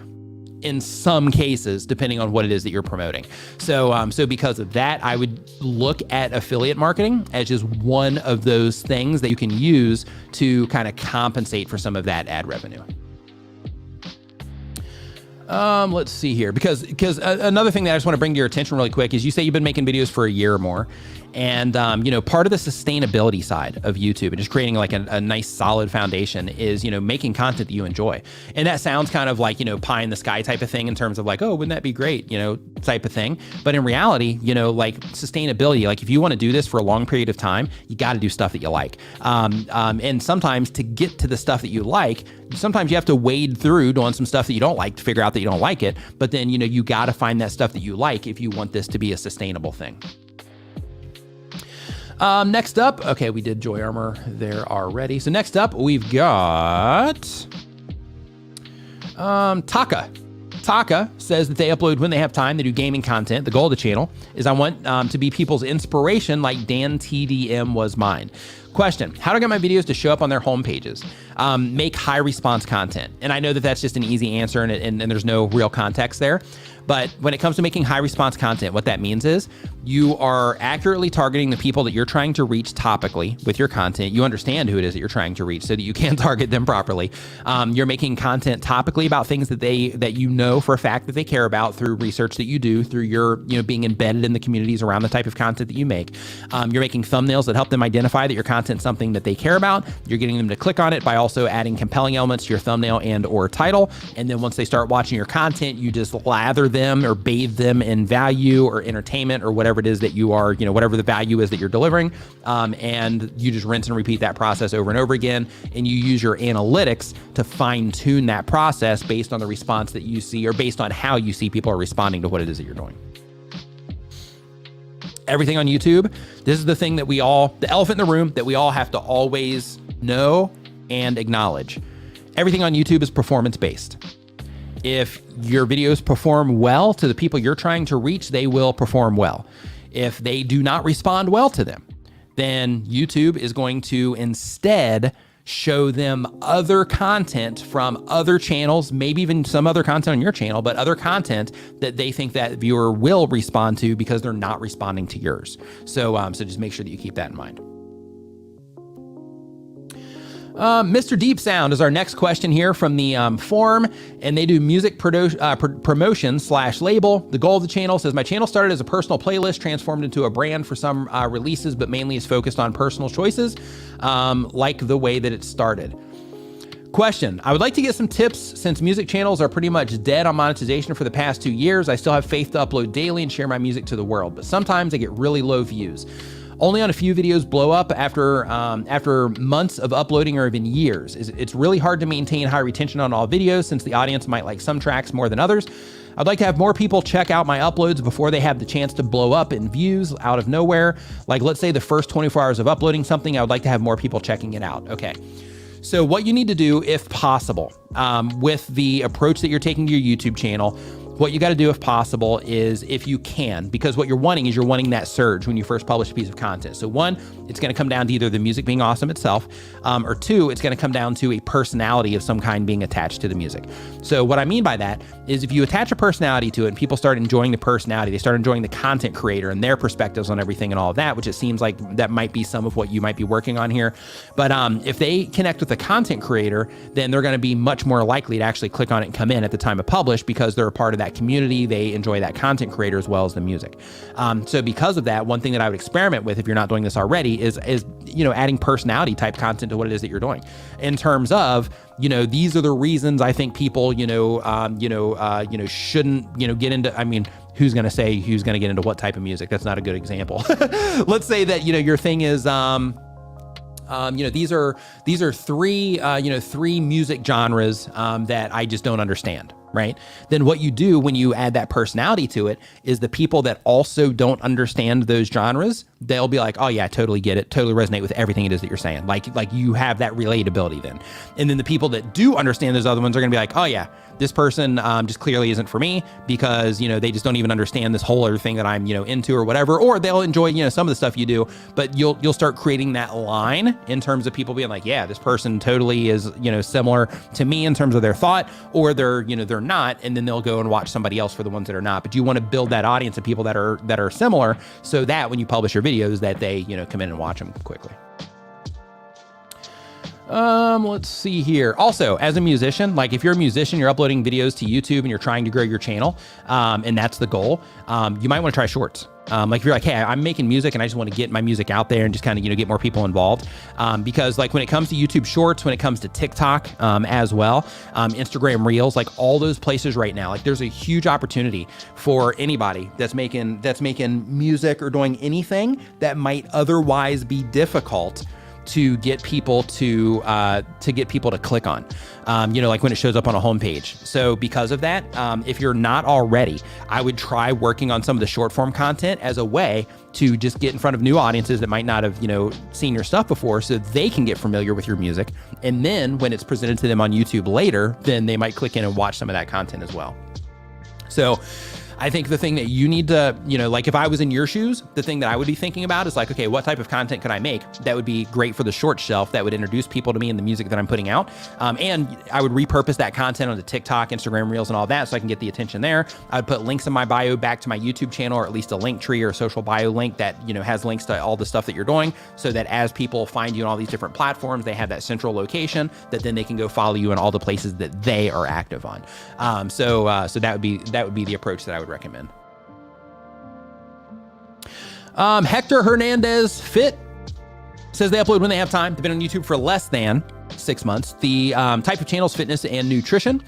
in some cases, depending on what it is that you're promoting. So because of that, I would look at affiliate marketing as just one of those things that you can use to kind of compensate for some of that ad revenue. Let's see here, because another thing that I just want to bring to your attention really quick is you say you've been making videos for a year or more. And, part of the sustainability side of YouTube and just creating like a nice solid foundation is, making content that you enjoy. And that sounds kind of like, pie in the sky type of thing in terms of like, oh, wouldn't that be great, type of thing. But in reality, like sustainability, like if you want to do this for a long period of time, you got to do stuff that you like. And sometimes to get to the stuff that you like, sometimes you have to wade through doing some stuff that you don't like to figure out that you don't like it. But then, you got to find that stuff that you like if you want this to be a sustainable thing. Next up, okay, we did Joy Armor there already. So next up, we've got Taka. Taka says that they upload when they have time. They do gaming content. The goal of the channel is I want to be people's inspiration like Dan TDM was mine. Question, how do I get my videos to show up on their home pages? Make high response content. And I know that that's just an easy answer and there's no real context there. But when it comes to making high response content, what that means is you are accurately targeting the people that you're trying to reach topically with your content. You understand who it is that you're trying to reach so that you can target them properly. You're making content topically about things that for a fact that they care about through research that you do, through your being embedded in the communities around the type of content that you make. You're making thumbnails that help them identify that your content's something that they care about. You're getting them to click on it by also adding compelling elements to your thumbnail and or title. And then once they start watching your content, you just lather them or bathe them in value or entertainment or whatever it is that you are, whatever the value is that you're delivering. And you just rinse and repeat that process over and over again. And you use your analytics to fine tune that process based on the response that you see or based on how you see people are responding to what it is that you're doing. Everything on YouTube, this is the thing that the elephant in the room that we all have to always know and acknowledge. Everything on YouTube is performance-based. If your videos perform well to the people you're trying to reach, they will perform well. If they do not respond well to them, then YouTube is going to instead show them other content from other channels, maybe even some other content on your channel, but other content that they think that viewer will respond to because they're not responding to yours. So just make sure that you keep that in mind. Mr. Deep Sound is our next question here from the forum, and they do music promotion / label. The goal of the channel says, my channel started as a personal playlist, transformed into a brand for some releases, but mainly is focused on personal choices, like the way that it started. Question, I would like to get some tips since music channels are pretty much dead on monetization for the past 2 years. I still have faith to upload daily and share my music to the world, but sometimes I get really low views. Only on a few videos blow up after months of uploading or even years. It's really hard to maintain high retention on all videos since the audience might like some tracks more than others. I'd like to have more people check out my uploads before they have the chance to blow up in views out of nowhere. Like let's say the first 24 hours of uploading something, I would like to have more people checking it out. Okay. So what you need to do, if possible, with the approach that you're taking to your YouTube channel, what you got to do if possible is, if you can, because what you're wanting is you're wanting that surge when you first publish a piece of content. So one, it's going to come down to either the music being awesome itself, or two, it's going to come down to a personality of some kind being attached to the music. So what I mean by that is if you attach a personality to it and people start enjoying the personality, they start enjoying the content creator and their perspectives on everything and all of that, which it seems like that might be some of what you might be working on here. But if they connect with the content creator, then they're going to be much more likely to actually click on it and come in at the time of publish because they're a part of that community. They enjoy that content creator as well as the music. So because of that, one thing that I would experiment with if you're not doing this already is adding personality type content to what it is that you're doing in terms of, these are the reasons I think people, shouldn't, get into, I mean, who's going to say who's going to get into what type of music? That's not a good example. Let's say that, your thing is, these are three music genres that I just don't understand, right? Then what you do when you add that personality to it is the people that also don't understand those genres, they'll be like, oh yeah, I totally get it, totally resonate with everything it is that you're saying. Like you have that relatability then. And then the people that do understand those other ones are gonna be like, oh yeah, this person just clearly isn't for me because, they just don't even understand this whole other thing that I'm, into or whatever, or they'll enjoy, some of the stuff you do, but you'll start creating that line in terms of people being like, yeah, this person totally is, similar to me in terms of their thought, or they're not, and then they'll go and watch somebody else for the ones that are not. But you want to build that audience of people that are similar so that when you publish your videos that they, come in and watch them quickly. Let's see here. Also, as a musician, like if you're a musician, you're uploading videos to YouTube and you're trying to grow your channel, and that's the goal, you might want to try shorts. Like if you're like, hey, I'm making music and I just want to get my music out there and just kind of, get more people involved. Because like when it comes to YouTube shorts, when it comes to TikTok, as well, Instagram Reels, like all those places right now, like there's a huge opportunity for anybody that's making music or doing anything that might otherwise be difficult to get people to click on, like when it shows up on a homepage. So because of that, if you're not already, I would try working on some of the short form content as a way to just get in front of new audiences that might not have, seen your stuff before so they can get familiar with your music. And then when it's presented to them on YouTube later, then they might click in and watch some of that content as well. So I think the thing that you need to, like if I was in your shoes, the thing that I would be thinking about is like, okay, what type of content could I make that would be great for the short shelf that would introduce people to me and the music that I'm putting out? And I would repurpose that content onto TikTok, Instagram Reels and all that so I can get the attention there. I would put links in my bio back to my YouTube channel, or at least a link tree or a social bio link that, has links to all the stuff that you're doing so that as people find you on all these different platforms, they have that central location that then they can go follow you in all the places that they are active on. So that would be the approach that I would recommend. Hector Hernandez Fit says they upload when they have time. They've been on YouTube for less than 6 months. The type of channel is fitness and nutrition.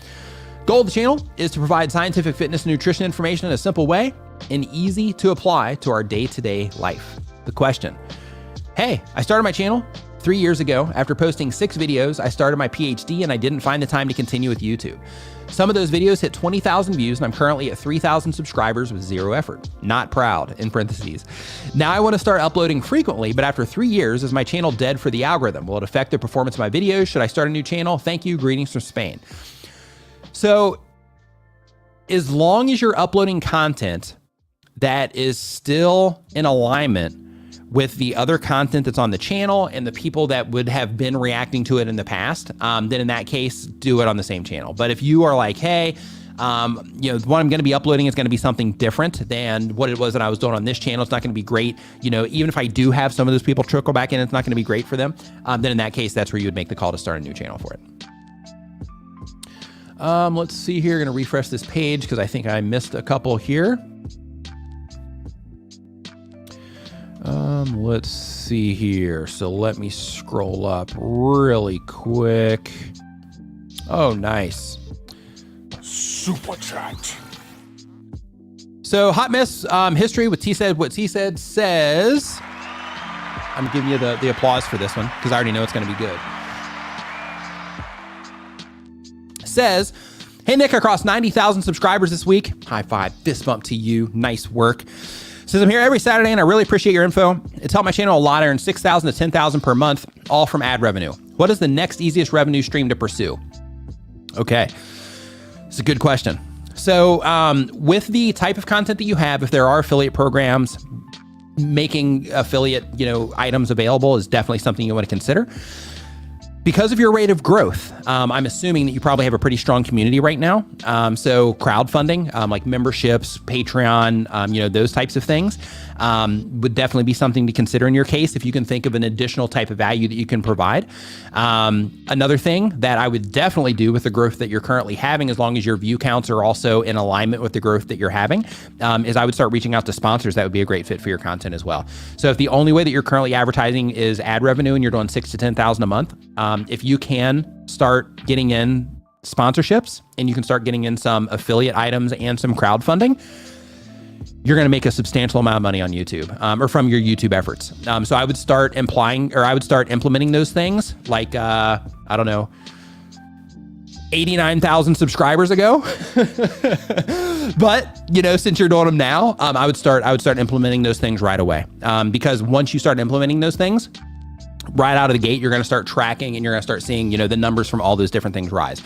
Goal of the channel is to provide scientific fitness and nutrition information in a simple way and easy to apply to our day-to-day life. The question: hey, I started my channel 3 years ago. After posting 6 videos, I started my PhD and I didn't find the time to continue with YouTube. Some of those videos hit 20,000 views and I'm currently at 3,000 subscribers with zero effort. Not proud, in parentheses. Now I want to start uploading frequently, but after 3 years, is my channel dead for the algorithm? Will it affect the performance of my videos? Should I start a new channel? Thank you, greetings from Spain. So as long as you're uploading content that is still in alignment with the other content that's on the channel and the people that would have been reacting to it in the past, then in that case, do it on the same channel. But if you are like, hey, what I'm going to be uploading is going to be something different than what it was that I was doing on this channel. It's not going to be great. Even if I do have some of those people trickle back in, it's not going to be great for them. Then in that case, that's where you would make the call to start a new channel for it. Let's see here. Going to refresh this page because I think I missed a couple here. Let's see here. So let me scroll up really quick. Oh, nice. Super chat. So Hot Mess history with T said what T said says. I'm giving you the applause for this one because I already know it's going to be good. Says, hey Nick, I crossed 90,000 subscribers this week. High five, fist bump to you. Nice work. Says I'm here every Saturday and I really appreciate your info. It's helped my channel a lot. I earn 6,000 to 10,000 per month, all from ad revenue. What is the next easiest revenue stream to pursue? Okay, it's a good question. So with the type of content that you have, if there are affiliate programs, making affiliate, items available is definitely something you want to consider. Because of your rate of growth, I'm assuming that you probably have a pretty strong community right now. So crowdfunding, like memberships, Patreon, those types of things would definitely be something to consider in your case if you can think of an additional type of value that you can provide. Another thing that I would definitely do with the growth that you're currently having, as long as your view counts are also in alignment with the growth that you're having, is I would start reaching out to sponsors that would be a great fit for your content as well. So if the only way that you're currently advertising is ad revenue and you're doing 6,000 to 10,000 a month, if you can start getting in sponsorships and you can start getting in some affiliate items and some crowdfunding, you're going to make a substantial amount of money on YouTube or from your YouTube efforts. So I would start implementing those things like, 89,000 subscribers ago. But, since you're doing them now, I would start implementing those things right away. Because once you start implementing those things, right out of the gate, you're going to start tracking and you're going to start seeing, the numbers from all those different things rise.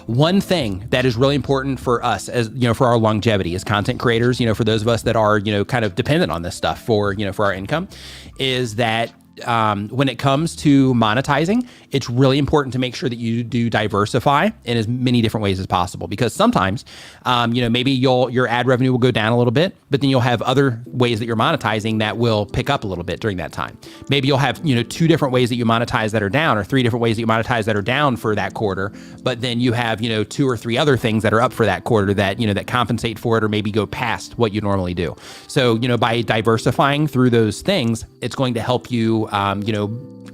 One thing that is really important for us as, for our longevity as content creators, for those of us that are, kind of dependent on this stuff for our income, is that when it comes to monetizing, it's really important to make sure that you do diversify in as many different ways as possible, because sometimes, maybe your ad revenue will go down a little bit, but then you'll have other ways that you're monetizing that will pick up a little bit during that time. Maybe you'll have, 2 different ways that you monetize that are down, or 3 different ways that you monetize that are down for that quarter, but then you have, 2 or 3 other things that are up for that quarter that, that compensate for it or maybe go past what you normally do. So, by diversifying through those things, it's going to help you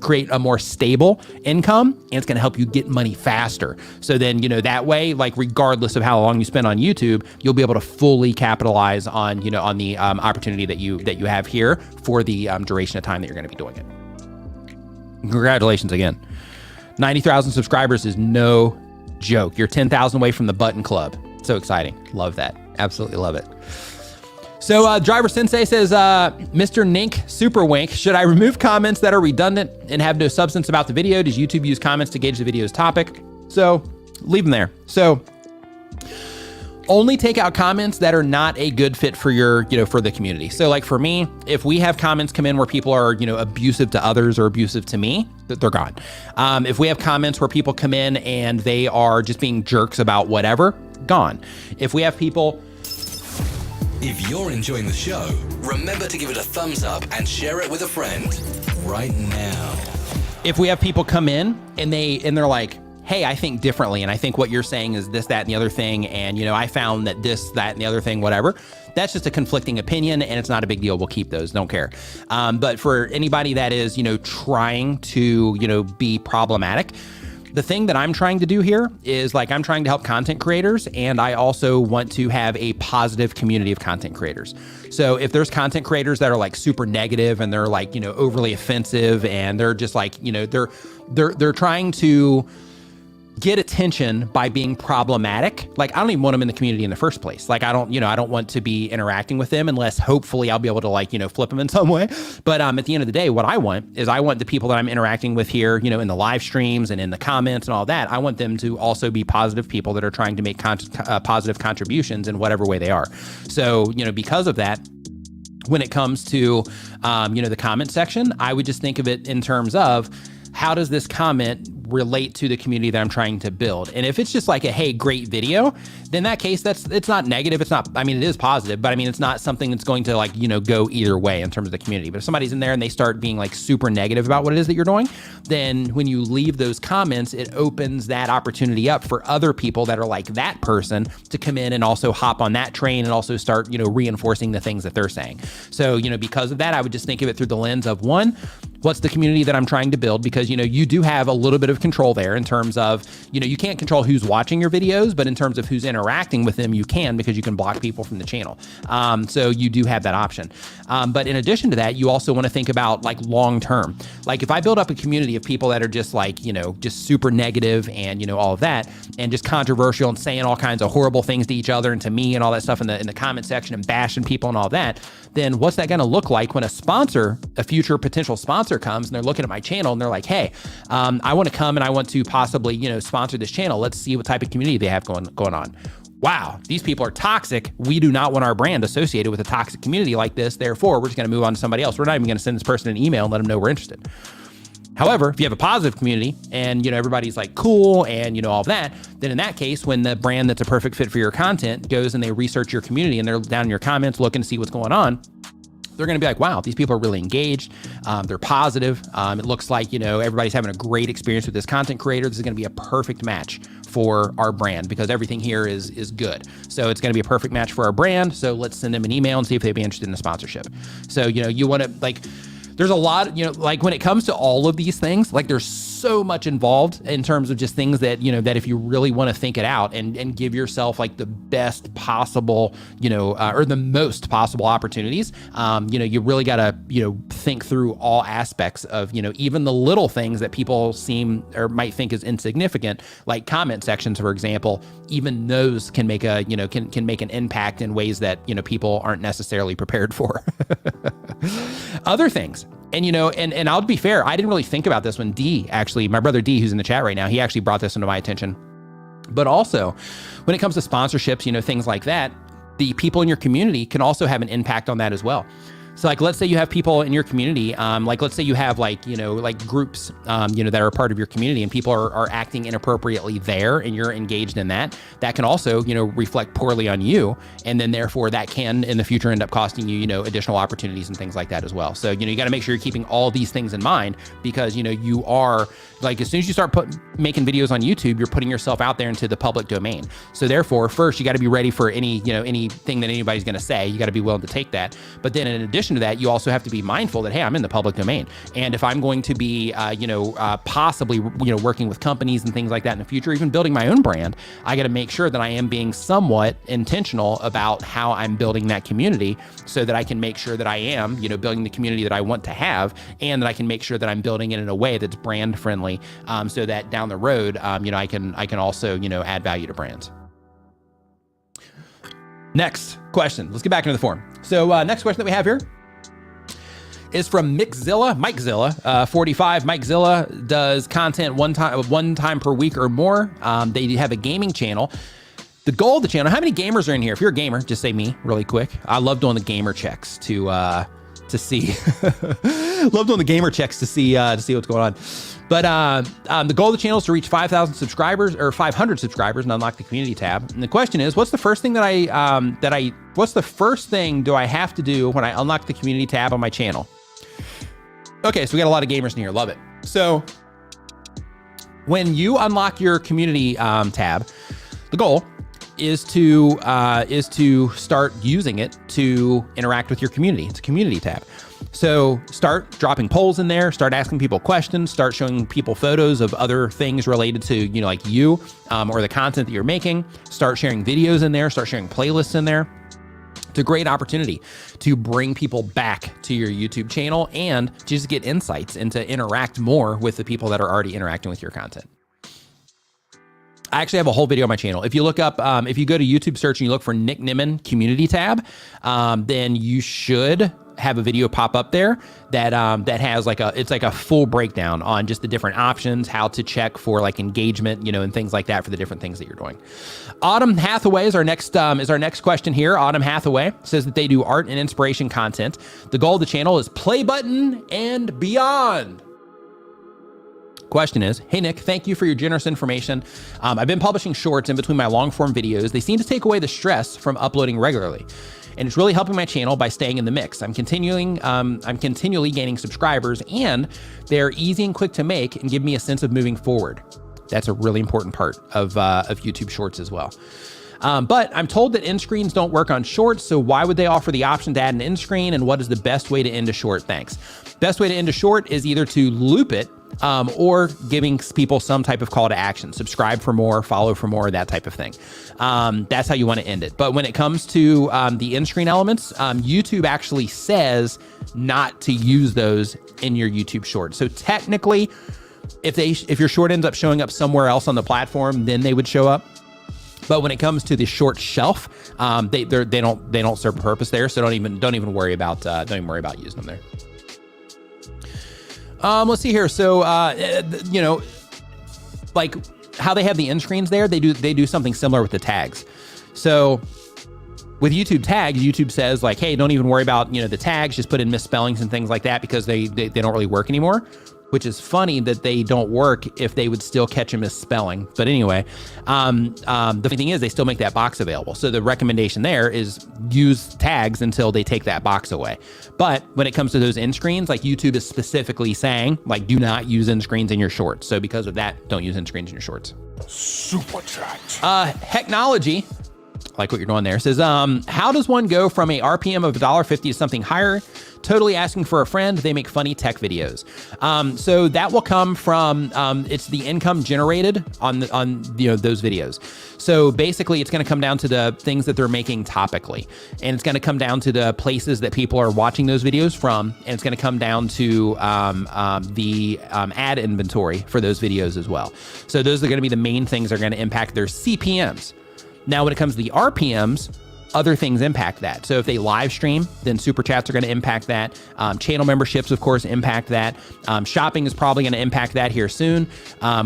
create a more stable income, and it's going to help you get money faster. So then, that way, like regardless of how long you spend on YouTube, you'll be able to fully capitalize on, on the opportunity that you have here for the duration of time that you're going to be doing it. Congratulations again. 90,000 subscribers is no joke. You're 10,000 away from the button club. So exciting. Love that. Absolutely love it. So Driver Sensei says, Mr. Nink Super Wink, should I remove comments that are redundant and have no substance about the video? Does YouTube use comments to gauge the video's topic? So leave them there. So only take out comments that are not a good fit for your, for the community. So like for me, if we have comments come in where people are, abusive to others or abusive to me, they're gone. If we have comments where people come in and they are just being jerks about whatever, gone. If we have people... If you're enjoying the show, remember to give it a thumbs up and share it with a friend right now. If we have people come in and they're like, hey, I think differently, and I think what you're saying is this, that, and the other thing, and I found that this, that, and the other thing, whatever, that's just a conflicting opinion, and it's not a big deal. We'll keep those, don't care. But for anybody that is, trying to, be problematic, the thing that I'm trying to do here is I'm trying to help content creators, and I also want to have a positive community of content creators. So if there's content creators that are super negative and they're overly offensive and they're just they're trying to get attention by being problematic, I don't even want them in the community in the first place. I don't want to be interacting with them unless hopefully I'll be able to flip them in some way. But at the end of the day, what I want is I want the people that I'm interacting with here, in the live streams and in the comments and all that, I want them to also be positive people that are trying to make positive contributions in whatever way they are. So, because of that, when it comes to, the comment section, I would just think of it in terms of, how does this comment relate to the community that I'm trying to build? And if it's just a, hey, great video, then in that case, it's not negative. It's not, it is positive, but it's not something that's going to go either way in terms of the community. But if somebody's in there and they start being super negative about what it is that you're doing, then when you leave those comments, it opens that opportunity up for other people that are like that person to come in and also hop on that train and also start, reinforcing the things that they're saying. So, because of that, I would just think of it through the lens of one, What's the community that I'm trying to build? Because, you do have a little bit of control there in terms of, you can't control who's watching your videos, but in terms of who's interacting with them, you can, because you can block people from the channel. So you do have that option. But in addition to that, you also want to think about like long-term. Like if I build up a community of people that are just like, just super negative and, all of that, and just controversial and saying all kinds of horrible things to each other and to me and all that stuff in the comment section and bashing people and all that, then what's that going to look like when a future potential sponsor comes and they're looking at my channel and they're like, hey, I want to come and I want to possibly, sponsor this channel. Let's see what type of community they have going on. Wow, these people are toxic. We do not want our brand associated with a toxic community like this. Therefore, we're just going to move on to somebody else. We're not even going to send this person an email and let them know we're interested. However, if you have a positive community and, everybody's like cool and, all of that, then in that case, when the brand that's a perfect fit for your content goes and they research your community and they're down in your comments looking to see what's going on, they're going to be like, wow, these people are really engaged. They're positive. It looks like, everybody's having a great experience with this content creator. This is going to be a perfect match for our brand because everything here is good. So it's going to be a perfect match for our brand. So let's send them an email and see if they'd be interested in a sponsorship. So, you want to there's a lot, like when it comes to all of these things, like there's so much involved in terms of just things that, that if you really want to think it out and give yourself like the best possible, or the most possible opportunities, you really got to, think through all aspects of, even the little things that people seem or might think is insignificant, like comment sections, for example. Even those can make a, can make an impact in ways that, people aren't necessarily prepared for. Other things. And, and I'll be fair, I didn't really think about this when my brother D, who's in the chat right now, he actually brought this into my attention. But also, when it comes to sponsorships, things like that, the people in your community can also have an impact on that as well. So like, let's say you have people in your community, like let's say you have like groups, that are part of your community and people are acting inappropriately there and you're engaged in that. That can also, reflect poorly on you. And then therefore that can in the future end up costing you, additional opportunities and things like that as well. So, you got to make sure you're keeping all these things in mind because, you are like, as soon as you start making videos on YouTube, you're putting yourself out there into the public domain. So therefore, first you got to be ready for anything that anybody's going to say. You got to be willing to take that. But then in addition to that, you also have to be mindful that, hey, I'm in the public domain. And if I'm going to be, possibly, working with companies and things like that in the future, even building my own brand, I got to make sure that I am being somewhat intentional about how I'm building that community so that I can make sure that I am, building the community that I want to have, and that I can make sure that I'm building it in a way that's brand friendly, so that down the road, I can also, add value to brands. Next question. Let's get back into the forum. So next question that we have here is from Mike-Zilla, 45. Mike-Zilla does content one time per week or more. They have a gaming channel. The goal of the channel, how many gamers are in here? If you're a gamer, just say me really quick. I love doing the gamer checks to see. Love doing the gamer checks to see what's going on. But the goal of the channel is to reach 5,000 subscribers or 500 subscribers and unlock the community tab. And the question is, what's the first thing what's the first thing do I have to do when I unlock the community tab on my channel? Okay, so we got a lot of gamers in here. Love it. So when you unlock your community tab, the goal is to start using it to interact with your community. It's a community tab. So start dropping polls in there, start asking people questions, start showing people photos of other things related to, like you or the content that you're making. Start sharing videos in there, start sharing playlists in there. It's a great opportunity to bring people back to your YouTube channel and just get insights and to interact more with the people that are already interacting with your content. I actually have a whole video on my channel. If you look up, if you go to YouTube search and you look for Nick Nimmin community tab, then you should have a video pop up there that has it's like a full breakdown on just the different options, how to check for like engagement, and things like that for the different things that you're doing. Autumn Hathaway is our next question here. Autumn Hathaway says that they do art and inspiration content. The goal of the channel is play button and beyond. Question is, hey Nick, thank you for your generous information. I've been publishing shorts in between my long form videos. They seem to take away the stress from uploading regularly, and it's really helping my channel by staying in the mix. I'm continually gaining subscribers, and they're easy and quick to make and give me a sense of moving forward. That's a really important part of YouTube Shorts as well. But I'm told that end screens don't work on shorts, so why would they offer the option to add an end screen, and what is the best way to end a short? Thanks. Best way to end a short is either to loop it, or giving people some type of call to action, subscribe for more, follow for more, that type of thing. That's how you want to end it. But when it comes to the end screen elements, YouTube actually says not to use those in your YouTube short. So technically, if your short ends up showing up somewhere else on the platform, then they would show up. But when it comes to the short shelf, they don't serve a purpose there. So don't even worry about using them there. Let's see here. So, like how they have the end screens there, they do something similar with the tags. So with YouTube tags, YouTube says like, hey, don't even worry about, the tags, just put in misspellings and things like that, because they don't really work anymore, which is funny that they don't work if they would still catch a misspelling. But anyway, the thing is they still make that box available. So the recommendation there is use tags until they take that box away. But when it comes to those end screens, like YouTube is specifically saying, like, do not use end screens in your shorts. So because of that, don't use end screens in your shorts. Super chat. Technology, like what you're doing there, says, how does one go from a RPM of $1.50 to something higher? Totally asking for a friend. They make funny tech videos. So that will come from, it's the income generated on those videos. So basically it's going to come down to the things that they're making topically, and it's going to come down to the places that people are watching those videos from. And it's going to come down to the ad inventory for those videos as well. So those are going to be the main things that are going to impact their CPMs. Now, when it comes to the RPMs, other things impact that. So if they live stream, then super chats are going to impact that. Channel memberships, of course, impact that. Shopping is probably going to impact that here soon.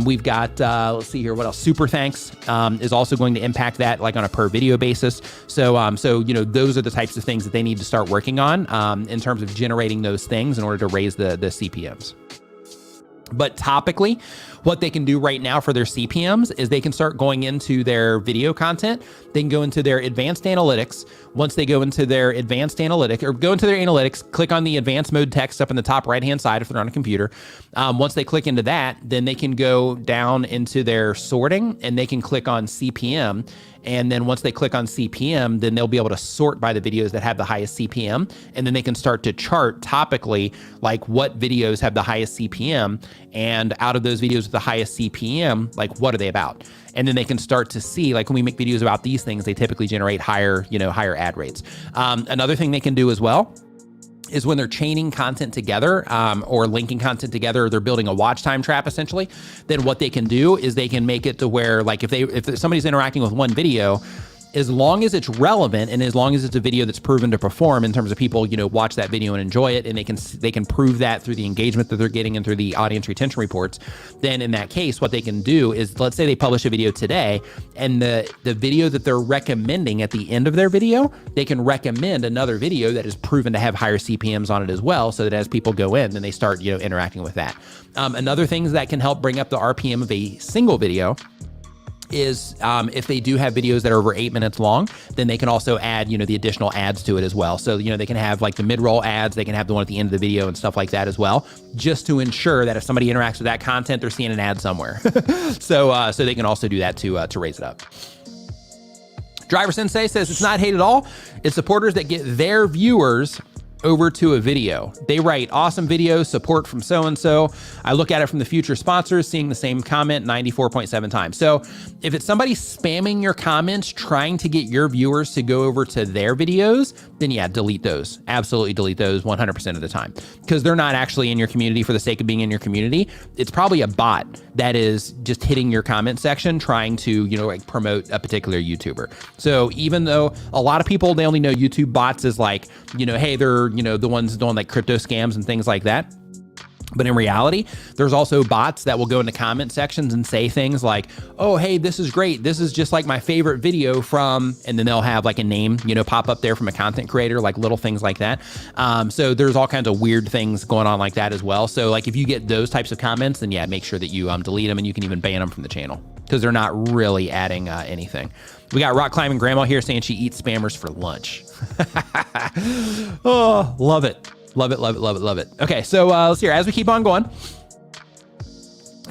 We've got, let's see here, what else? Super thanks is also going to impact that, like on a per video basis. So those are the types of things that they need to start working on in terms of generating those things in order to raise the CPMs. But topically, what they can do right now for their CPMs is they can start going into their video content. They can go into their advanced analytics. Once they go into their advanced analytics, click on the advanced mode text up in the top right-hand side if they're on a computer. Once they click into that, then they can go down into their sorting and they can click on CPM. And then once they click on CPM, then they'll be able to sort by the videos that have the highest CPM. And then they can start to chart topically, like what videos have the highest CPM. And out of those videos with the highest CPM, like what are they about? And then they can start to see, like when we make videos about these things, they typically generate higher ad rates. Another thing they can do as well is when they're chaining content together or linking content together, or they're building a watch time trap essentially, then what they can do is they can make it to where, like if somebody's interacting with one video, as long as it's relevant and as long as it's a video that's proven to perform in terms of people, watch that video and enjoy it, and they can prove that through the engagement that they're getting and through the audience retention reports, then in that case, what they can do is, let's say they publish a video today, and the video that they're recommending at the end of their video, they can recommend another video that is proven to have higher CPMs on it as well, so that as people go in, then they start, interacting with that. Another thing that can help bring up the RPM of a single video is if they do have videos that are over 8 minutes long, then they can also add, the additional ads to it as well. So, they can have like the mid-roll ads, they can have the one at the end of the video and stuff like that as well, just to ensure that if somebody interacts with that content, they're seeing an ad somewhere. So they can also do that to raise it up. Driver Sensei says it's not hate at all. It's supporters that get their viewers over to a video. They write awesome videos, support from so-and-so. I look at it from the future sponsors, seeing the same comment 94.7 times. So if it's somebody spamming your comments, trying to get your viewers to go over to their videos, then yeah, delete those. Absolutely delete those 100% of the time, because they're not actually in your community for the sake of being in your community. It's probably a bot that is just hitting your comment section, trying to, promote a particular YouTuber. So even though a lot of people, they only know YouTube bots as like, hey, they're, the ones doing like crypto scams and things like that. But in reality, there's also bots that will go into comment sections and say things like, oh, hey, this is great. This is just like my favorite video from, and then they'll have like a name, pop up there from a content creator, like little things like that. So there's all kinds of weird things going on like that as well. So like if you get those types of comments, then yeah, make sure that you delete them, and you can even ban them from the channel because they're not really adding anything. We got Rock Climbing Grandma here saying she eats spammers for lunch. Oh, love it. Love it, love it, love it, love it. Okay, so let's see here. As we keep on going,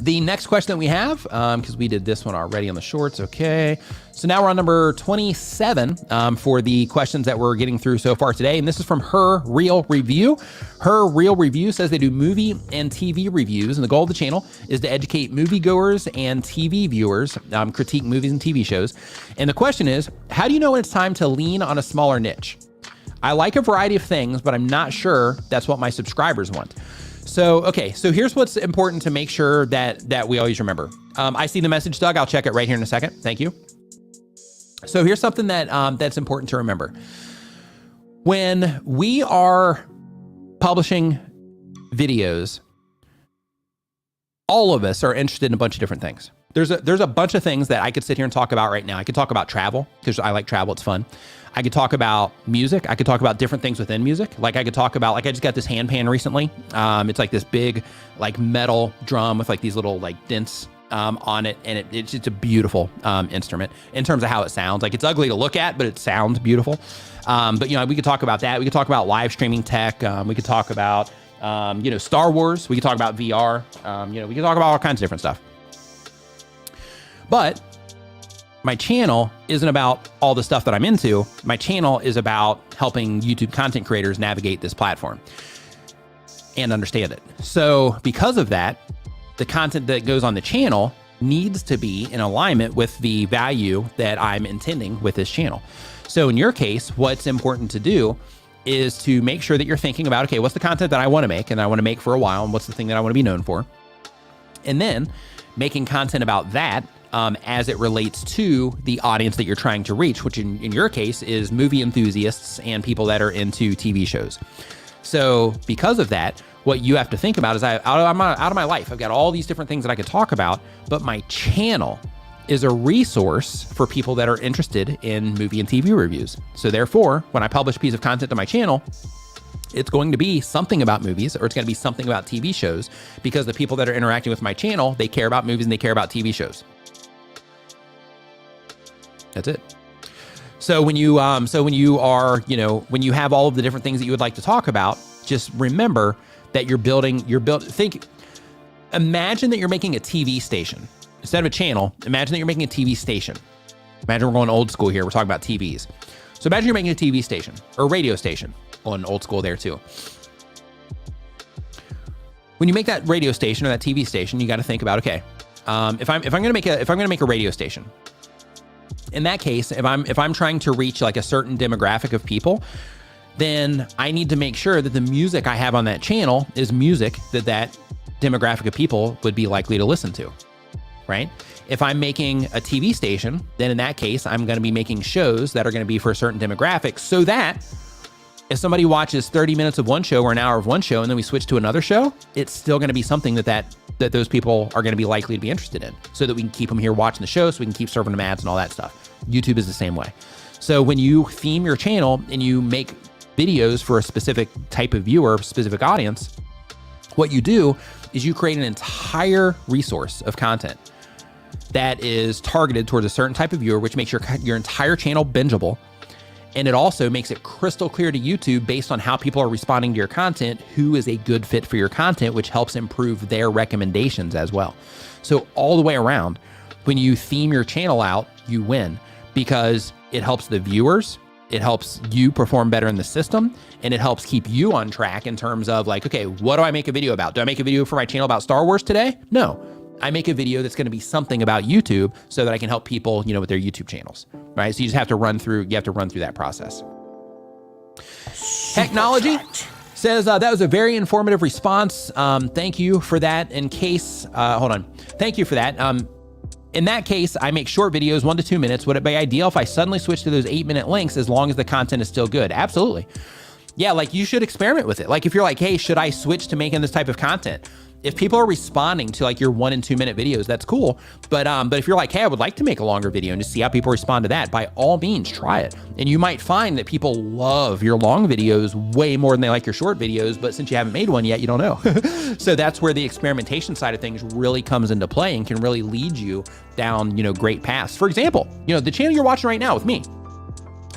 The next question that we have, because we did this one already on the shorts, okay. So now we're on number 27 for the questions that we're getting through so far today. And this is from Her Real Review. Her Real Review says they do movie and TV reviews. And the goal of the channel is to educate moviegoers and TV viewers, critique movies and TV shows. And the question is, how do you know when it's time to lean on a smaller niche? I like a variety of things, but I'm not sure that's what my subscribers want. So, okay, so here's what's important to make sure that we always remember. I see the message, Doug. I'll check it right here in a second. Thank you. So here's something that's important to remember. When we are publishing videos, all of us are interested in a bunch of different things. There's a bunch of things that I could sit here and talk about right now. I could talk about travel because I like travel. It's fun. I could talk about music. I could talk about different things within music. Like I could talk about, like I just got this hand pan recently. It's like this big, like metal drum with like these little like dents on it. And it's just a beautiful instrument in terms of how it sounds. Like it's ugly to look at, but it sounds beautiful. But you know, we could talk about that. We could talk about live streaming tech. We could talk about, Star Wars. We could talk about VR. We could talk about all kinds of different stuff. But my channel isn't about all the stuff that I'm into. My channel is about helping YouTube content creators navigate this platform and understand it. So because of that, the content that goes on the channel needs to be in alignment with the value that I'm intending with this channel. So in your case, what's important to do is to make sure that you're thinking about, okay, what's the content that I want to make and I want to make for a while, and what's the thing that I want to be known for? And then making content about that as it relates to the audience that you're trying to reach, which in your case is movie enthusiasts and people that are into TV shows. So because of that, what you have to think about is I'm out of my life. I've got all these different things that I could talk about, but my channel is a resource for people that are interested in movie and TV reviews. So therefore, when I publish a piece of content to my channel, it's going to be something about movies, or it's going to be something about TV shows, because the people that are interacting with my channel, they care about movies and they care about TV shows. That's it. So when you are, when you have all of the different things that you would like to talk about, just remember that imagine that you're making a TV station. Instead of a channel, imagine that you're making a TV station. Imagine we're going old school here. We're talking about TVs. So imagine you're making a TV station or a radio station. Going old school there too. When you make that radio station or that TV station, you got to think about, okay, if I'm going to make a radio station, in that case, if I'm trying to reach like a certain demographic of people, then I need to make sure that the music I have on that channel is music that demographic of people would be likely to listen to, right? If I'm making a TV station, then in that case, I'm going to be making shows that are going to be for a certain demographic, so that if somebody watches 30 minutes of one show or an hour of one show, and then we switch to another show, it's still going to be something that those people are going to be likely to be interested in, so that we can keep them here watching the show, so we can keep serving them ads and all that stuff. YouTube is the same way. So when you theme your channel and you make videos for a specific type of viewer, specific audience, what you do is you create an entire resource of content that is targeted towards a certain type of viewer, which makes your entire channel bingeable. And it also makes it crystal clear to YouTube, based on how people are responding to your content, who is a good fit for your content, which helps improve their recommendations as well. So all the way around, when you theme your channel out, you win, because it helps the viewers, it helps you perform better in the system, and it helps keep you on track in terms of like, okay, what do I make a video about? Do I make a video for my channel about Star Wars today? No. I make a video that's going to be something about YouTube, so that I can help people, with their YouTube channels, right? So you just have to run through that process. Technology says, that was a very informative response. Thank you for that. Thank you for that. In that case, I make short videos, 1 to 2 minutes. Would it be ideal if I suddenly switch to those 8-minute links, as long as the content is still good? Absolutely. Yeah, like you should experiment with it. Like if you're like, hey, should I switch to making this type of content? If people are responding to like your 1 and 2 minute videos, that's cool. But if you're like, hey, I would like to make a longer video and just see how people respond to that, by all means, try it. And you might find that people love your long videos way more than they like your short videos, but since you haven't made one yet, you don't know. So that's where the experimentation side of things really comes into play and can really lead you down, great paths. For example, the channel you're watching right now with me.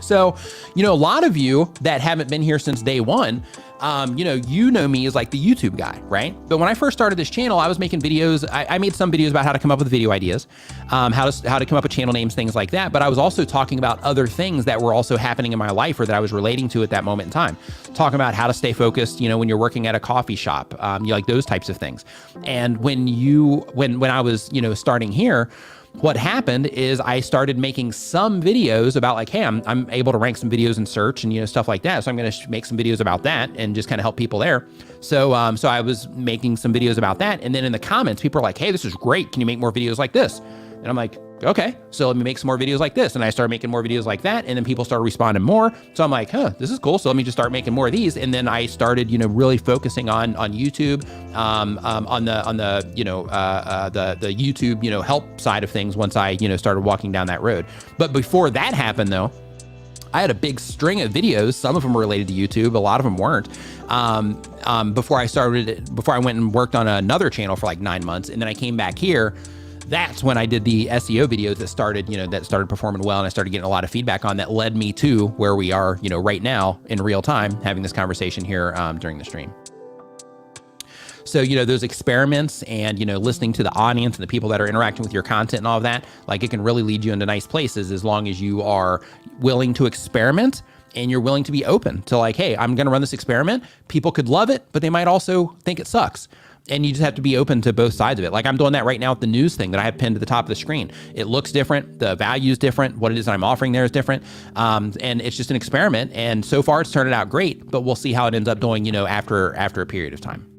So, a lot of you that haven't been here since day one, you know me as like the YouTube guy, right? But when I first started this channel, I was making videos. I made some videos about how to come up with video ideas, how to come up with channel names, things like that. But I was also talking about other things that were also happening in my life or that I was relating to at that moment in time. Talking about how to stay focused, when you're working at a coffee shop, like those types of things. And when I was, starting here, what happened is I started making some videos about like, hey, I'm able to rank some videos in search and, stuff like that. So I'm going to make some videos about that and just kind of help people there. So I was making some videos about that. And then in the comments, people are like, hey, this is great. Can you make more videos like this? And I'm like, okay, so let me make some more videos like this. And I started making more videos like that. And then people started responding more. So I'm like, this is cool. So let me just start making more of these. And then I started, really focusing on YouTube, on the YouTube, help side of things once I, started walking down that road. But before that happened though, I had a big string of videos. Some of them were related to YouTube. A lot of them weren't. Before I went and worked on another channel for like 9 months. And then I came back here. That's when I did the SEO videos that started performing well, and I started getting a lot of feedback on that led me to where we are, right now in real time, having this conversation here during the stream. So, those experiments and, listening to the audience and the people that are interacting with your content and all of that, like it can really lead you into nice places as long as you are willing to experiment and you're willing to be open to like, hey, I'm going to run this experiment. People could love it, but they might also think it sucks. And you just have to be open to both sides of it. Like I'm doing that right now with the news thing that I have pinned to the top of the screen. It looks different. The value is different. What it is that I'm offering there is different. And it's just an experiment. And so far it's turned out great, but we'll see how it ends up doing, after a period of time.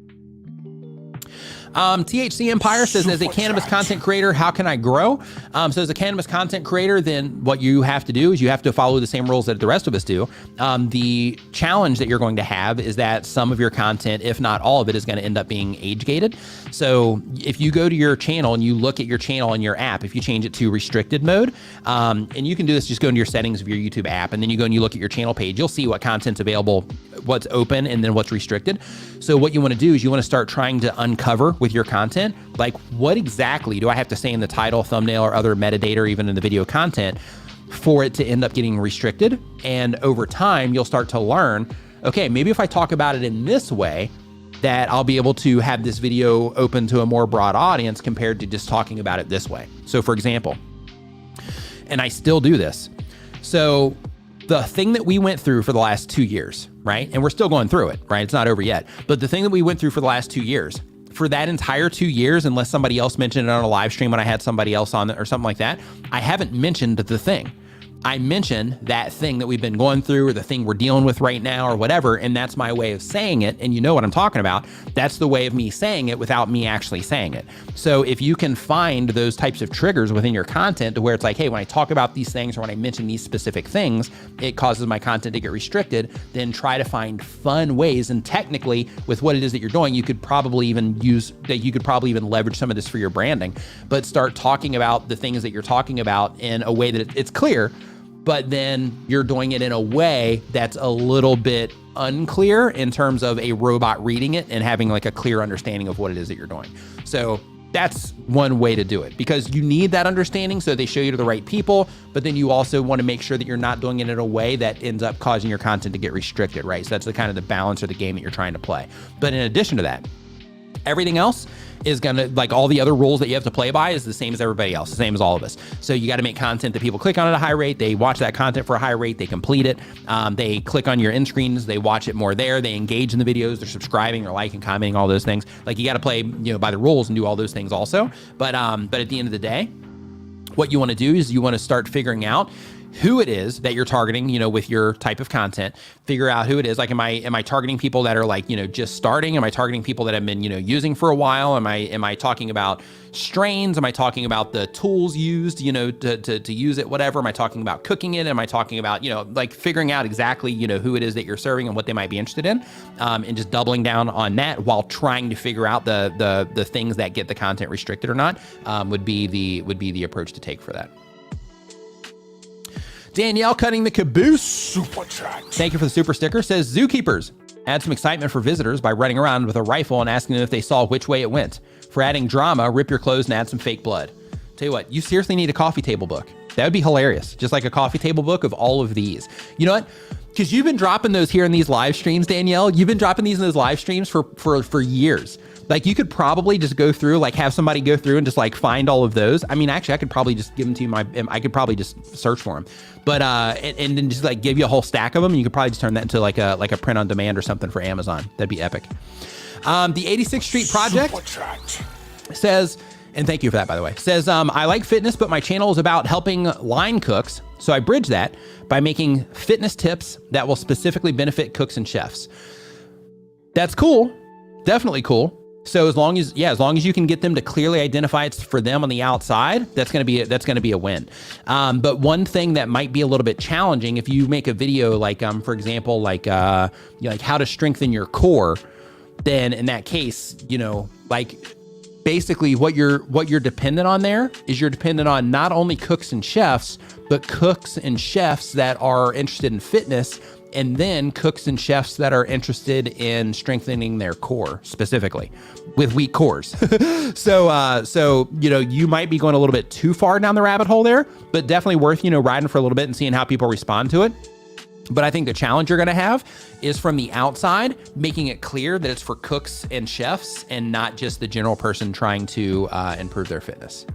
THC Empire says, as a cannabis content creator, how can I grow? So as a cannabis content creator, then what you have to do is you have to follow the same rules that the rest of us do. The challenge that you're going to have is that some of your content, if not all of it, is going to end up being age gated. So if you go to your channel and you look at your channel in your app, if you change it to restricted mode, and you can do this, just go into your settings of your YouTube app, and then you go and you look at your channel page, you'll see what content's available, what's open, and then what's restricted. So what you want to do is you want to start trying to uncover with your content, like what exactly do I have to say in the title, thumbnail, or other metadata, or even in the video content for it to end up getting restricted. And over time, you'll start to learn, okay, maybe if I talk about it in this way, that I'll be able to have this video open to a more broad audience compared to just talking about it this way. So for example, and I still do this. So the thing that we went through for the last 2 years, right? And we're still going through it, right? It's not over yet. But the thing that we went through for the last 2 years, for that entire 2 years, unless somebody else mentioned it on a live stream when I had somebody else on it or something like that, I haven't mentioned the thing. I mention that thing that we've been going through or the thing we're dealing with right now or whatever, and that's my way of saying it, and you know what I'm talking about. That's the way of me saying it without me actually saying it. So if you can find those types of triggers within your content to where it's like, hey, when I talk about these things or when I mention these specific things, it causes my content to get restricted, then try to find fun ways. And technically, with what it is that you're doing, you could probably even leverage some of this for your branding, but start talking about the things that you're talking about in a way that it's clear, but then you're doing it in a way that's a little bit unclear in terms of a robot reading it and having like a clear understanding of what it is that you're doing. So that's one way to do it, because you need that understanding so they show you to the right people, but then you also want to make sure that you're not doing it in a way that ends up causing your content to get restricted, right? So that's the kind of the balance or the game that you're trying to play. But in addition to that, everything else is gonna, like all the other rules that you have to play by, is the same as everybody else, the same as all of us. So you got to make content that people click on at a high rate, they watch that content for a high rate, they complete it, they click on your end screens, they watch it more there, they engage in the videos, they're subscribing or liking, commenting, all those things. Like you got to play, by the rules and do all those things also. But at the end of the day, what you want to do is you want to start figuring out who it is that you're targeting, with your type of content. Figure out who it is. Like, am I targeting people that are like, just starting? Am I targeting people that have been, using for a while? Am I talking about strains? Am I talking about the tools used, to use it, whatever? Am I talking about cooking it? Am I talking about, like figuring out exactly, who it is that you're serving and what they might be interested in, and just doubling down on that while trying to figure out the things that get the content restricted or not, would be the approach to take for that. Danielle cutting the caboose. Super chat. Thank you for the super sticker. Says, zookeepers, add some excitement for visitors by running around with a rifle and asking them if they saw which way it went. For adding drama, rip your clothes and add some fake blood. Tell you what, you seriously need a coffee table book. That would be hilarious. Just like a coffee table book of all of these. You know what? Because you've been dropping those here in these live streams, Danielle. You've been dropping these in those live streams for years. Like you could probably just go through, like have somebody go through and just like find all of those. I mean, actually I could probably just give them to you. I could probably just search for them, but and then just like give you a whole stack of them. And you could probably just turn that into like a print on demand or something for Amazon. That'd be epic. The 86th Street Project says, and thank you for that, by the way, says, I like fitness, but my channel is about helping line cooks. So I bridge that by making fitness tips that will specifically benefit cooks and chefs. That's cool. Definitely cool. So as long as you can get them to clearly identify it's for them on the outside, that's going to be a win. But one thing that might be a little bit challenging if you make a video like, for example, like how to strengthen your core, then in that case, like basically what you're dependent on there is you're dependent on not only cooks and chefs, but cooks and chefs that are interested in fitness, and then cooks and chefs that are interested in strengthening their core, specifically with weak cores. So you might be going a little bit too far down the rabbit hole there, but definitely worth, riding for a little bit and seeing how people respond to it. But I think the challenge you're going to have is from the outside, making it clear that it's for cooks and chefs and not just the general person trying to improve their fitness.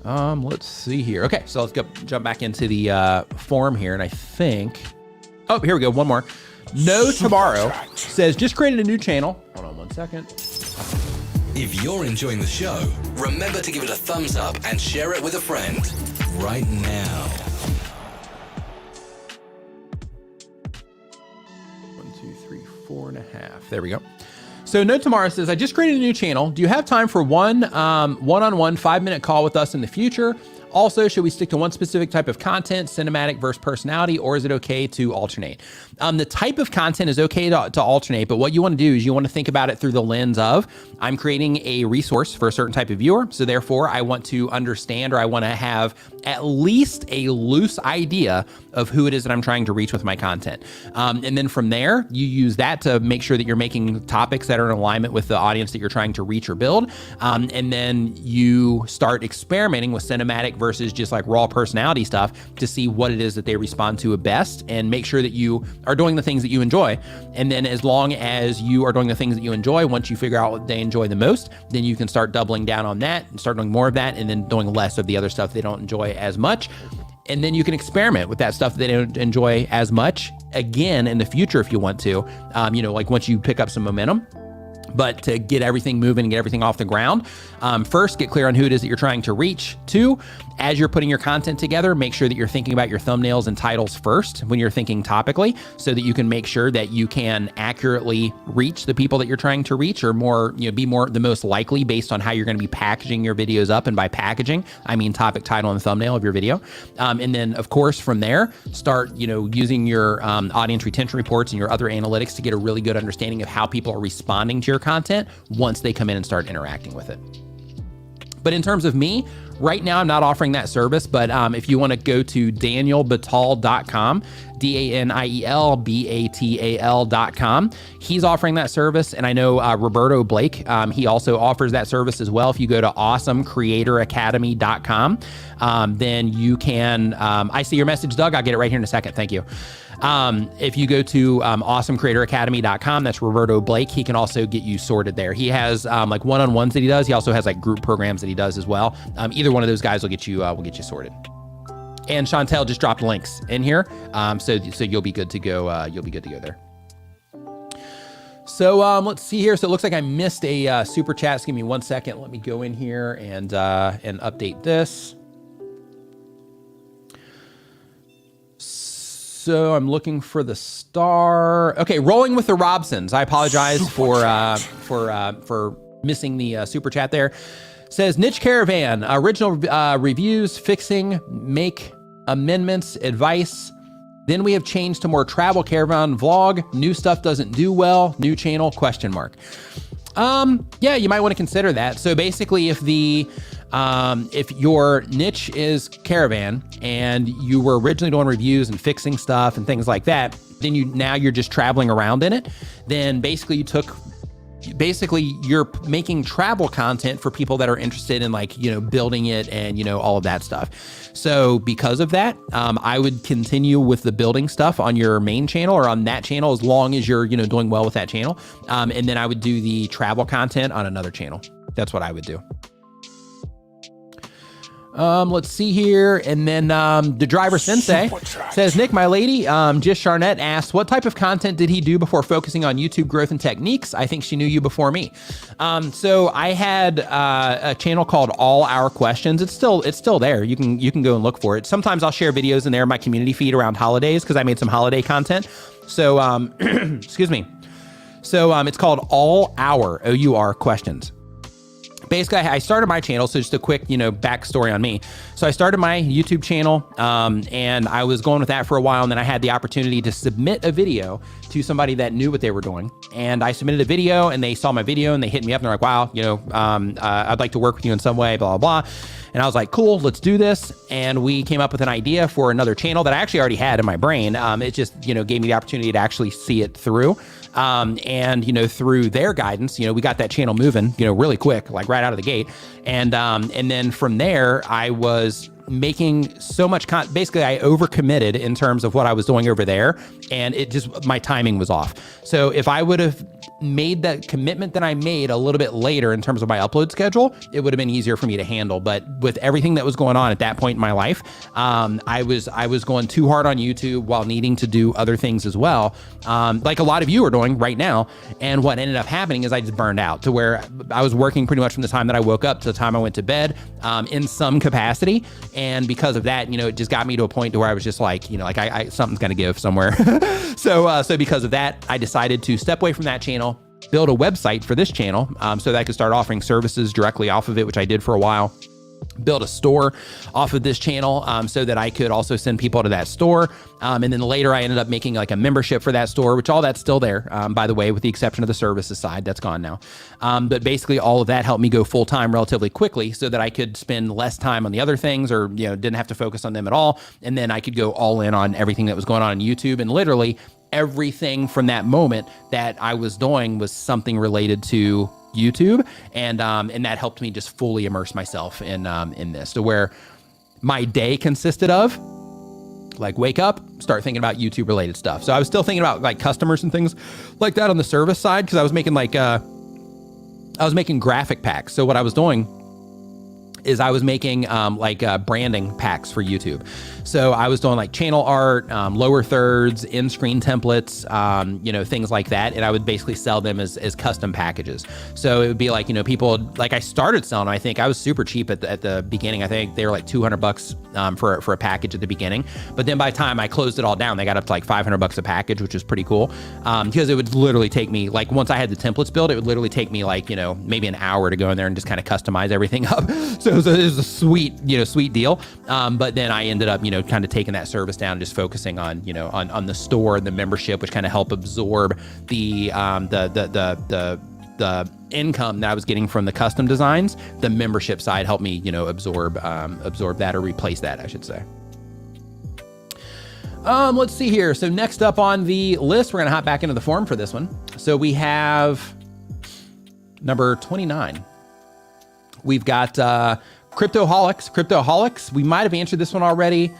Let's see here. Okay, so let's jump back into the form here. And I think, oh, here we go. One more. No Tomorrow says, just created a new channel. Hold on one second. If you're enjoying the show, remember to give it a thumbs up and share it with a friend right now. 1, 2, 3, 4.5. There we go. So No Tomorrow says, I just created a new channel. Do you have time for one-on-one 5-minute call with us in the future? Also, should we stick to one specific type of content, cinematic versus personality, or is it okay to alternate? The type of content is okay to alternate, but what you want to do is you want to think about it through the lens of, I'm creating a resource for a certain type of viewer, so therefore I want to understand, or I want to have at least a loose idea of who it is that I'm trying to reach with my content. And then from there, you use that to make sure that you're making topics that are in alignment with the audience that you're trying to reach or build. And then you start experimenting with cinematic versus just like raw personality stuff to see what it is that they respond to best, and make sure that you are doing the things that you enjoy. And then as long as you are doing the things that you enjoy, once you figure out what they enjoy the most, then you can start doubling down on that and start doing more of that, and then doing less of the other stuff they don't enjoy as much. And then you can experiment with that stuff that they don't enjoy as much again in the future if you want to, like once you pick up some momentum. But to get everything moving and get everything off the ground, first, get clear on who it is that you're trying to reach. 2, as you're putting your content together, make sure that you're thinking about your thumbnails and titles first when you're thinking topically, so that you can make sure that you can accurately reach the people that you're trying to reach, or be the most likely based on how you're going to be packaging your videos up. And by packaging, I mean topic, title, and thumbnail of your video. And then of course, from there, start, using your audience retention reports and your other analytics to get a really good understanding of how people are responding to your content once they come in and start interacting with it. But in terms of me, right now I'm not offering that service, but if you want to go to danielbatal.com, DanielBatal.com, he's offering that service. And I know Roberto Blake, he also offers that service as well. If you go to awesomecreatoracademy.com, then you can, I see your message, Doug. I'll get it right here in a second. Thank you. If you go to awesomecreatoracademy.com, that's Roberto Blake. He can also get you sorted there. He has like one-on-ones that he does. He also has like group programs that he does as well. Either one of those guys will get you sorted. And Chantel just dropped links in here, so you'll be good to go. You'll be good to go there. So let's see here. So it looks like I missed a super chat. Just give me 1 second. Let me go in here and update this. So I'm looking for the star. Okay, Rolling with the Robsons. I apologize for missing the super chat there. Says Niche Caravan, original reviews, fixing, make amendments, advice. Then we have changed to more travel caravan vlog. New stuff doesn't do well. New channel ? Yeah, you might want to consider that. So basically, if your niche is caravan and you were originally doing reviews and fixing stuff and things like that, then now you're just traveling around in it. Then basically you took basically you're making travel content for people that are interested in like, building it and, all of that stuff. So because of that, I would continue with the building stuff on your main channel or on that channel, as long as you're, doing well with that channel. And then I would do the travel content on another channel. That's what I would do. Let's see here. And then the driver Sensei says, Nick, my lady, just Charnette asked, what type of content did he do before focusing on YouTube growth and techniques? I think she knew you before me. So I had a channel called All Our Questions. It's still there. You can go and look for it. Sometimes I'll share videos in there in my community feed around holidays because I made some holiday content. So excuse me. So it's called All Our OUR Questions. Basically, I started my channel, so just a quick, backstory on me. So I started my YouTube channel, and I was going with that for a while, and then I had the opportunity to submit a video to somebody that knew what they were doing. And I submitted a video, and they saw my video, and they hit me up, and they're like, wow, I'd like to work with you in some way, blah, blah, blah. And I was like, cool, let's do this. And we came up with an idea for another channel that I actually already had in my brain. It just, gave me the opportunity to actually see it through. And through their guidance, we got that channel moving, really quick, like right out of the gate. And then from there, I was making so much basically I overcommitted in terms of what I was doing over there, and it just, my timing was off. So if I would have made that commitment that I made a little bit later in terms of my upload schedule, it would have been easier for me to handle. But with everything that was going on at that point in my life, I was going too hard on YouTube while needing to do other things as well, like a lot of you are doing right now. And what ended up happening is I just burned out to where I was working pretty much from the time that I woke up to the time I went to bed, in some capacity. And because of that, it just got me to a point to where I was just like, something's gonna give somewhere. So because of that, I decided to step away from that channel, build a website for this channel, so that I could start offering services directly off of it, which I did for a while. Build a store off of this channel, so that I could also send people to that store. And then later I ended up making like a membership for that store, which all that's still there, by the way, with the exception of the services side, that's gone now. But basically all of that helped me go full time relatively quickly so that I could spend less time on the other things, or, didn't have to focus on them at all. And then I could go all in on everything that was going on YouTube. And literally everything from that moment that I was doing was something related to YouTube, and that helped me just fully immerse myself in this, to where my day consisted of like wake up, start thinking about YouTube related stuff. So I was still thinking about like customers and things like that on the service side, because I was making like I was making graphic packs. So what I was doing is I was making branding packs for YouTube. So I was doing like channel art, lower thirds, in-screen templates, things like that. And I would basically sell them as custom packages. So it would be like, people, like I started selling them. I think I was super cheap at the beginning. I think they were like $200 for a package at the beginning. But then by the time I closed it all down, they got up to like $500 a package, which is pretty cool. Because it would literally take me, like once I had the templates built, it would literally take me like, maybe an hour to go in there and just kind of customize everything up. So it was a sweet deal. But then I ended up, kind of taking that service down and just focusing on, on the store and the membership, which kind of help absorb the income that I was getting from the custom designs. The membership side helped me, absorb that, or replace that, I should say. Let's see here. So next up on the list, we're going to hop back into the forum for this one. So we have number 29. We've got Cryptoholics. We might have answered this one already.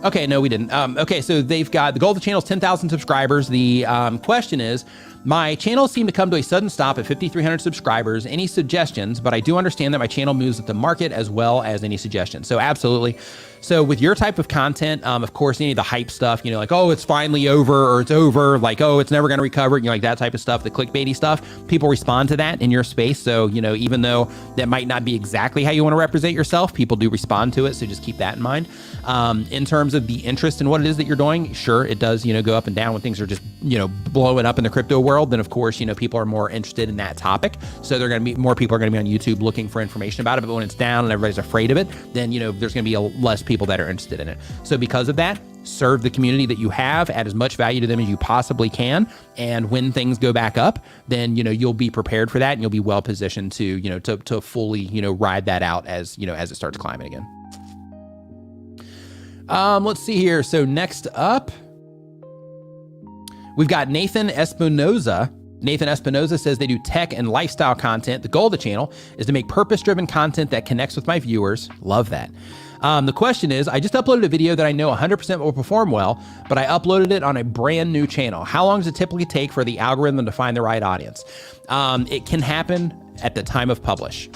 Okay, no, we didn't. Okay, so they've got the goal of the channel is 10,000 subscribers. The question is, my channel seemed to come to a sudden stop at 5,300 subscribers. Any suggestions? But I do understand that my channel moves with the market as well as any suggestions. So absolutely. So with your type of content, of course, any of the hype stuff, like, oh, it's finally over, or it's over, like, oh, it's never going to recover, like that type of stuff, the clickbaity stuff, people respond to that in your space. So, even though that might not be exactly how you want to represent yourself, people do respond to it. So just keep that in mind. In terms of the interest in what it is that you're doing, sure, it does, go up and down when things are just, blowing up in the crypto world. Then of course, people are more interested in that topic. So more people are going to be on YouTube looking for information about it. But when it's down and everybody's afraid of it, then, there's going to be less people that are interested in it. So because of that, serve the community that you have, add as much value to them as you possibly can. And when things go back up, then, you'll be prepared for that, and you'll be well positioned to, to fully, ride that out as it starts climbing again. Let's see here. So next up, we've got Nathan Espinoza. Nathan Espinoza says they do tech and lifestyle content. The goal of the channel is to make purpose-driven content that connects with my viewers. Love that. The question is, I just uploaded a video that I know 100% will perform well, but I uploaded it on a brand new channel. How long does it typically take for the algorithm to find the right audience? It can happen at the time of publish.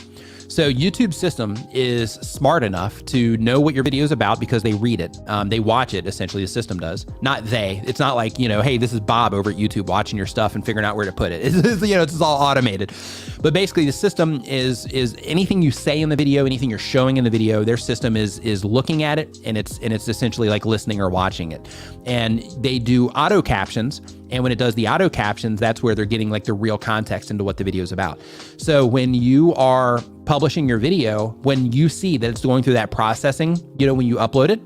So YouTube's system is smart enough to know what your video is about because they read it. They watch it, essentially, the system does. Not they. It's not like, hey, this is Bob over at YouTube watching your stuff and figuring out where to put it. It's all automated. But basically, the system is anything you say in the video, anything you're showing in the video, their system is looking at it, and it's essentially like listening or watching it. And they do auto captions. And when it does the auto captions, that's where they're getting like the real context into what the video is about. So when you are publishing your video, when you see that it's going through that processing, when you upload it,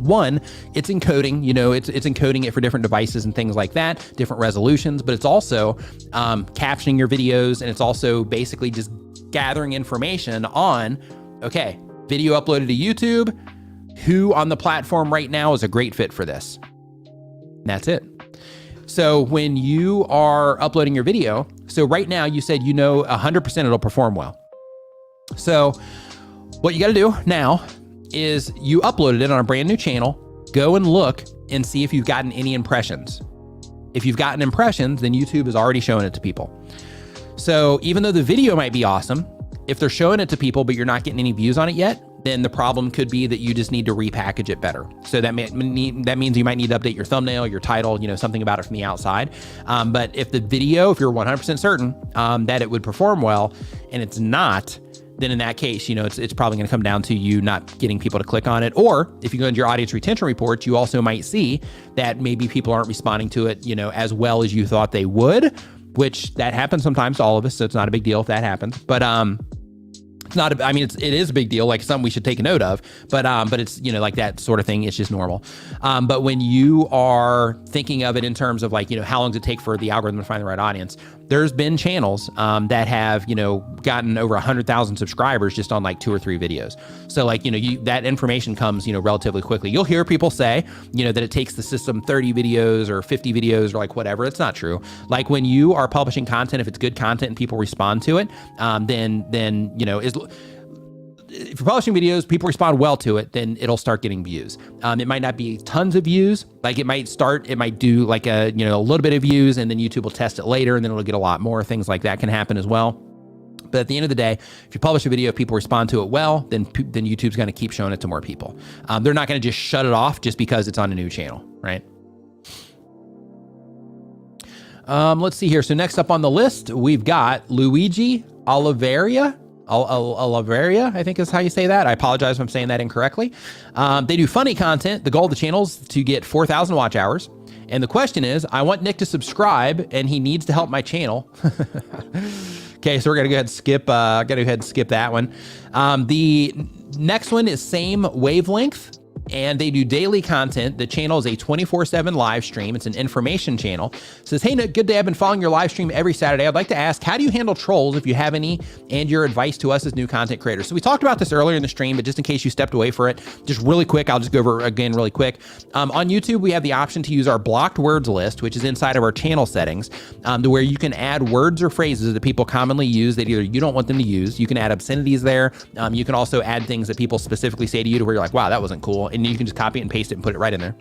one, it's encoding, it's encoding it for different devices and things like that, different resolutions, but it's also captioning your videos, and it's also basically just gathering information on, okay, video uploaded to YouTube, who on the platform right now is a great fit for this? And that's it. So when you are uploading your video, so right now you said 100% it'll perform well. So what you got to do now is you uploaded it on a brand new channel, go and look and see if you've gotten any impressions. If you've gotten impressions, then YouTube is already showing it to people. So even though the video might be awesome, if they're showing it to people, but you're not getting any views on it yet, then the problem could be that you just need to repackage it better. So that means you might need to update your thumbnail, your title, something about it from the outside. But if the video, if you're 100% certain that it would perform well, and it's not, then in that case, it's probably going to come down to you not getting people to click on it. Or if you go into your audience retention reports, you also might see that maybe people aren't responding to it, as well as you thought they would, which that happens sometimes to all of us. So it's not a big deal if that happens. But it's not, it is a big deal, like something we should take a note of, but it's, like that sort of thing. It's just normal. But when you are thinking of it in terms of like, how long does it take for the algorithm to find the right audience? There's been channels that have, gotten over 100,000 subscribers just on like 2 or 3 videos. So like, that information comes, relatively quickly. You'll hear people say, that it takes the system 30 videos or 50 videos or like whatever. It's not true. Like when you are publishing content, if it's good content and people respond to it, then if you're publishing videos, people respond well to it, then it'll start getting views. It might not be tons of views. Like it might do like a little bit of views, and then YouTube will test it later, and then it'll get a lot more. Things like that can happen as well. But at the end of the day, if you publish a video, if people respond to it well, then YouTube's going to keep showing it to more people. They're not going to just shut it off just because it's on a new channel, right? Let's see here. So next up on the list, we've got Luigi Oliveira, I think is how you say that. I apologize if I'm saying that incorrectly. They do funny content. The goal of the channel is to get 4,000 watch hours. And the question is, I want Nick to subscribe and he needs to help my channel. Okay, so we're gonna go ahead and skip that one. The next one is same wavelength. And they do daily content. The channel is a 24/7 live stream. It's an information channel. It says, hey, Nick, good day. I've been following your live stream every Saturday. I'd like to ask, how do you handle trolls if you have any, and your advice to us as new content creators? So we talked about this earlier in the stream, but just in case you stepped away for it, just really quick, I'll just go over again really quick. On YouTube, we have the option to use our blocked words list, which is inside of our channel settings, to where you can add words or phrases that people commonly use that either you don't want them to use. You can add obscenities there. You can also add things that people specifically say to you to where you're like, wow, that wasn't cool. And you can just copy it and paste it and put it right in there.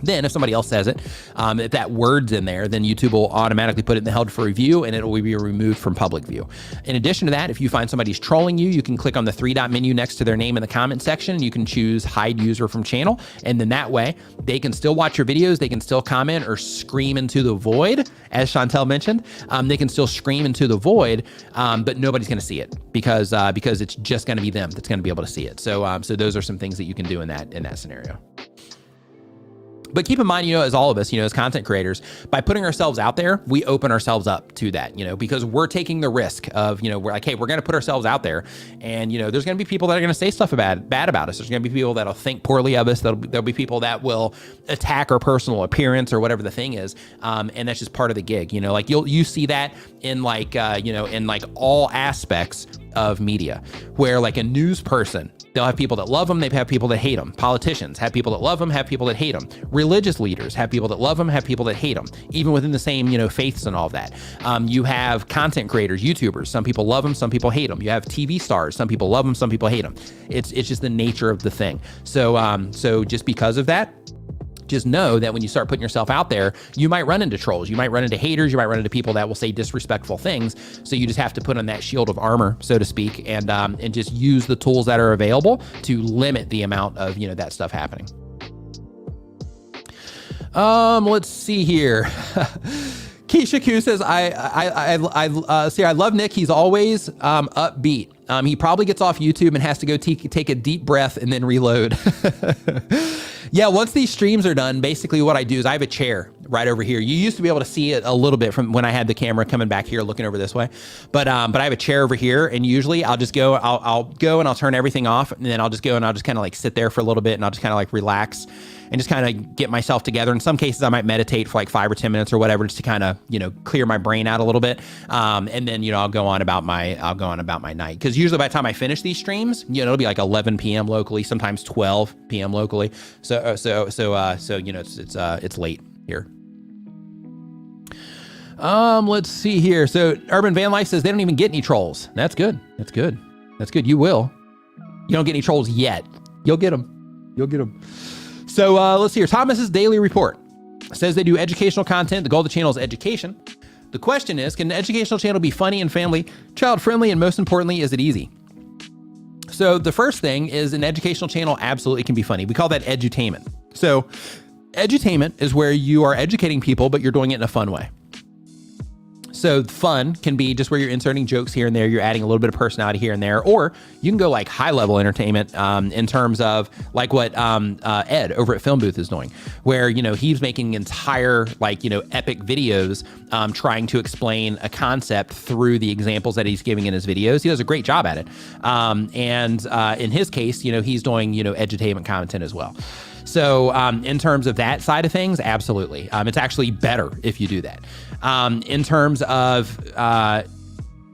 Then if somebody else says it, if that word's in there, then YouTube will automatically put it in the held for review and it will be removed from public view. In addition to that, if you find somebody's trolling you, you can click on the 3-dot menu next to their name in the comment section. You can choose hide user from channel. And then that way they can still watch your videos. They can still comment or scream into the void. As Chantel mentioned, they can still scream into the void, but nobody's going to see it because it's just going to be them that's going to be able to see it. So those are some things that you can do in that scenario. But keep in mind, as all of us, as content creators, by putting ourselves out there, we open ourselves up to that, because we're taking the risk of, we're like, hey, we're going to put ourselves out there and, there's going to be people that are going to say stuff bad about us. There's going to be people that'll think poorly of us. There'll be people that will attack our personal appearance or whatever the thing is. And that's just part of the gig, like you see that in in all aspects of media, where like a news person, they'll have people that love them, they have people that hate them. Politicians have people that love them, have people that hate them. Religious leaders have people that love them, have people that hate them, even within the same, faiths and all of that. You have content creators, YouTubers, some people love them, some people hate them. You have TV stars, some people love them, some people hate them. It's just the nature of the thing. So just because of that, just know that when you start putting yourself out there, you might run into trolls, you might run into haters, you might run into people that will say disrespectful things. So you just have to put on that shield of armor, so to speak, and just use the tools that are available to limit the amount of, that stuff happening. Let's see here. Keisha Q says, I love Nick. He's always upbeat. He probably gets off YouTube and has to go take a deep breath and then reload. Yeah, once these streams are done, basically what I do is I have a chair right over here. You used to be able to see it a little bit from when I had the camera coming back here, looking over this way. But I have a chair over here, and usually I'll just go, I'll go and I'll turn everything off, and then I'll just go and I'll just kind of like sit there for a little bit, and I'll just kind of like relax and just kind of get myself together. In some cases, I might meditate for like 5 or 10 minutes or whatever, just to kind of, clear my brain out a little bit. And then, I'll go on about my night. Cause usually by the time I finish these streams, it'll be like 11 PM locally, sometimes 12 PM locally. So it's late here. Let's see here. So Urban Van Life says they don't even get any trolls. That's good. That's good. That's good. You will. You don't get any trolls yet. You'll get them. You'll get them. So let's see here. Thomas's Daily Report says they do educational content. The goal of the channel is education. The question is, can an educational channel be funny and family, child friendly, and most importantly, is it easy? So the first thing is an educational channel absolutely can be funny. We call that edutainment. So edutainment is where you are educating people, but you're doing it in a fun way. So fun can be just where you're inserting jokes here and there, you're adding a little bit of personality here and there, or you can go like high level entertainment in terms of like what Ed over at Film Booth is doing, where, he's making entire epic videos trying to explain a concept through the examples that he's giving in his videos. He does a great job at it. And in his case, he's doing, edutainment content as well. So in terms of that side of things, absolutely. It's actually better if you do that. In terms of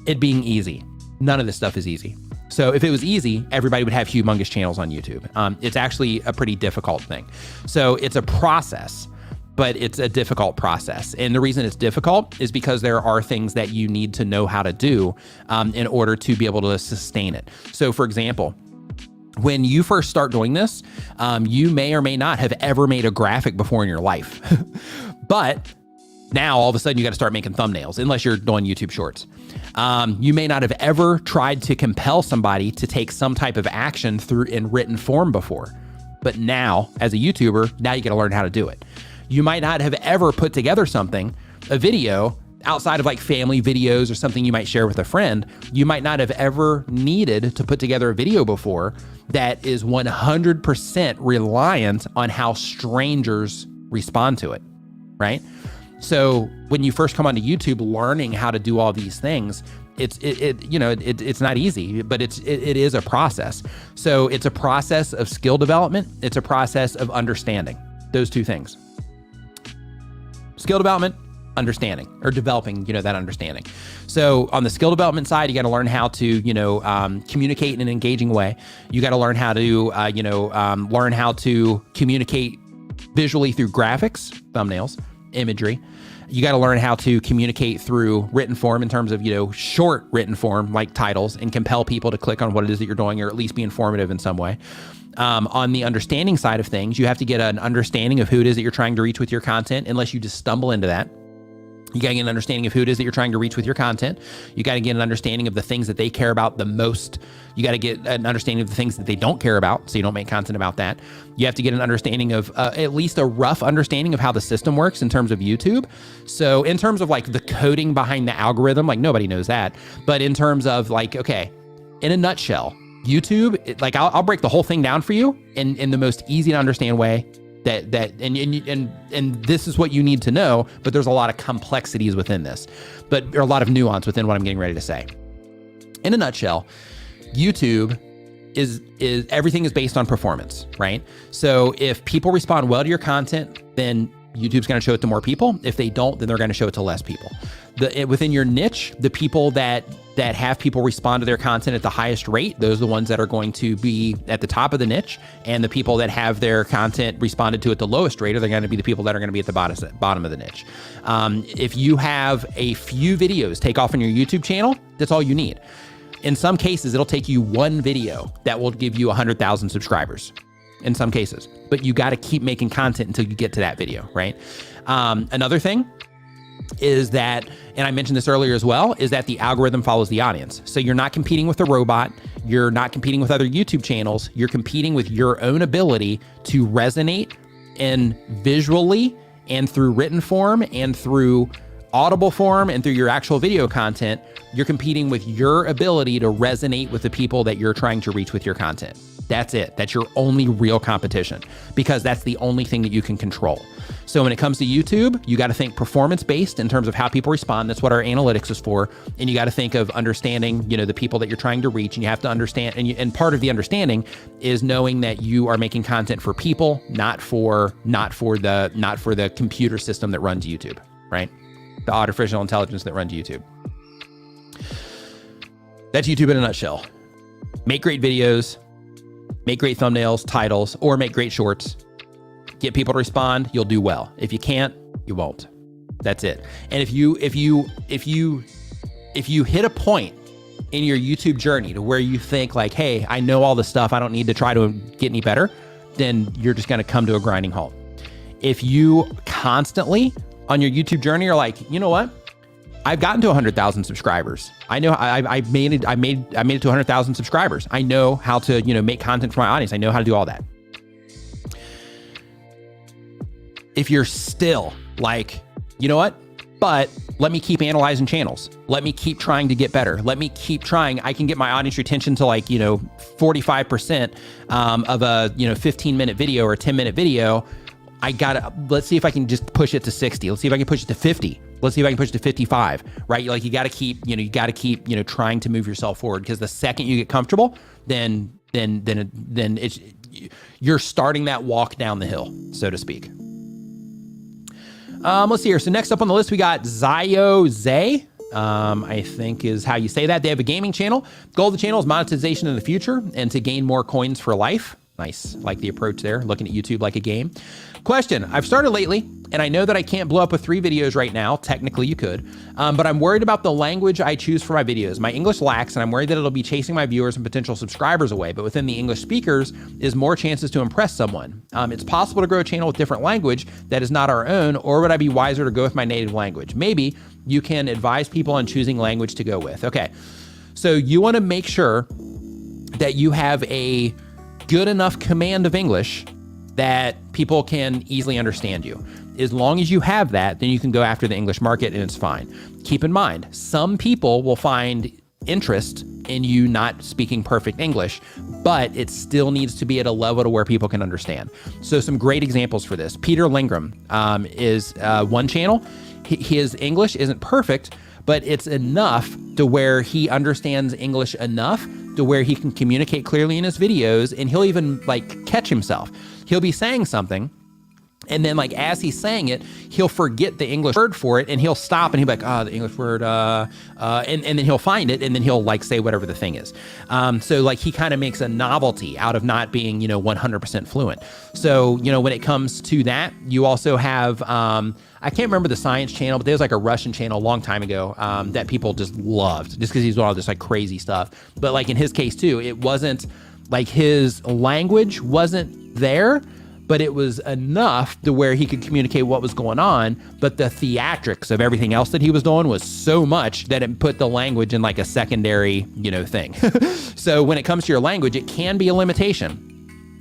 it being easy, none of this stuff is easy. So if it was easy, everybody would have humongous channels on YouTube. It's actually a pretty difficult thing. So it's a process, but it's a difficult process. And the reason it's difficult is because there are things that you need to know how to do in order to be able to sustain it. So for example, when you first start doing this, you may or may not have ever made a graphic before in your life. But now all of a sudden you got to start making thumbnails, unless you're doing YouTube shorts. You may not have ever tried to compel somebody to take some type of action through in written form before. But now, as a YouTuber, now you got to learn how to do it. You might not have ever put together a video, outside of like family videos or something you might share with a friend. You might not have ever needed to put together a video before that is 100% reliant on how strangers respond to it, right? So when you first come onto YouTube, learning how to do all these things, it's not easy, but it is a process. So it's a process of skill development. It's a process of understanding those two things. Skill development, understanding, or developing, that understanding. So on the skill development side, you got to learn how to, communicate in an engaging way. You got to learn how to, communicate visually through graphics, thumbnails, imagery. You got to learn how to communicate through written form in terms of, short written form, like titles, and compel people to click on what it is that you're doing, or at least be informative in some way. On the understanding side of things, you have to get an understanding of who it is that you're trying to reach with your content, unless you just stumble into that. You got to get an understanding of who it is that you're trying to reach with your content. You got to get an understanding of the things that they care about the most. You got to get an understanding of the things that they don't care about, so you don't make content about that. You have to get an understanding of at least a rough understanding of how the system works in terms of YouTube. So in terms of like the coding behind the algorithm, like nobody knows that. But in terms of like, okay, in a nutshell, YouTube, I'll break the whole thing down for you in the most easy to understand way. And this is what you need to know, but there's a lot of complexities within this, but there are a lot of nuance within what I'm getting ready to say. In a nutshell, YouTube is everything is based on performance, right? So if people respond well to your content, then YouTube's going to show it to more people. If they don't, then they're going to show it to less people. Within your niche, the people that have people respond to their content at the highest rate, those are the ones that are going to be at the top of the niche. And the people that have their content responded to at the lowest rate are going to be the people that are going to be at the bottom of the niche. If you have a few videos take off on your YouTube channel, that's all you need. In some cases, it'll take you one video that will give you 100,000 subscribers. In some cases, but you got to keep making content until you get to that video, right? Another thing is that, and I mentioned this earlier as well, is that the algorithm follows the audience. So you're not competing with a robot. You're not competing with other YouTube channels. You're competing with your own ability to resonate in visually and through written form and through audible form and through your actual video content. You're competing with your ability to resonate with the people that you're trying to reach with your content. That's it. That's your only real competition, because that's the only thing that you can control. So when it comes to YouTube, you got to think performance-based in terms of how people respond. That's what our analytics is for. And you got to think of understanding, the people that you're trying to reach, and you have to understand. And part of the understanding is knowing that you are making content for people, not for the computer system that runs YouTube, right? The artificial intelligence that runs YouTube. That's YouTube in a nutshell. Make great videos. Make great thumbnails, titles, or make great shorts. Get people to respond, you'll do well. If you can't, you won't. That's it. And if you hit a point in your YouTube journey to where you think like, hey, I know all this stuff, I don't need to try to get any better, then you're just going to come to a grinding halt. If you constantly on your YouTube journey are like, you know what? I've gotten to 100,000 subscribers. I know I made it to 100,000 subscribers. I know how to, make content for my audience. I know how to do all that. If you're still like, you know what? But let me keep analyzing channels. Let me keep trying to get better. Let me keep trying. I can get my audience retention to 45% of a, 15-minute video or a 10-minute video. Let's see if I can just push it to 60. Let's see if I can push it to 50. Let's see if I can push it to 55, right? Like you got to keep, trying to move yourself forward, because the second you get comfortable, then you're starting that walk down the hill, so to speak. Let's see here. So next up on the list, we got Zay. I think is how you say that. They have a gaming channel. Goal of the channel is monetization in the future and to gain more coins for life. Nice. Like the approach there, looking at YouTube like a game. Question. I've started lately, and I know that I can't blow up with 3 videos right now. Technically, you could. But I'm worried about the language I choose for my videos. My English lacks, and I'm worried that it'll be chasing my viewers and potential subscribers away. But within the English speakers is more chances to impress someone. It's possible to grow a channel with different language that is not our own, or would I be wiser to go with my native language? Maybe you can advise people on choosing language to go with. Okay. So you want to make sure that you have a good enough command of English that people can easily understand you. As long as you have that, then you can go after the English market and it's fine. Keep in mind, some people will find interest in you not speaking perfect English, but it still needs to be at a level to where people can understand. So some great examples for this. Peter Lingram is one channel. His English isn't perfect, but it's enough to where he understands English enough to where he can communicate clearly in his videos, and he'll even catch himself. He'll be saying something, and then as he's saying it, he'll forget the English word for it, and he'll stop and he'll be like, the English word, and then he'll find it, and then he'll say whatever the thing is. So he kind of makes a novelty out of not being, 100% fluent. So, when it comes to that, you also have, I can't remember the science channel, but there's a Russian channel a long time ago that people just loved just because he's doing all this crazy stuff. But in his case too, it wasn't his language wasn't there, but it was enough to where he could communicate what was going on. But the theatrics of everything else that he was doing was so much that it put the language in a secondary, thing. So when it comes to your language, it can be a limitation,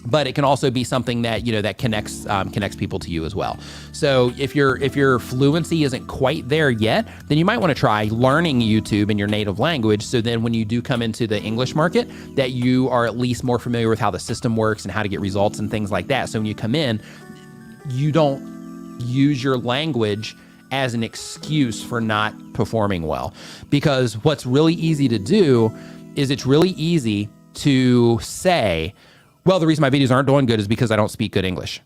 but it can also be something that, that connects people to you as well. So if your fluency isn't quite there yet, then you might want to try learning YouTube in your native language. So then when you do come into the English market, that you are at least more familiar with how the system works and how to get results and things like that. So when you come in, you don't use your language as an excuse for not performing well. Because what's really easy to do is it's really easy to say, well, the reason my videos aren't doing good is because I don't speak good English.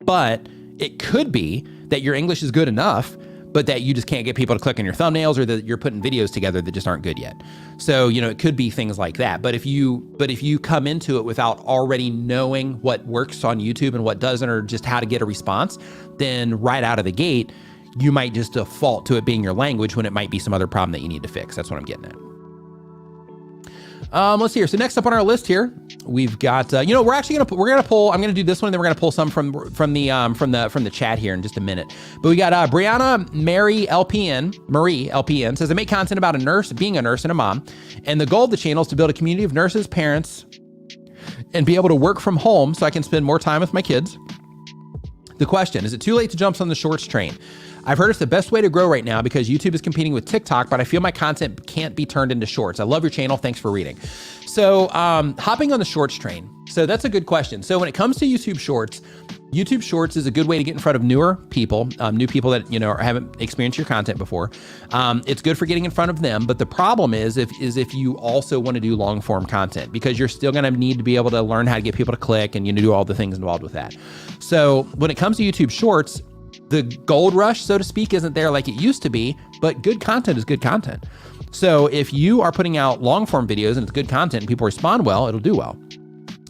But it could be that your English is good enough, but that you just can't get people to click on your thumbnails, or that you're putting videos together that just aren't good yet. So, it could be things like that. But if you come into it without already knowing what works on YouTube and what doesn't, or just how to get a response, then right out of the gate, you might just default to it being your language when it might be some other problem that you need to fix. That's what I'm getting at. Let's see here. So next up on our list here, we've got, we're gonna pull. I'm gonna do this one, and then we're gonna pull some from the chat here in just a minute. But we got Brianna Marie LPN says, I make content about being a nurse and a mom, and the goal of the channel is to build a community of nurses, parents, and be able to work from home so I can spend more time with my kids. The question, is it too late to jump on the shorts train? I've heard it's the best way to grow right now because YouTube is competing with TikTok, but I feel my content can't be turned into shorts. I love your channel. Thanks for reading. So hopping on the shorts train. So that's a good question. So when it comes to YouTube Shorts is a good way to get in front of newer people, new people that, haven't experienced your content before. It's good for getting in front of them. But the problem is if you also want to do long form content, because you're still going to need to be able to learn how to get people to click and do all the things involved with that. So when it comes to YouTube Shorts, the gold rush, so to speak, isn't there like it used to be, but good content is good content. So if you are putting out long form videos and it's good content and people respond well, it'll do well.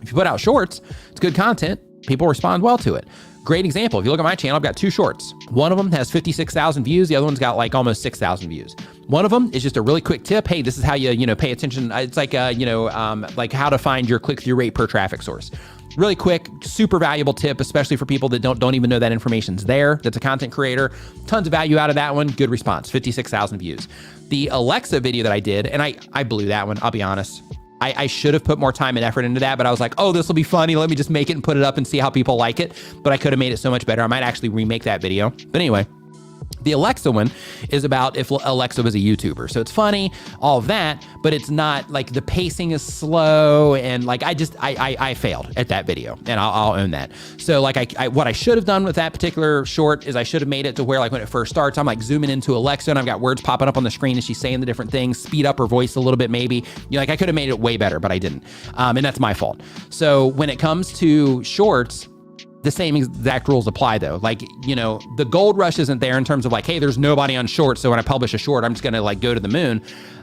If you put out shorts, it's good content, people respond well to it. Great example. If you look at my channel, I've got 2 shorts. One of them has 56,000 views. The other one's got like almost 6,000 views. One of them is just a really quick tip. Hey, this is how you pay attention. It's like, like how to find your click-through rate per traffic source. Really quick, super valuable tip, especially for people that don't even know that information's there. That's a content creator. Tons of value out of that one. Good response, 56,000 views. The Alexa video that I did, and I blew that one, I'll be honest. I should have put more time and effort into that, but I was like, oh, this will be funny. Let me just make it and put it up and see how people like it. But I could have made it so much better. I might actually remake that video. But anyway, the Alexa one is about if Alexa was a YouTuber. So it's funny, all of that, but it's not like the pacing is slow. And like, I failed at that video, and I'll own that. So like what I should have done with that particular short is I should have made it to where like when it first starts, I'm like zooming into Alexa and I've got words popping up on the screen and she's saying the different things, speed up her voice a little bit maybe. Like I could have made it way better, but I didn't. And that's my fault. So when it comes to shorts, the same exact rules apply though. Like, the gold rush isn't there in terms of like, hey, there's nobody on shorts, so when I publish a short, I'm just gonna like go to the moon.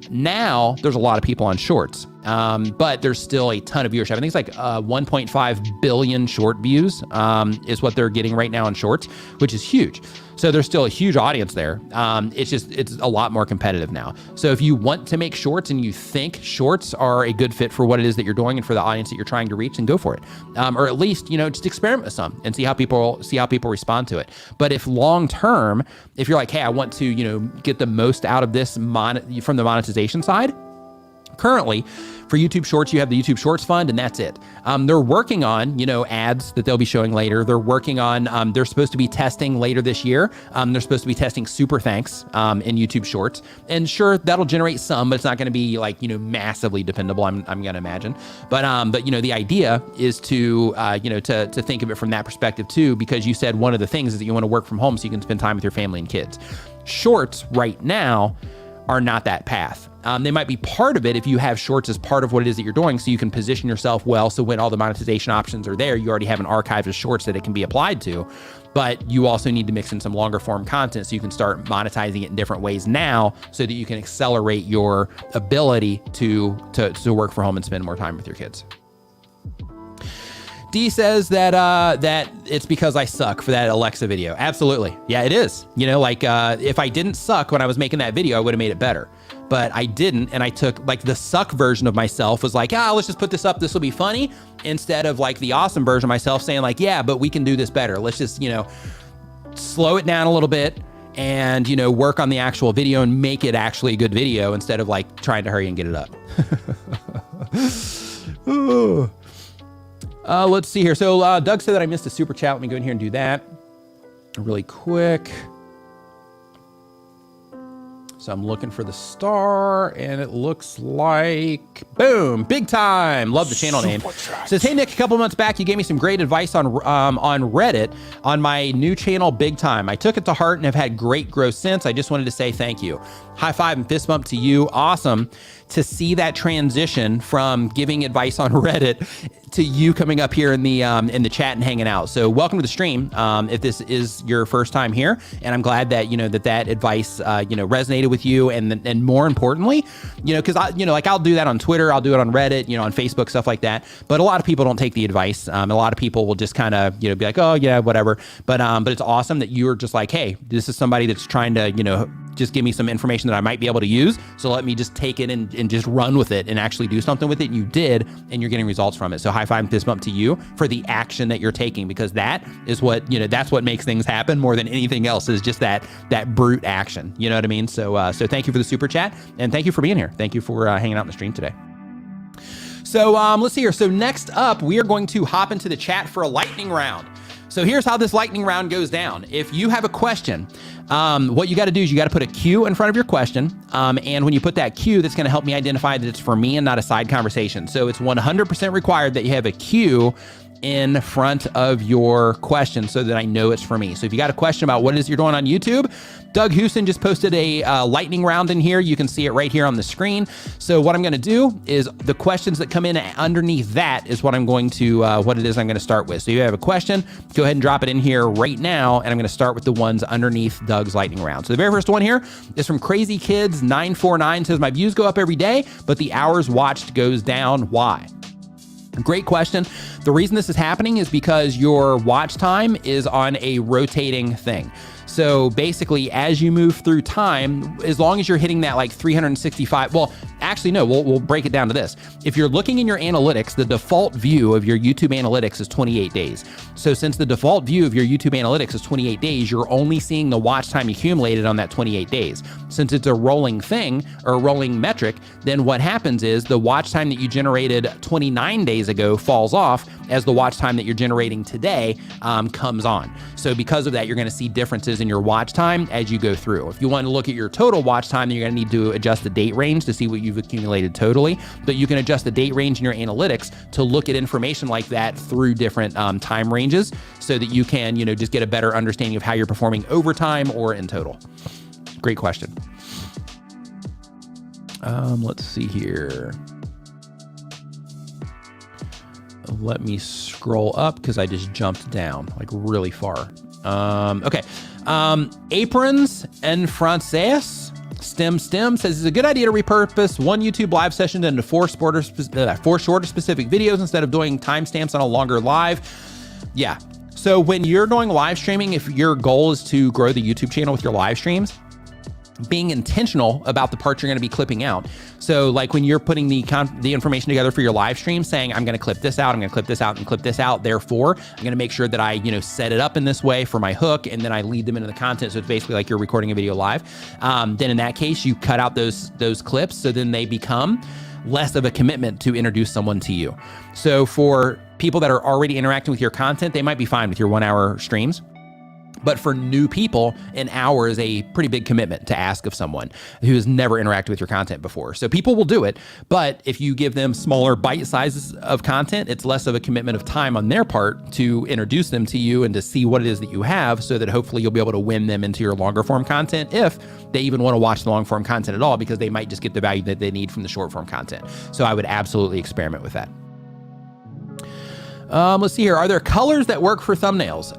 Now there's a lot of people on shorts, but there's still a ton of viewership. I think it's like 1.5 billion short views is what they're getting right now on shorts, which is huge. So there's still a huge audience there. It's a lot more competitive now. So if you want to make shorts and you think shorts are a good fit for what it is that you're doing and for the audience that you're trying to reach, then go for it. Or at least, just experiment with some and see how people respond to it. But if long term, if you're like, hey, I want to, get the most out of this from the monetization side, currently, for YouTube Shorts, you have the YouTube Shorts Fund, and that's it. They're working on, ads that they'll be showing later. They're working on, they're supposed to be testing later this year. They're supposed to be testing Super Thanks in YouTube Shorts. And sure, that'll generate some, but it's not going to be like, massively dependable, I'm going to imagine. But the idea is to, to think of it from that perspective too, because you said one of the things is that you want to work from home so you can spend time with your family and kids. Shorts right now are not that path. They might be part of it if you have shorts as part of what it is that you're doing, so you can position yourself well, so when all the monetization options are there, you already have an archive of shorts that it can be applied to. But you also need to mix in some longer form content so you can start monetizing it in different ways now, so that you can accelerate your ability to work from home and spend more time with your kids. D says that it's because I suck for that Alexa video. Absolutely. Yeah, it is. If I didn't suck when I was making that video, I would have made it better. But I didn't, and I took like the suck version of myself was like, let's just put this up, this will be funny, instead of like the awesome version of myself saying like, yeah, but we can do this better. Let's just, slow it down a little bit and, work on the actual video and make it actually a good video instead of like trying to hurry and get it up. Let's see here. So Doug said that I missed a super chat. Let me go in here and do that really quick. So I'm looking for the star, and it looks like, boom, big time. Love the channel name. Says, hey, Nick, a couple months back, you gave me some great advice on Reddit on my new channel, Big Time. I took it to heart and have had great growth since. I just wanted to say thank you. High five and fist bump to you. Awesome to see that transition from giving advice on Reddit to you coming up here in the chat and hanging out. So welcome to the stream. If this is your first time here, and I'm glad that, that advice, resonated with you. And more importantly, cause I'll do that on Twitter, I'll do it on Reddit, on Facebook, stuff like that. But a lot of people don't take the advice. A lot of people will just kind of, be like, oh yeah, whatever. But it's awesome that you're just like, hey, this is somebody that's trying to, just give me some information that I might be able to use. So let me just take it and just run with it and actually do something with it. And you did, and you're getting results from it. So high five and fist bump to you for the action that you're taking, because that is what, that's what makes things happen more than anything else, is just that brute action. You know what I mean? So thank you for the super chat, and thank you for being here. Thank you for hanging out in the stream today. So let's see here. So next up, we are going to hop into the chat for a lightning round. So here's how this lightning round goes down. If you have a question, what you got to do is you got to put a Q in front of your question. And when you put that Q, that's going to help me identify that it's for me and not a side conversation. So it's 100% required that you have a Q in front of your question so that I know it's for me. So if you got a question about what it is you're doing on YouTube, Doug Houston just posted a lightning round in here. You can see it right here on the screen. So what I'm going to do is the questions that come in underneath that is what I'm going to, what it is I'm going to start with. So if you have a question, go ahead and drop it in here right now. And I'm going to start with the ones underneath Doug's lightning round. So the very first one here is from Crazy Kids 949, says, my views go up every day, but the hours watched goes down. Why? Great question. The reason this is happening is because your watch time is on a rotating thing. So basically, as you move through time, as long as you're hitting that like 365, well, actually, no, we'll break it down to this. If you're looking in your analytics, the default view of your YouTube analytics is 28 days. So since the default view of your YouTube analytics is 28 days, you're only seeing the watch time accumulated on that 28 days. Since it's a rolling thing or a rolling metric, then what happens is the watch time that you generated 29 days ago falls off as the watch time that you're generating today comes on. So because of that, you're going to see differences in your watch time as you go through. If you want to look at your total watch time, then you're going to need to adjust the date range to see what you've accumulated totally. But you can adjust the date range in your analytics to look at information like that through different time ranges so that you can, just get a better understanding of how you're performing over time or in total. Great question. Let's see here. Let me scroll up because I just jumped down like really far. Okay. Aprons en Français, Stem says it's a good idea to repurpose one YouTube live session into four shorter specific videos instead of doing timestamps on a longer live. Yeah. So when you're doing live streaming, if your goal is to grow the YouTube channel with your live streams, being intentional about the parts you're going to be clipping out. So like when you're putting the information together for your live stream, saying, I'm going to clip this out, I'm going to clip this out and clip this out. Therefore, I'm going to make sure that I, set it up in this way for my hook, and then I lead them into the content. So it's basically like you're recording a video live. Then in that case, you cut out those clips. So then they become less of a commitment to introduce someone to you. So for people that are already interacting with your content, they might be fine with your 1 hour streams. But for new people, an hour is a pretty big commitment to ask of someone who has never interacted with your content before. So people will do it, but if you give them smaller bite sizes of content, it's less of a commitment of time on their part to introduce them to you and to see what it is that you have, so that hopefully you'll be able to win them into your longer form content if they even want to watch the long form content at all, because they might just get the value that they need from the short form content. So I would absolutely experiment with that. Let's see here. Are there colors that work for thumbnails?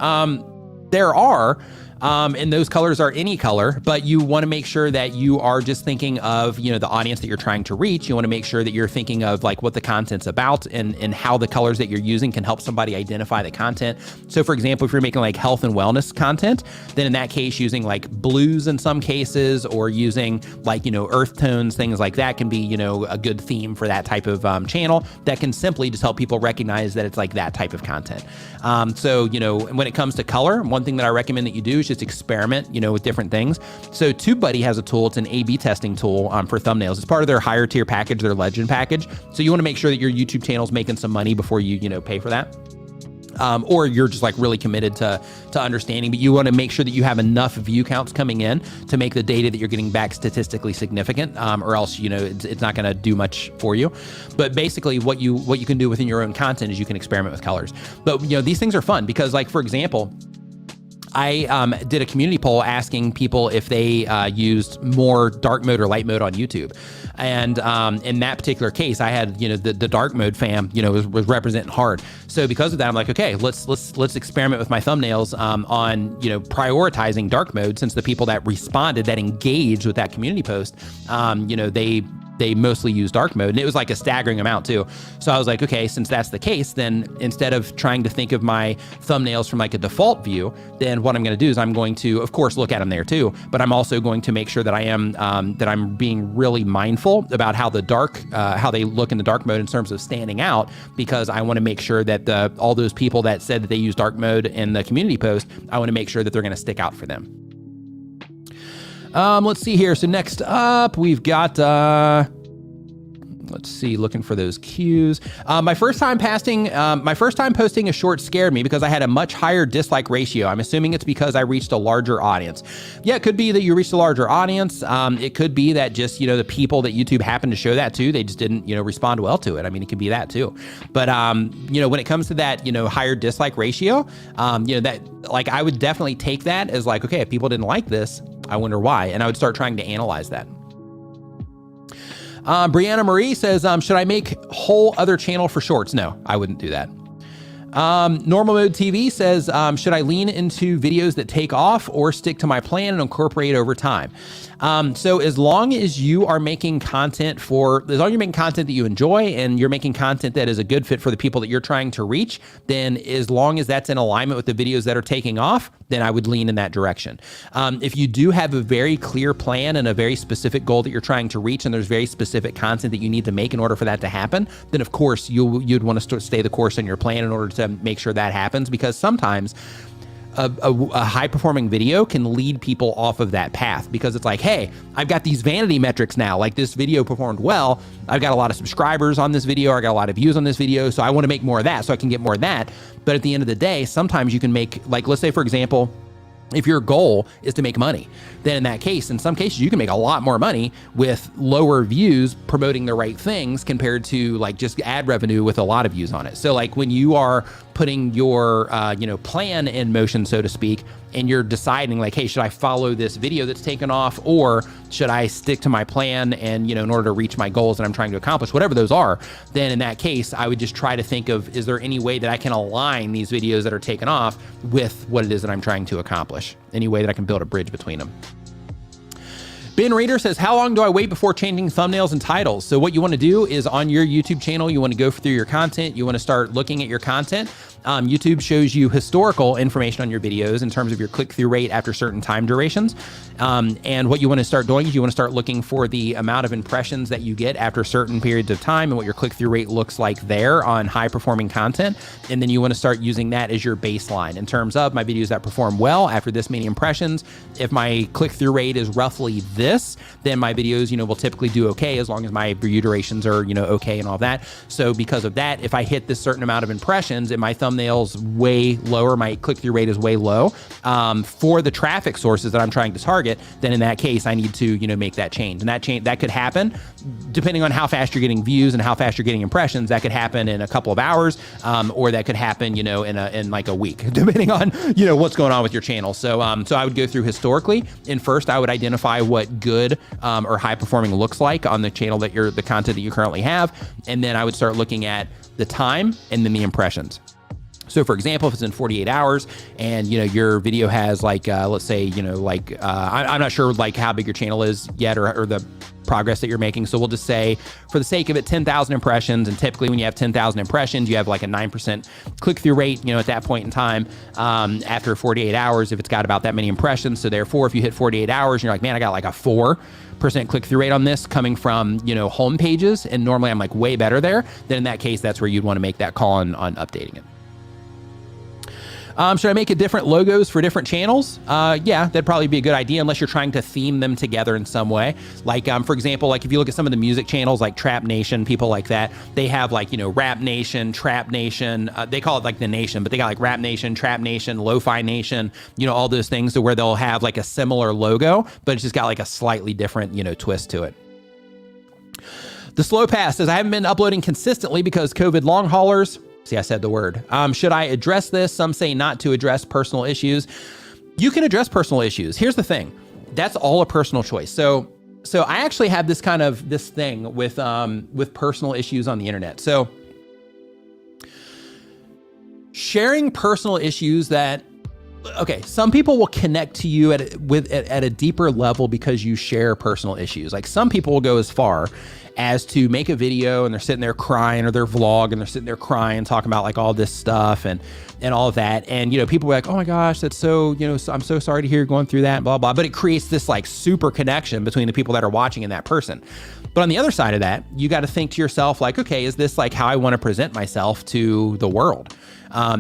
There are, and those colors are any color, but you want to make sure that you are just thinking of, the audience that you're trying to reach. You want to make sure that you're thinking of like what the content's about and how the colors that you're using can help somebody identify the content. So for example, if you're making like health and wellness content, then in that case, using like blues in some cases, or using like, earth tones, things like that can be, a good theme for that type of channel that can simply just help people recognize that it's like that type of content. So, when it comes to color, one thing that I recommend that you do is just experiment, with different things. So TubeBuddy has a tool. It's an A/B testing tool for thumbnails. It's part of their higher tier package, their Legend package. So you want to make sure that your YouTube channel is making some money before you, pay for that. Or you're just like really committed to understanding, but you want to make sure that you have enough view counts coming in to make the data that you're getting back statistically significant, or else, it's not going to do much for you. But basically what you can do within your own content is you can experiment with colors. But, these things are fun because, like, for example, I did a community poll asking people if they used more dark mode or light mode on YouTube. And in that particular case, I had, the dark mode fam, was representing hard. So because of that, I'm like, okay, let's experiment with my thumbnails on, prioritizing dark mode, since the people that responded, that engaged with that community post, they mostly use dark mode, and it was like a staggering amount too. So I was like, okay, since that's the case, then instead of trying to think of my thumbnails from like a default view, then what I'm going to do is I'm going to, of course, look at them there too, but I'm also going to make sure that I'm being really mindful about how how they look in the dark mode in terms of standing out, because I want to make sure that all those people that said that they use dark mode in the community post, I want to make sure that they're going to stick out for them. Let's see here. So next up, we've got, let's see, looking for those cues. My first time posting a short scared me because I had a much higher dislike ratio. I'm assuming it's because I reached a larger audience. Yeah, it could be that you reached a larger audience. It could be that just, the people that YouTube happened to show that to, they just didn't, respond well to it. I mean, it could be that too. But, when it comes to that, higher dislike ratio, that, like, I would definitely take that as like, okay, if people didn't like this, I wonder why. And I would start trying to analyze that. Brianna Marie says, should I make whole other channel for shorts? No, I wouldn't do that. Normal Mode TV says, should I lean into videos that take off or stick to my plan and incorporate over time? So as long as you are making content that you enjoy and you're making content that is a good fit for the people that you're trying to reach, then as long as that's in alignment with the videos that are taking off, then I would lean in that direction. If you do have a very clear plan and a very specific goal that you're trying to reach, and there's very specific content that you need to make in order for that to happen, then of course you'd want to stay the course on your plan in order to make sure that happens, because sometimes a high-performing video can lead people off of that path, because it's like, hey, I've got these vanity metrics now, like this video performed well, I've got a lot of subscribers on this video, I got a lot of views on this video, so I want to make more of that so I can get more of that. But at the end of the day, sometimes you can make, like, let's say, for example, if your goal is to make money, then in that case, in some cases, you can make a lot more money with lower views promoting the right things compared to like just ad revenue with a lot of views on it. So like when you are putting your, plan in motion, so to speak, and you're deciding like, hey, should I follow this video that's taken off, or should I stick to my plan and, in order to reach my goals that I'm trying to accomplish, whatever those are, then in that case, I would just try to think of, is there any way that I can align these videos that are taken off with what it is that I'm trying to accomplish? Any way that I can build a bridge between them. Ben Reader says, how long do I wait before changing thumbnails and titles? So what you want to do is on your YouTube channel, you want to go through your content. You want to start looking at your content. YouTube shows you historical information on your videos in terms of your click-through rate after certain time durations. And what you want to start doing is you want to start looking for the amount of impressions that you get after certain periods of time and what your click-through rate looks like there on high-performing content. And then you want to start using that as your baseline in terms of my videos that perform well after this many impressions. If my click-through rate is roughly this, then my videos, will typically do okay as long as my view durations are, okay and all that. So because of that, if I hit this certain amount of impressions and my thumbnails way lower, my click-through rate is way low, for the traffic sources that I'm trying to target, then in that case, I need to, make that change. And that could happen depending on how fast you're getting views and how fast you're getting impressions. That could happen in a couple of hours, or that could happen, in like a week, depending on, what's going on with your channel. So I would go through historically, and first I would identify what good or high performing looks like on the channel the content that you currently have. And then I would start looking at the time and then the impressions. So for example, if it's in 48 hours and, your video has like, let's say, I'm not sure like how big your channel is yet or the progress that you're making. So we'll just say for the sake of it, 10,000 impressions. And typically when you have 10,000 impressions, you have like a 9% click-through rate, at that point in time, after 48 hours, if it's got about that many impressions. So therefore, if you hit 48 hours and you're like, man, I got like a 4% click-through rate on this coming from, home pages. And normally I'm like way better there. Then in that case, that's where you'd want to make that call on updating it. Should I make different logos for different channels? Yeah, that'd probably be a good idea unless you're trying to theme them together in some way. Like, for example, like if you look at some of the music channels like Trap Nation, people like that, they have like, Rap Nation, Trap Nation, they call it like the nation, but they got like Rap Nation, Trap Nation, Lo-Fi Nation, all those things to where they'll have like a similar logo, but it's just got like a slightly different, twist to it. The Slow Pass says, I haven't been uploading consistently because COVID long haulers. See, I said the word. Should I address this? Some say not to address personal issues. you can address personal issues. Here's the thing. That's all a personal choice. So I actually have this thing with personal issues on the internet. So sharing personal issues some people will connect to you at a deeper level because you share personal issues. Like some people will go as far as to make a video and they're sitting there crying, or their vlog and they're sitting there crying, talking about like all this stuff and all of that. And, people are like, oh my gosh, that's so, I'm so sorry to hear you're going through that, blah, blah. But it creates this like super connection between the people that are watching and that person. But on the other side of that, you got to think to yourself like, okay, is this like how I want to present myself to the world?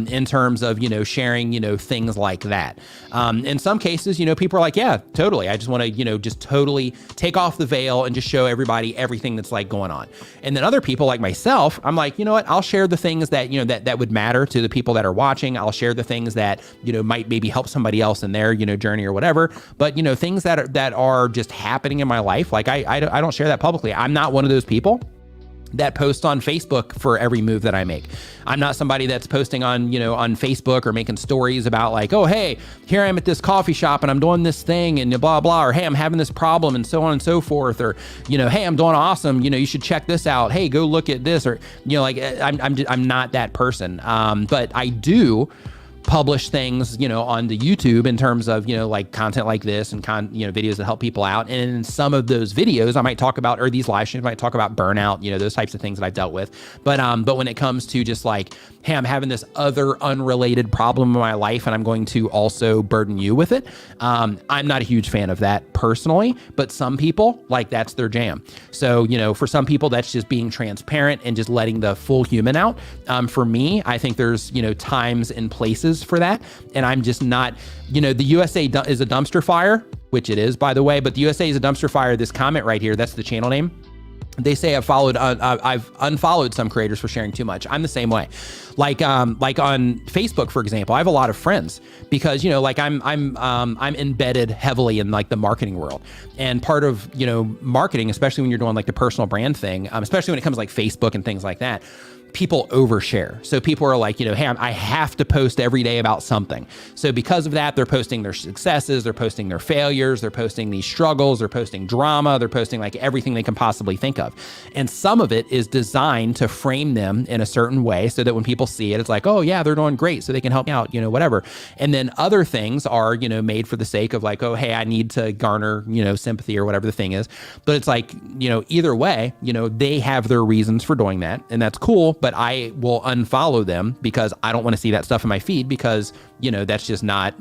In terms of, sharing, things like that. In some cases, people are like, yeah, totally. I just want to, just totally take off the veil and just show everybody everything that's like going on. And then other people like myself, I'm like, you know what, I'll share the things that, that would matter to the people that are watching. I'll share the things that, might maybe help somebody else in their, journey or whatever. But, things that are just happening in my life, like I don't share that publicly. I'm not one of those people that post on Facebook for every move that I make. I'm not somebody that's posting on, on Facebook or making stories about like, oh, hey, here I am at this coffee shop and I'm doing this thing and blah, blah, or hey, I'm having this problem and so on and so forth. Or, hey, I'm doing awesome. You should check this out. Hey, go look at this. Or, I'm not that person. But I do publish things, on the YouTube in terms of, like content like this and videos that help people out. And in some of those videos I might talk about, or these live streams might talk about burnout, those types of things that I've dealt with. But when it comes to just like, hey, I'm having this other unrelated problem in my life and I'm going to also burden you with it. I'm not a huge fan of that personally, but some people like that's their jam. So, for some people that's just being transparent and just letting the full human out. For me, I think there's, times and places for that. And I'm just not, the USA is a dumpster fire, which it is, by the way, but the USA is a dumpster fire. This comment right here, that's the channel name. They say I've unfollowed some creators for sharing too much. I'm the same way. Like on Facebook, for example, I have a lot of friends because, I'm embedded heavily in like the marketing world, and part of, marketing, especially when you're doing like the personal brand thing, especially when it comes to like Facebook and things like that, people overshare. So people are like, hey, I have to post every day about something. So because of that, they're posting their successes, they're posting their failures, they're posting these struggles, they're posting drama, they're posting like everything they can possibly think of. And some of it is designed to frame them in a certain way so that when people see it, it's like, oh yeah, they're doing great, so they can help me out, whatever. And then other things are, made for the sake of like, oh, hey, I need to garner, sympathy or whatever the thing is. But it's like, either way, they have their reasons for doing that, and that's cool. But I will unfollow them because I don't want to see that stuff in my feed because, that's just not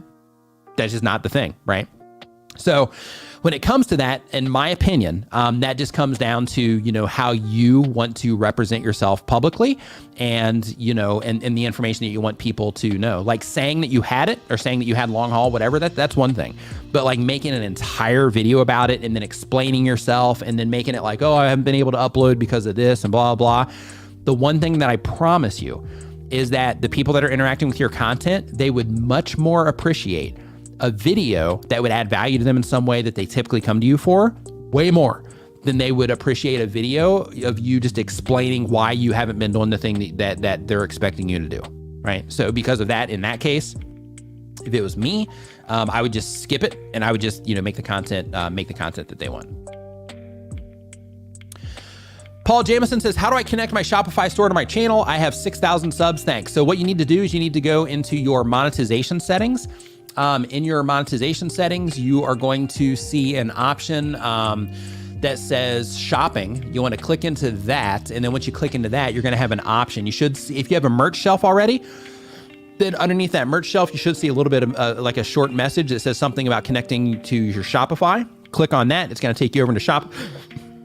the thing, right? So when it comes to that, in my opinion, that just comes down to, how you want to represent yourself publicly and, and the information that you want people to know. Like saying that you had it or saying that you had long haul, whatever, that's one thing. But like making an entire video about it and then explaining yourself and then making it like, oh, I haven't been able to upload because of this and blah, blah, blah. The one thing that I promise you is that the people that are interacting with your content, they would much more appreciate a video that would add value to them in some way that they typically come to you for, way more than they would appreciate a video of you just explaining why you haven't been doing the thing that they're expecting you to do, right? So because of that, in that case, if it was me, I would just skip it and I would just, make the content that they want. Paul Jamison says, how do I connect my Shopify store to my channel? I have 6,000 subs, thanks. So what you need to do is you need to go into your monetization settings. In your monetization settings, you are going to see an option that says shopping. You want to click into that. And then once you click into that, you're going to have an option. You should see, if you have a merch shelf already, then underneath that merch shelf, you should see a little bit of like a short message that says something about connecting to your Shopify. Click on that. It's going to take you over into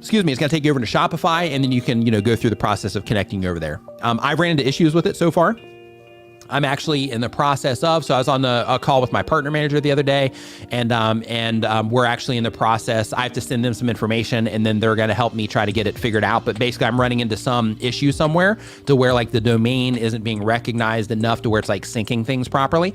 it's going to take you over to Shopify, and then you can, go through the process of connecting you over there. I've ran into issues with it so far. I'm actually in the process of, so I was on a call with my partner manager the other day, and we're actually in the process. I have to send them some information, and then they're going to help me try to get it figured out. But basically, I'm running into some issue somewhere to where like the domain isn't being recognized enough to where it's like syncing things properly.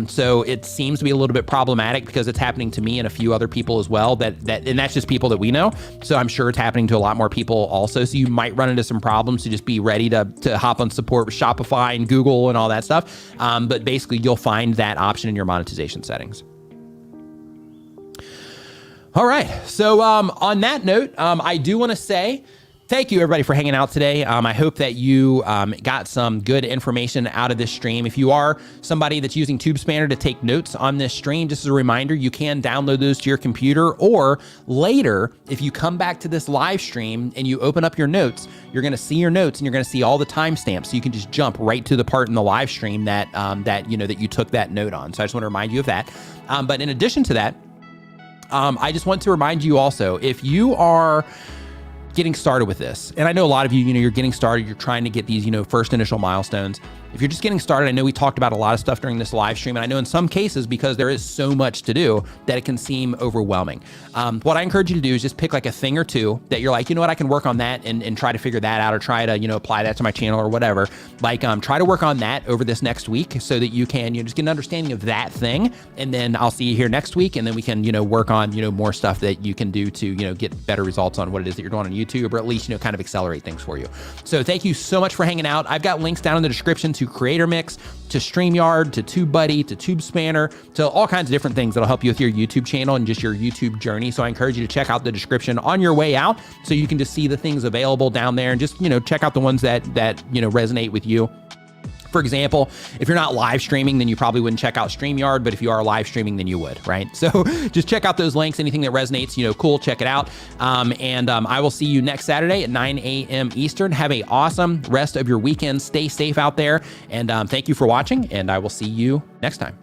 So it seems to be a little bit problematic because it's happening to me and a few other people as well. And that's just people that we know. So I'm sure it's happening to a lot more people also. So you might run into some problems. So just be ready to hop on support with Shopify and Google and all that stuff. But basically you'll find that option in your monetization settings. All right. So on that note, I do want to say thank you everybody for hanging out today. I hope that you got some good information out of this stream. If you are somebody that's using TubeSpanner to take notes on this stream, just as a reminder, you can download those to your computer, or later, if you come back to this live stream and you open up your notes, you're going to see your notes and you're going to see all the timestamps. So you can just jump right to the part in the live stream that that you took that note on. So I just want to remind you of that. But in addition to that, I just want to remind you also, if you are getting started with this, and I know a lot of you, you're getting started, you're trying to get these, first initial milestones. If you're just getting started, I know we talked about a lot of stuff during this live stream, and I know in some cases, because there is so much to do, that it can seem overwhelming. What I encourage you to do is just pick like a thing or two that you're like, you know what, I can work on that and try to figure that out, or try to, apply that to my channel or whatever. Like, try to work on that over this next week so that you can, just get an understanding of that thing. And then I'll see you here next week, and then we can, work on, more stuff that you can do to, get better results on what it is that you're doing on YouTube, or at least, kind of accelerate things for you. So thank you so much for hanging out. I've got links down in the description to Creator Mix, to StreamYard, to TubeBuddy, to TubeSpanner, to all kinds of different things that'll help you with your YouTube channel and just your YouTube journey. So I encourage you to check out the description on your way out so you can just see the things available down there, and just, check out the ones that resonate with you. For example, if you're not live streaming, then you probably wouldn't check out StreamYard, but if you are live streaming, then you would, right? So just check out those links. Anything that resonates, cool, check it out. I will see you next Saturday at 9 a.m. Eastern. Have a awesome rest of your weekend. Stay safe out there, and thank you for watching, and I will see you next time.